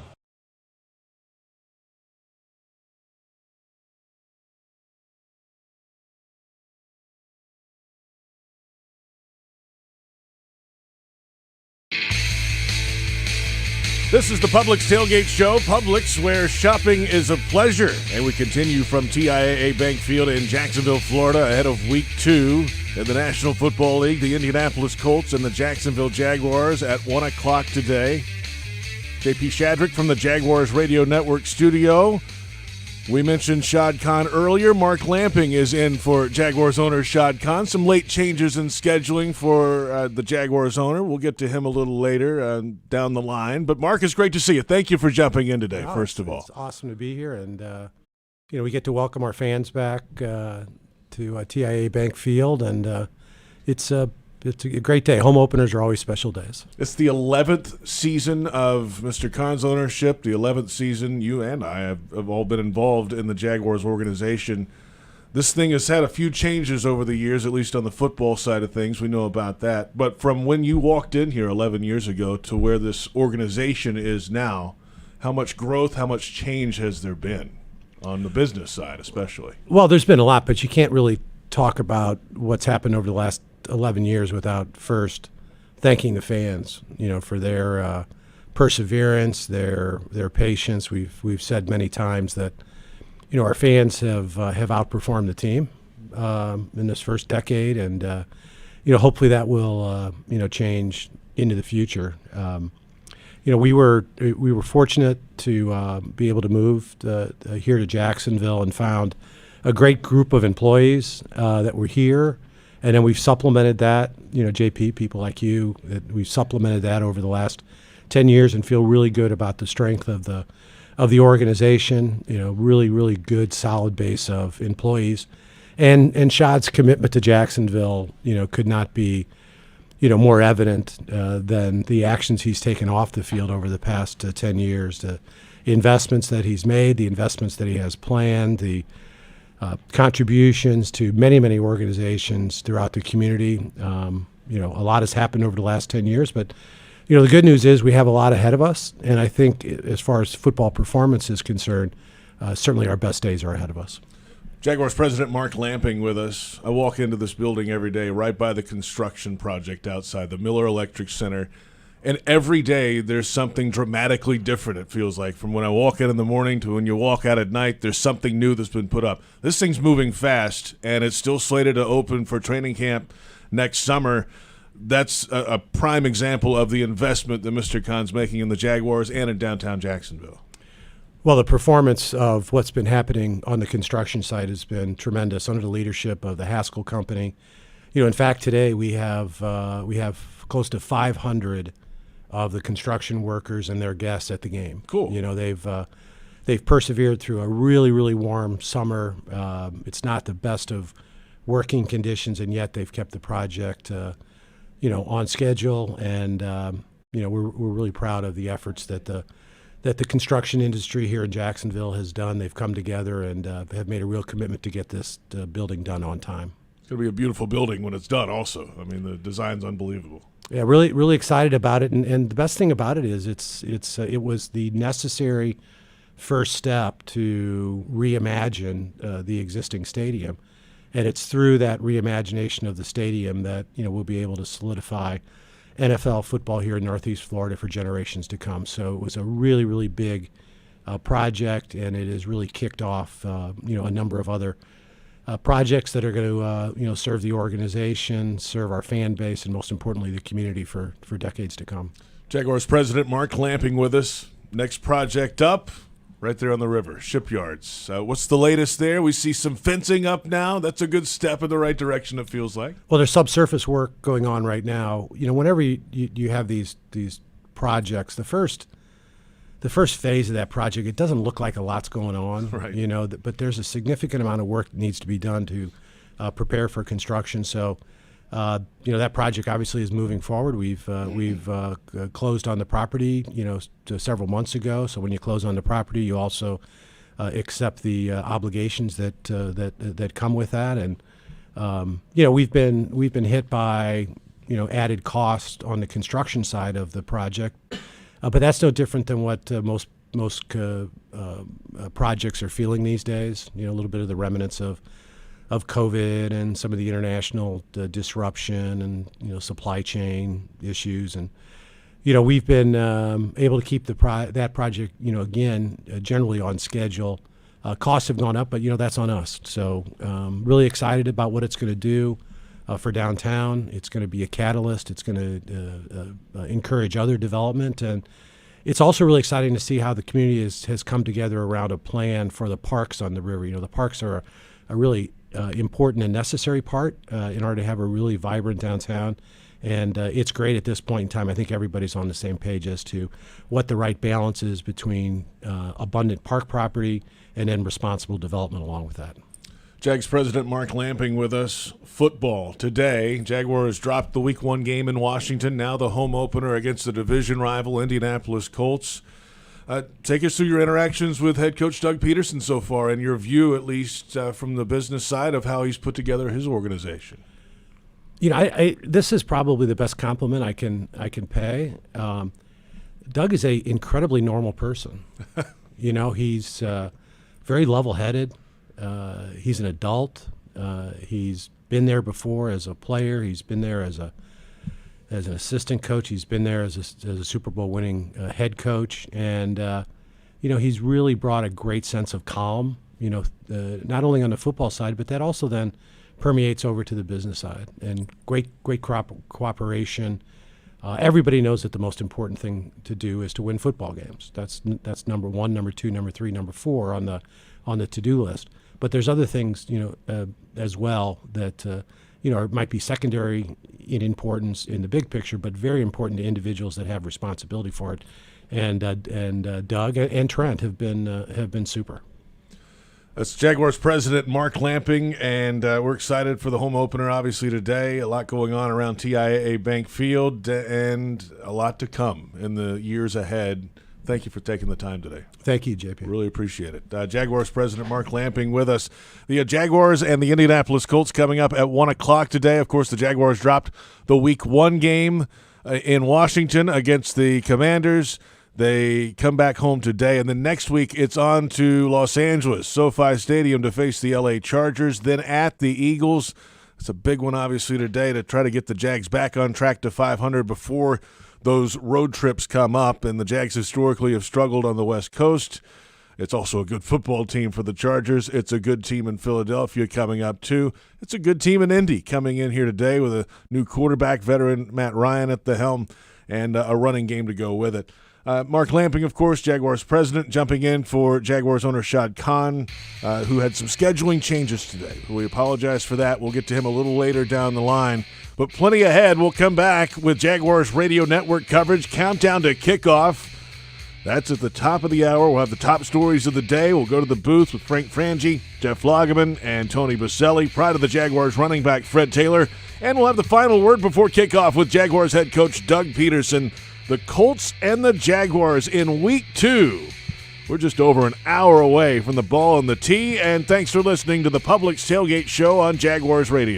Speaker 5: This is the Publix Tailgate Show. Publix, where shopping is a pleasure. And we continue from TIAA Bank Field in Jacksonville, Florida, ahead of Week 2 in the National Football League. The Indianapolis Colts and the Jacksonville Jaguars at 1 o'clock today. JP Shadrick from the Jaguars Radio Network studio. We mentioned Shad Khan earlier. Mark Lamping is in for Jaguars owner Shad Khan. Some late changes in scheduling for the Jaguars owner. We'll get to him a little later down the line. But Mark, it's great to see you. Thank you for jumping in today, first of all.
Speaker 8: It's awesome to be here. And, we get to welcome our fans back to TIAA Bank Field. And it's a great day. Home openers are always special days.
Speaker 5: It's the 11th season of Mr. Khan's ownership, the 11th season you and I have all been involved in the Jaguars organization. This thing has had a few changes over the years, at least on the football side of things. We know about that. But from when you walked in here 11 years ago to where this organization is now, how much growth, how much change has there been on the business side especially?
Speaker 8: Well, there's been a lot, but you can't really talk about what's happened over the last 11 years without first thanking the fans, for their perseverance, their patience. We've said many times that, our fans have outperformed the team in this first decade, and hopefully that will change into the future. We were fortunate to be able to move here to Jacksonville and found a great group of employees that were here, and then we've supplemented that. JP, people like you, we've supplemented that over the last 10 years and feel really good about the strength of the organization. Really good, solid base of employees, and Shad's commitment to Jacksonville, could not be more evident than the actions he's taken off the field over the past 10 years, the investments that he's made, the investments that he has planned, the contributions to many organizations throughout the community. A lot has happened over the last 10 years, but the good news is we have a lot ahead of us, and I think as far as football performance is concerned, certainly our best days are ahead of us.
Speaker 5: Jaguars President Mark Lamping with us. I walk into this building every day right by the construction project outside the Miller Electric Center, and every day there's something dramatically different, it feels like. From when I walk in the morning to when you walk out at night, there's something new that's been put up. This thing's moving fast, and it's still slated to open for training camp next summer. That's a prime example of the investment that Mr. Khan's making in the Jaguars and in downtown Jacksonville.
Speaker 8: Well, the performance of what's been happening on the construction site has been tremendous under the leadership of the Haskell Company. In fact, today we have close to 500 of the construction workers and their guests at the game.
Speaker 5: Cool.
Speaker 8: They've persevered through a really warm summer. It's not the best of working conditions, and yet they've kept the project on schedule, and we're really proud of the efforts that the construction industry here in Jacksonville has done. They've come together and have made a real commitment to get this building done on time.
Speaker 5: It's going to be a beautiful building when it's done also. I mean, the design's unbelievable.
Speaker 8: Yeah, really excited about it, and the best thing about it is it was the necessary first step to reimagine the existing stadium. And it's through that reimagination of the stadium that we'll be able to solidify NFL football here in Northeast Florida for generations to come. So it was a really big project, and it has really kicked off a number of other projects that are going to serve the organization, serve our fan base, and most importantly the community for decades to come.
Speaker 5: Jaguars President Mark Lamping with us. Next project up. Right there on the river, Shipyards. What's the latest there? We see some fencing up now. That's a good step in the right direction, it feels like.
Speaker 8: Well, there's subsurface work going on right now. Whenever you have these projects, the first phase of that project, it doesn't look like a lot's going on,
Speaker 5: right.
Speaker 8: But there's a significant amount of work that needs to be done to prepare for construction. So, that project obviously is moving forward. We've closed on the property, several months ago. So when you close on the property, you also accept the obligations that come with that. And we've been hit by added cost on the construction side of the project, but that's no different than what most projects are feeling these days. A little bit of the remnants of COVID and some of the international disruption and supply chain issues, and we've been able to keep that project again generally on schedule. Costs have gone up, but that's on us. So really excited about what it's going to do for downtown. It's going to be a catalyst. It's going to encourage other development, and it's also really exciting to see how the community has come together around a plan for the parks on the river. The parks are a really important and necessary part in order to have a really vibrant downtown. And it's great at this point in time. I think everybody's on the same page as to what the right balance is between abundant park property and then responsible development along with that.
Speaker 5: Jags President Mark Lamping with us. Football today. Jaguars dropped the Week 1 game in Washington. Now the home opener against the division rival Indianapolis Colts. Take us through your interactions with head coach Doug Peterson so far, and your view, at least from the business side, of how he's put together his organization.
Speaker 8: I this is probably the best compliment I can pay. Doug is a incredibly normal person. He's very level-headed. He's an adult. He's been there before as a player. He's been there as an assistant coach. He's been there as a Super Bowl winning head coach. And, he's really brought a great sense of calm, not only on the football side, but that also then permeates over to the business side. And great cooperation. Everybody knows that the most important thing to do is to win football games. That's number one, number two, number three, number four on the to-do list. But there's other things, as well that might be secondary in importance in the big picture, but very important to individuals that have responsibility for it. And Doug and Trent have been super.
Speaker 11: That's Jaguars president Mark Lamping, and we're excited for the home opener, obviously, today. A lot going on around TIAA Bank Field and a lot to come in the years ahead. Thank you for taking the time today.
Speaker 8: Thank you, JP.
Speaker 11: Really appreciate it. Jaguars president Mark Lamping with us. The Jaguars and the Indianapolis Colts coming up at 1 o'clock today. Of course, the Jaguars dropped the Week 1 game in Washington against the Commanders. They come back home today, and then next week it's on to Los Angeles, SoFi Stadium, to face the LA Chargers, then at the Eagles. It's a big one, obviously, today to try to get the Jags back on track to 500 before those road trips come up, and the Jags historically have struggled on the West Coast. It's also a good football team for the Chargers. It's a good team in Philadelphia coming up, too. It's a good team in Indy coming in here today with a new quarterback, veteran Matt Ryan at the helm, and a running game to go with it. Mark Lamping, of course, Jaguars president, jumping in for Jaguars owner Shad Khan, who had some scheduling changes today. We apologize for that. We'll get to him a little later down the line. But plenty ahead. We'll come back with Jaguars Radio Network coverage, countdown to kickoff. That's at the top of the hour. We'll have the top stories of the day. We'll go to the booth with Frank Frangie, Jeff Lageman, and Tony Baselli. Pride of the Jaguars running back Fred Taylor. And we'll have the final word before kickoff with Jaguars head coach Doug Peterson. The Colts and the Jaguars in Week 2. We're just over an hour away from the ball on the tee, and thanks for listening to the Publix Tailgate Show on Jaguars Radio.